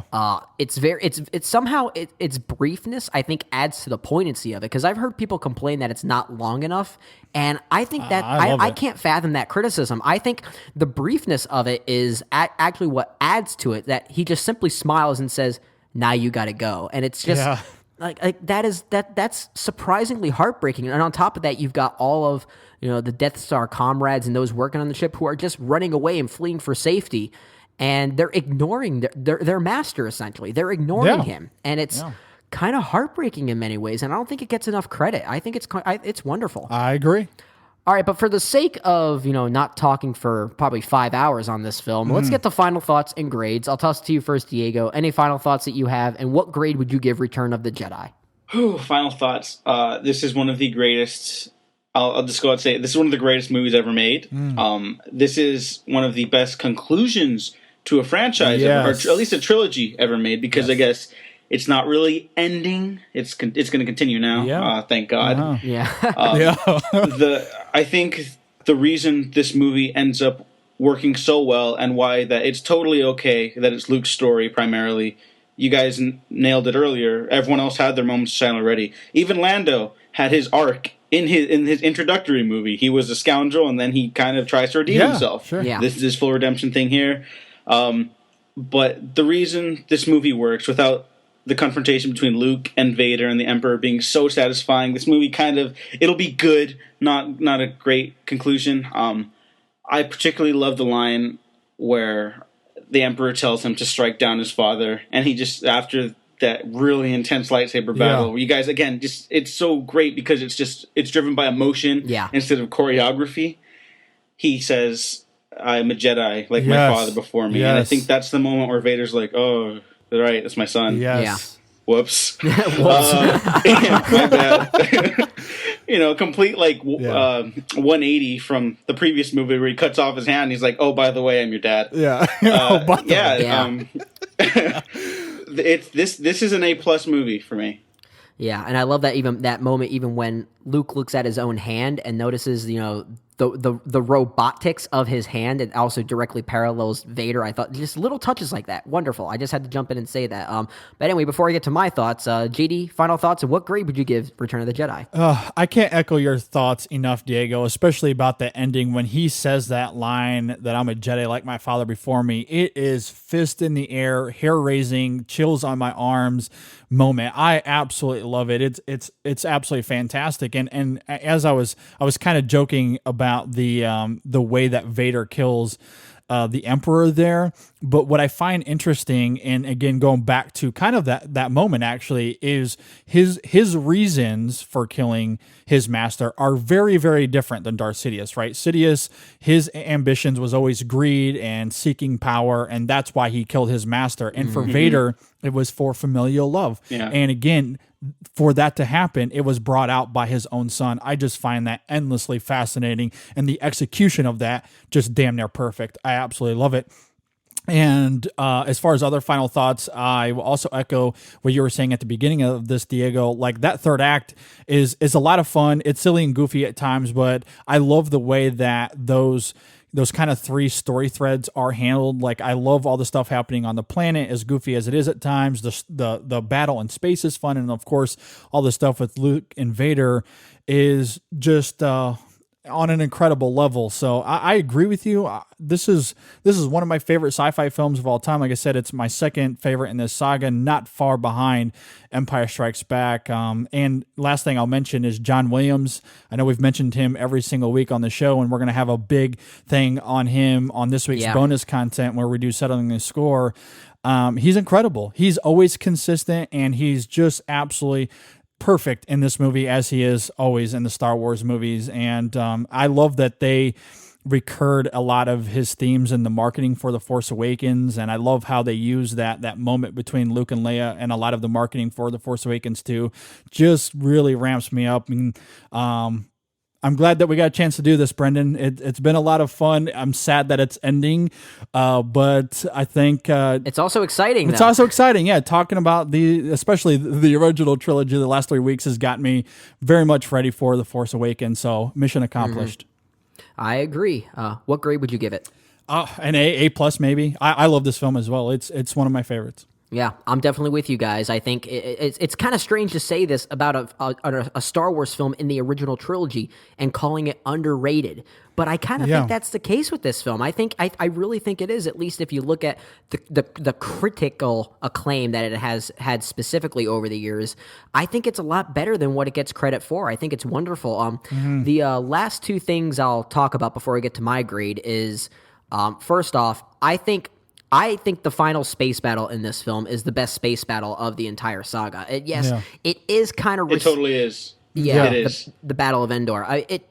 It's somehow its briefness, I think, adds to the poignancy of it, because I've heard people complain that it's not long enough, and I think that I can't fathom that criticism. I think the briefness of it is actually what adds to it, that he just simply smiles and says, "Now you got to go," and it's just like that's surprisingly heartbreaking. And on top of that, you've got all of the Death Star comrades and those working on the ship who are just running away and fleeing for safety, and they're ignoring their master, essentially. They're ignoring him, and it's kind of heartbreaking in many ways, and I don't think it gets enough credit. I think it's wonderful. I agree. All right, but for the sake of, not talking for probably 5 hours on this film, let's get the final thoughts and grades. I'll toss it to you first, Diego. Any final thoughts that you have, and what grade would you give Return of the Jedi? Final thoughts. This is one of the greatest... I'll just go out and say it. This is one of the greatest movies ever made. This is one of the best conclusions to a franchise, ever, or at least a trilogy ever made, because I guess it's not really ending. It's going to continue now. Yeah. Thank God. I think the reason this movie ends up working so well, and why that it's totally okay that it's Luke's story primarily. You guys nailed it earlier. Everyone else had their moments to shine already. Even Lando had his arc in his introductory movie. He was a scoundrel, and then he kind of tries to redeem himself. Sure. Yeah. This is his full redemption thing here. But the reason this movie works without the confrontation between Luke and Vader and the Emperor being so satisfying, this movie it'll be good, not a great conclusion. I particularly love the line where the Emperor tells him to strike down his father, and he just, after that really intense lightsaber battle, you guys, again, just, it's so great because it's driven by emotion instead of choreography. He says, "I'm a Jedi, like my father before me." And I think that's the moment where Vader's like, "Oh, right, that's my son." Whoops. My bad. Complete 180 from the previous movie where he cuts off his hand. And he's like, "Oh, by the way, I'm your dad." This is an A+ movie for me. Yeah, and I love that that moment, even when Luke looks at his own hand and notices, the robotics of his hand, and also directly parallels Vader. I thought just little touches like that, wonderful. I just had to jump in and say that. But anyway, before I get to my thoughts, JD, final thoughts, and what grade would you give Return of the Jedi? I can't echo your thoughts enough, Diego, especially about the ending when he says that line that I'm a Jedi like my father before me. It is fist in the air, hair raising, chills on my arms moment. I absolutely love it. It's absolutely fantastic. And as I was kind of joking about the way that Vader kills the Emperor there. But what I find interesting, and again, going back to kind of that moment actually, is his reasons for killing his master are very, very different than Darth Sidious, right? Sidious, his ambitions was always greed and seeking power, and that's why he killed his master. And for Vader, it was for familial love. Yeah. And again, for that to happen, it was brought out by his own son. I just find that endlessly fascinating, and the execution of that just damn near perfect. I absolutely love it. And as far as other final thoughts, I will also echo what you were saying at the beginning of this, Diego. Like, that third act is a lot of fun. It's silly and goofy at times, but I love the way that those kind of three story threads are handled. Like, I love all the stuff happening on the planet, as goofy as it is at times. The battle in space is fun, and of course, all the stuff with Luke and Vader is just on an incredible level. So I agree with you. This is one of my favorite sci-fi films of all time. Like I said, it's my second favorite in this saga, not far behind Empire Strikes Back. And last thing I'll mention is John Williams. I know we've mentioned him every single week on the show, and we're going to have a big thing on him on this week's bonus content where we do Settling the Score. He's incredible. He's always consistent, and he's just absolutely perfect in this movie, as he is always in the Star Wars movies. And I love that they recurred a lot of his themes in the marketing for The Force Awakens, and I love how they use that moment between Luke and Leia and a lot of the marketing for The Force Awakens too. Just really ramps me up. And I'm glad that we got a chance to do this, Brendan. It's been a lot of fun. I'm sad that it's ending, but I think it's also exciting. It's also exciting, yeah. Talking about especially the original trilogy, the last 3 weeks has got me very much ready for The Force Awakens. So mission accomplished. I agree. What grade would you give it? An A plus maybe. I love this film as well. It's one of my favorites. Yeah, I'm definitely with you guys. I think it's kind of strange to say this about a Star Wars film in the original trilogy and calling it underrated, but I kind of think that's the case with this film. I really think it is, at least if you look at the critical acclaim that it has had specifically over the years. I think it's a lot better than what it gets credit for. I think it's wonderful. The last two things I'll talk about before I get to my grade is, first off, I think the final space battle in this film is the best space battle of the entire saga. It is kind of... It totally is. Yeah, it is. The Battle of Endor. It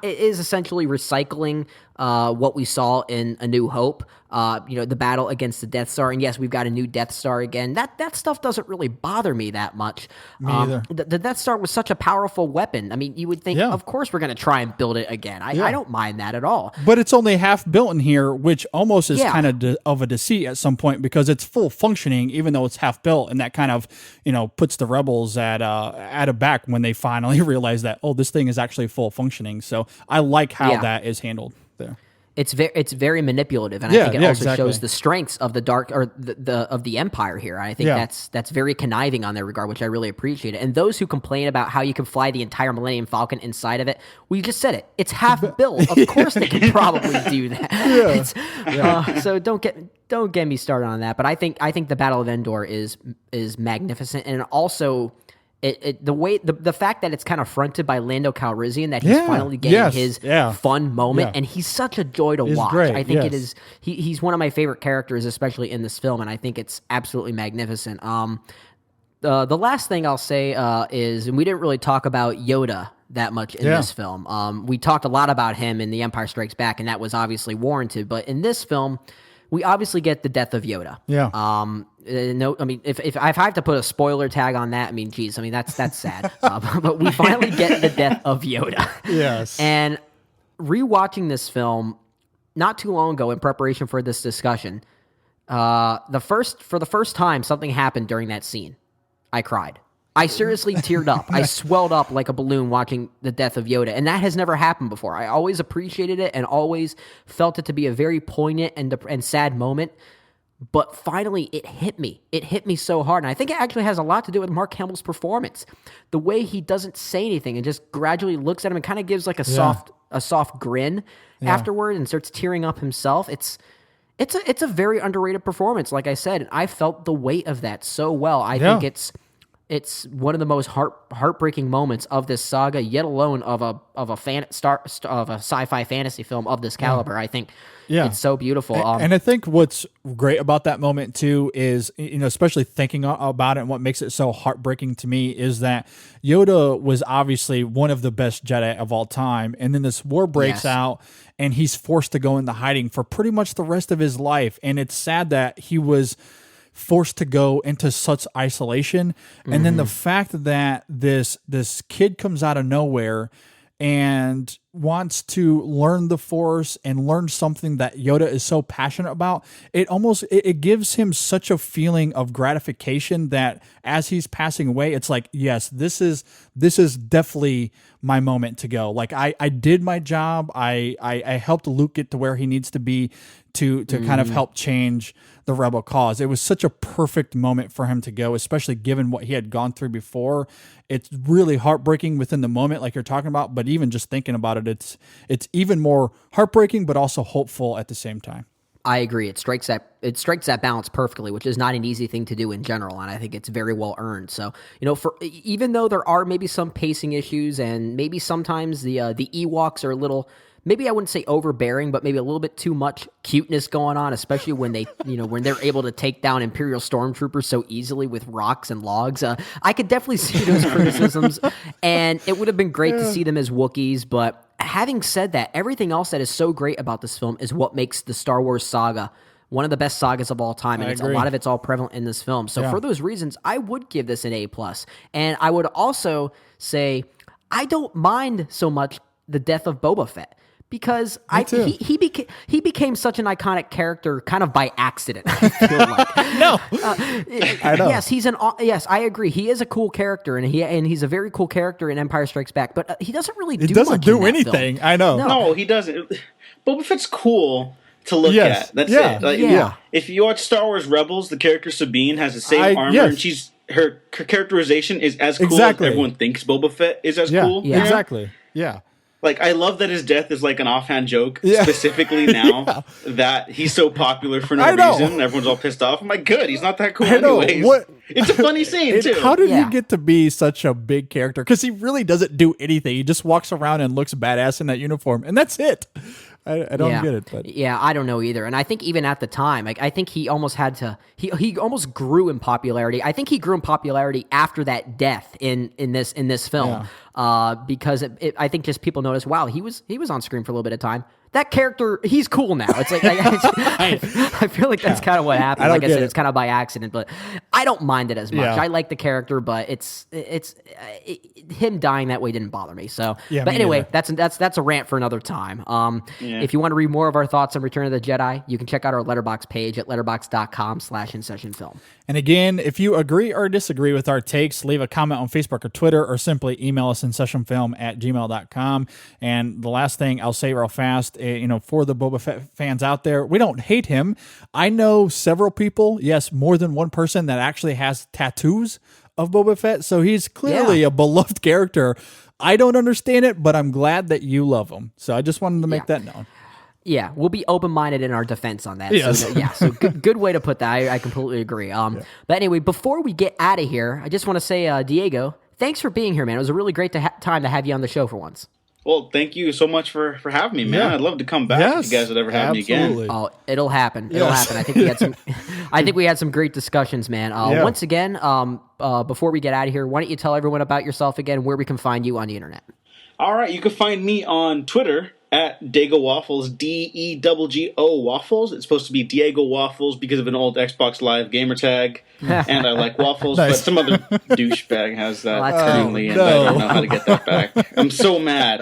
is essentially recycling what we saw in A New Hope. The battle against the Death Star, and yes, we've got a new Death Star again. That stuff doesn't really bother me that much. Me either. The Death Star was such a powerful weapon. I mean, you would think, of course, we're going to try and build it again. I don't mind that at all. But it's only half built in here, which almost is kind of a deceit at some point, because it's full functioning, even though it's half built, and that kind of puts the rebels at a back when they finally realize that, oh, this thing is actually full functioning. So I like how that is handled there. It's very manipulative, and I think it also shows the strengths of the dark or of the Empire here. I think that's very conniving on their regard, which I really appreciate it. And those who complain about how you can fly the entire Millennium Falcon inside of it, we just said it. It's half built. Of course, they can probably do that. So don't get me started on that. But I think the Battle of Endor is magnificent, and also. The fact that it's kind of fronted by Lando Calrissian, that he's finally getting his fun moment, and he's such a joy to watch. Great. I think it is. He's one of my favorite characters, especially in this film, and I think it's absolutely magnificent. The last thing I'll say is, and we didn't really talk about Yoda that much in this film. We talked a lot about him in The Empire Strikes Back, and that was obviously warranted. But in this film, we obviously get the death of Yoda. Yeah. No, I mean, if I have to put a spoiler tag on that, I mean, geez, I mean, that's sad. But we finally get the death of Yoda. Yes. And rewatching this film not too long ago in preparation for this discussion, for the first time, something happened during that scene. I cried. I seriously teared up. I swelled up like a balloon watching the death of Yoda, and that has never happened before. I always appreciated it and always felt it to be a very poignant and sad moment. But finally, it hit me. It hit me so hard. And I think it actually has a lot to do with Mark Hamill's performance. The way he doesn't say anything and just gradually looks at him and kind of gives like a soft grin afterward and starts tearing up himself. It's a very underrated performance, like I said. And I felt the weight of that so well. I think it's It's one of the most heartbreaking moments of this saga, yet alone of a sci-fi fantasy film of this caliber. I think it's so beautiful. And I think what's great about that moment too is, especially thinking about it, and what makes it so heartbreaking to me is that Yoda was obviously one of the best Jedi of all time, and then this war breaks out, and he's forced to go into hiding for pretty much the rest of his life. And it's sad that he was forced to go into such isolation. And then the fact that this kid comes out of nowhere and wants to learn the Force and learn something that Yoda is so passionate about, it gives him such a feeling of gratification that as he's passing away, it's like, yes, this is definitely my moment to go. Like I did my job. I helped Luke get to where he needs to be to kind of help change the rebel cause. It was such a perfect moment for him to go, especially given what he had gone through before. It's really heartbreaking within the moment, like you're talking about, but even just thinking about it, it's even more heartbreaking, but also hopeful at the same time. I agree. It strikes that balance perfectly, which is not an easy thing to do in general, and I think it's very well earned. So, for even though there are maybe some pacing issues, and maybe sometimes the Ewoks are a little, maybe I wouldn't say overbearing, but maybe a little bit too much cuteness going on, especially when they, when they're able to take down Imperial stormtroopers so easily with rocks and logs. I could definitely see those criticisms, and it would have been great to see them as Wookiees. But having said that, everything else that is so great about this film is what makes the Star Wars saga one of the best sagas of all time, and a lot of it's all prevalent in this film. So for those reasons, I would give this an A+. And I would also say I don't mind so much the death of Boba Fett, because he became such an iconic character kind of by accident, I feel like. I know. Yes, I agree. He is a cool character, and he's a very cool character in Empire Strikes Back, but he doesn't really do anything. Film. I know. No, he doesn't. Boba Fett's cool to look at. That's it. Like, if you watch Star Wars Rebels, the character Sabine has the same armor, and her characterization is as cool as everyone thinks Boba Fett is as cool. Yeah. Exactly. Yeah. Like, I love that his death is like an offhand joke, specifically now that he's so popular for no reason. Everyone's all pissed off. I'm like, good, he's not that cool anyways. It's a funny scene, too. How did he get to be such a big character? Because he really doesn't do anything. He just walks around and looks badass in that uniform, and that's it. I don't get it. But I don't know either. And I think even at the time, I think he almost had to, he almost grew in popularity. I think he grew in popularity after that death in this film. Because I think just people noticed, wow, he was on screen for a little bit of time. That character, he's cool now. It's like I feel like that's kind of what happened. Like I said, it's kind of by accident, but I don't mind it as much. I like the character, but it's him dying that way didn't bother me. So, but anyway, that's a rant for another time. If you want to read more of our thoughts on Return of the Jedi, you can check out our Letterboxd page at letterboxd.com/InSessionFilm. And again, if you agree or disagree with our takes, leave a comment on Facebook or Twitter, or simply email us InSessionFilm@gmail.com. And the last thing I'll say real fast, for the Boba Fett fans out there, we don't hate him. I know several people, yes, more than one person that actually has tattoos of Boba Fett. So he's clearly a beloved character. I don't understand it, but I'm glad that you love him. So I just wanted to make that known. Yeah, we'll be open-minded in our defense on that. Yes. So good way to put that. I completely agree. But anyway, before we get out of here, I just want to say, Diego, thanks for being here, man. It was a really great time to have you on the show for once. Well, thank you so much for having me, man. I'd love to come back if you guys would ever have me again. Oh, it'll happen. It'll happen. I think we had some great discussions, man. Once again, before we get out of here, why don't you tell everyone about yourself again, where we can find you on the internet? All right, you can find me on Twitter at Dago Waffles, DEGGO Waffles. It's supposed to be Diego Waffles because of an old Xbox Live gamer tag, and I like waffles, but some other douchebag has that currently, and I don't know how to get that back. I'm so mad.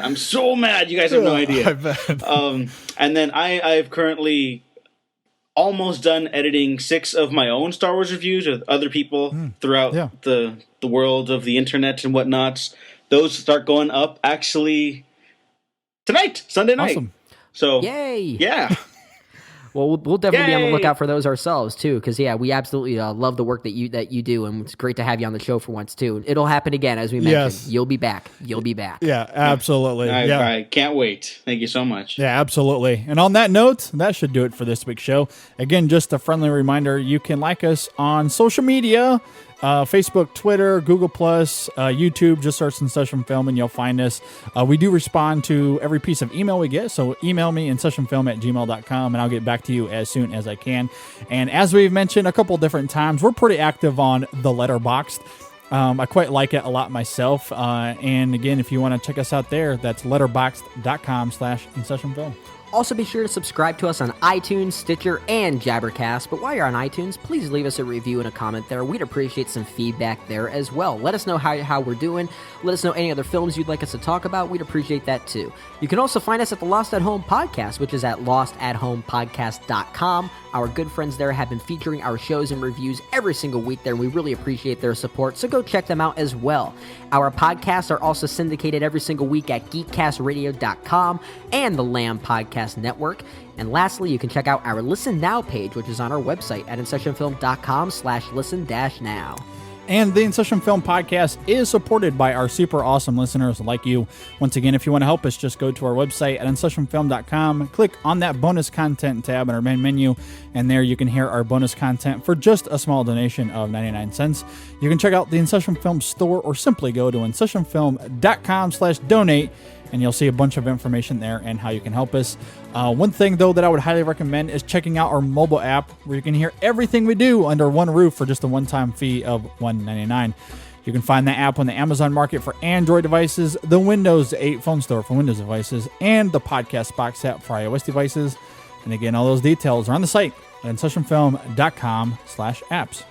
You guys have no idea. And then I've currently almost done editing 6 of my own Star Wars reviews with other people throughout the world of the internet and whatnots. Those start going up actually tonight, Sunday night. Awesome. So, yay! Yeah. Well, we'll definitely be on the lookout for those ourselves too, because we absolutely love the work that you do, and it's great to have you on the show for once too. It'll happen again, as we mentioned. Yes. You'll be back. Yeah, absolutely. I can't wait. Thank you so much. Yeah, absolutely. And on that note, that should do it for this week's show. Again, just a friendly reminder, you can like us on social media Facebook, Twitter, Google+, YouTube. Just search InSession Film and you'll find us. We do respond to every piece of email we get, so email me, InSessionFilm@gmail.com, and I'll get back to you as soon as I can. And as we've mentioned a couple different times, we're pretty active on the Letterboxd. I quite like it a lot myself. And again, if you want to check us out there, that's letterboxd.com/InSessionFilm. Also, be sure to subscribe to us on iTunes, Stitcher, and Jabbercast. But while you're on iTunes, please leave us a review and a comment there. We'd appreciate some feedback there as well. Let us know how we're doing. Let us know any other films you'd like us to talk about. We'd appreciate that too. You can also find us at the Lost at Home Podcast, which is at lostathomepodcast.com. Our good friends there have been featuring our shows and reviews every single week there, and we really appreciate their support, so go check them out as well. Our podcasts are also syndicated every single week at geekcastradio.com and the Lamb Podcast Network. And lastly, you can check out our Listen Now page, which is on our website at InSessionFilm.com/listen-now. And the InSession Film Podcast is supported by our super awesome listeners like you. Once again, if you want to help us, just go to our website at InSessionFilm.com, click on that bonus content tab in our main menu, and there you can hear our bonus content for just a small donation of 99 cents. You can check out the InSession Film store or simply go to InSessionFilm.com/donate, and you'll see a bunch of information there and how you can help us. One thing, though, that I would highly recommend is checking out our mobile app, where you can hear everything we do under one roof for just a one-time fee of $1.99. You can find that app on the Amazon Market for Android devices, the Windows 8 phone store for Windows devices, and the Podcast Box app for iOS devices. And again, all those details are on the site at InSessionFilm.com/apps.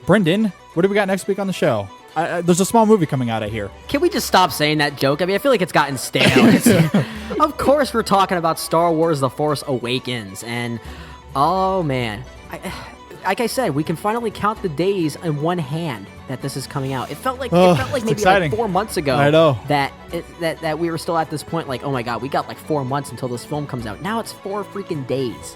Brendan, what do we got next week on the show? There's a small movie coming out, I hear. Can we just stop saying that joke? I mean, I feel like it's gotten stale. Of course, we're talking about Star Wars The Force Awakens. And, oh, man. Like I said, we can finally count the days in one hand that this is coming out. It felt like maybe exciting. like 4 months ago. I know. That we were still at this point, like, oh, my God, we got like 4 months until this film comes out. Now it's 4 freaking days.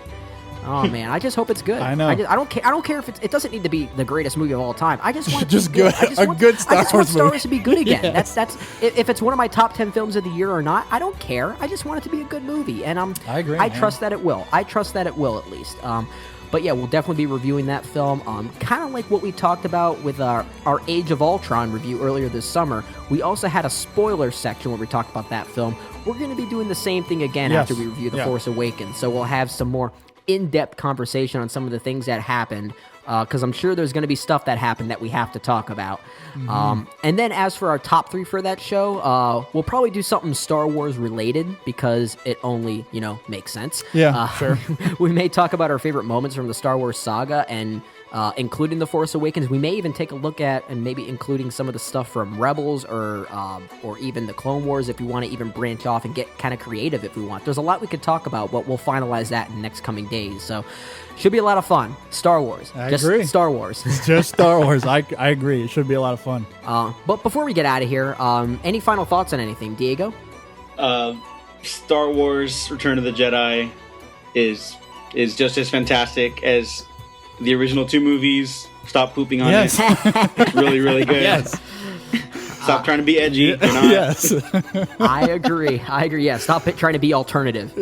Oh man, I just hope it's good. I know. I don't care if it doesn't need to be the greatest movie of all time. I just want it to just be good. good Star Wars movie. I just want Star Wars to be good again. Yes. That's if it's one of my top 10 films of the year or not, I don't care. I just want it to be a good movie, and I agree. I trust that it will. I trust that it will at least. But yeah, we'll definitely be reviewing that film. Kind of like what we talked about with our Age of Ultron review earlier this summer. We also had a spoiler section where we talked about that film. We're going to be doing the same thing again after we review The Force Awakens. So we'll have some more in-depth conversation on some of the things that happened, because I'm sure there's going to be stuff that happened that we have to talk about. Mm-hmm. And then as for our top 3 for that show, we'll probably do something Star Wars related, because it only, makes sense. Yeah, sure. We may talk about our favorite moments from the Star Wars saga, and including The Force Awakens. We may even take a look at and maybe including some of the stuff from Rebels or even the Clone Wars, if we want to even branch off and get kind of creative if we want. There's a lot we could talk about, but we'll finalize that in the next coming days. So should be a lot of fun. Star Wars. I agree. Star Wars. Just Star Wars. I agree. It should be a lot of fun. But before we get out of here, any final thoughts on anything, Diego? Star Wars Return of the Jedi is just as fantastic as the original 2 movies. Stop pooping on it. It's really, really good. Yes. Stop trying to be edgy. You're not. Yes. I agree. Yeah, stop trying to be alternative.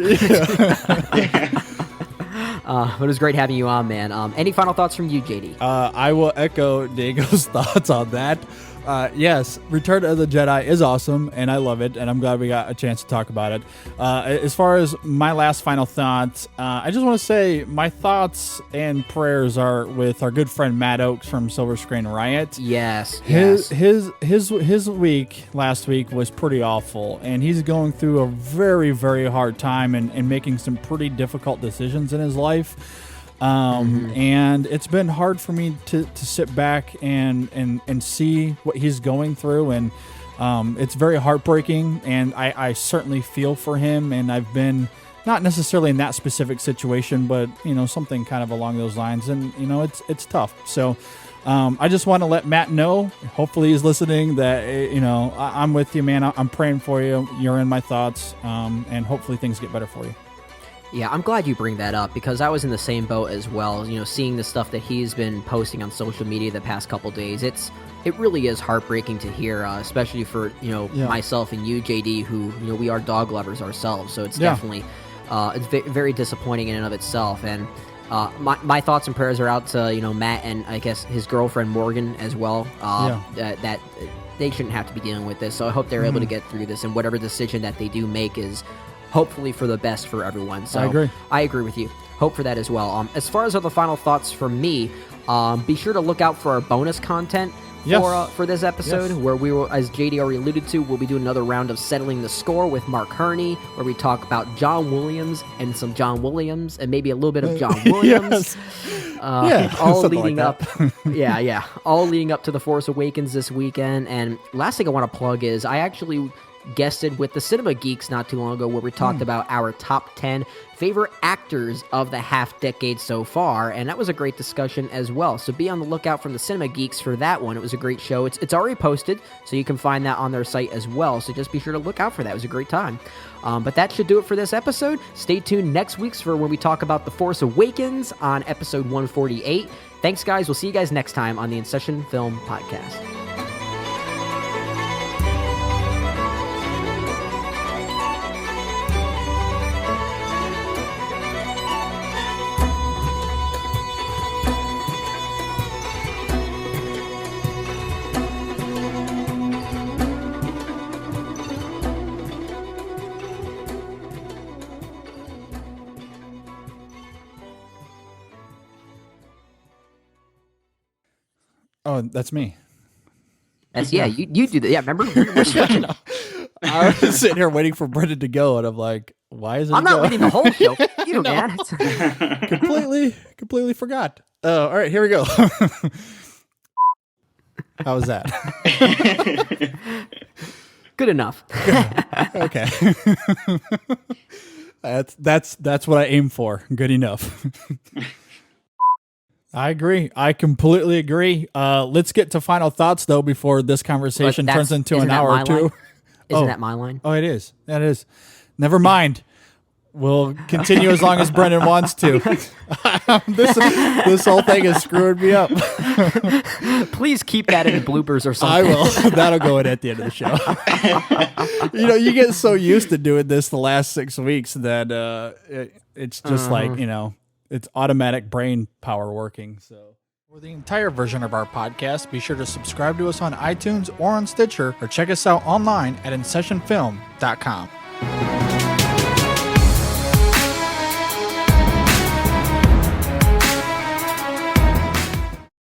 But it was great having you on, man. Any final thoughts from you, JD? I will echo Diego's thoughts on that. Yes, Return of the Jedi is awesome, and I love it, and I'm glad we got a chance to talk about it. As far as my last final thoughts, I just want to say my thoughts and prayers are with our good friend Matt Oakes from Silver Screen Riot. Yes. His week last week was pretty awful, and he's going through a very, very hard time and making some pretty difficult decisions in his life. And it's been hard for me to sit back and see what he's going through, and it's very heartbreaking, and I certainly feel for him, and I've been not necessarily in that specific situation, but something kind of along those lines, and it's tough. So I just want to let Matt know, hopefully he's listening, that I'm with you, man. I'm praying for you. You're in my thoughts, and hopefully things get better for you. Yeah, I'm glad you bring that up, because I was in the same boat as well. Seeing the stuff that he's been posting on social media the past couple days, it really is heartbreaking to hear, especially for myself and you, JD, who we are dog lovers ourselves. So it's definitely it's very disappointing in and of itself. And my thoughts and prayers are out to Matt and I guess his girlfriend Morgan as well. That they shouldn't have to be dealing with this. So I hope they're able to get through this, and whatever decision that they do make is hopefully for the best for everyone. So I agree with you. Hope for that as well. As far as other final thoughts from me, be sure to look out for our bonus content for this episode, where we will, as JD already alluded to, we'll be doing another round of Settling the Score with Mark Herney, where we talk about John Williams and some John Williams, and maybe a little bit of John Williams. All leading up. All leading up to The Force Awakens this weekend. And last thing I want to plug is I actually guested with the Cinema Geeks not too long ago, where we talked about our top 10 favorite actors of the half decade so far, and that was a great discussion as well. So be on the lookout from the Cinema Geeks for that one. It was a great show. It's already posted, so you can find that on their site as well. So just be sure to look out for that. It was a great time. But that should do it for this episode. Stay tuned next week for when we talk about The Force Awakens on episode 148. Thanks, guys. We'll see you guys next time on the InSession Film Podcast. Oh, that's me. That's you do that. Yeah, remember? We're switching. I was sitting here waiting for Brendan to go, and I'm like, why isn't I'm he not going? reading the whole show. You know, man. completely forgot. All right, here we go. How was that? Good enough. Okay. That's what I aim for. Good enough. I agree. I completely agree. Let's get to final thoughts, though, before this conversation turns into an hour or two. Isn't that my line? Oh, it is. That is. Never mind. We'll continue as long as Brendan wants to. This whole thing is screwing me up. Please keep that in the bloopers or something. I will. That'll go in at the end of the show. You get so used to doing this the last 6 weeks that it's just like, it's automatic brain power working. So for the entire version of our podcast, be sure to subscribe to us on iTunes or on Stitcher, or check us out online at InSessionFilm.com.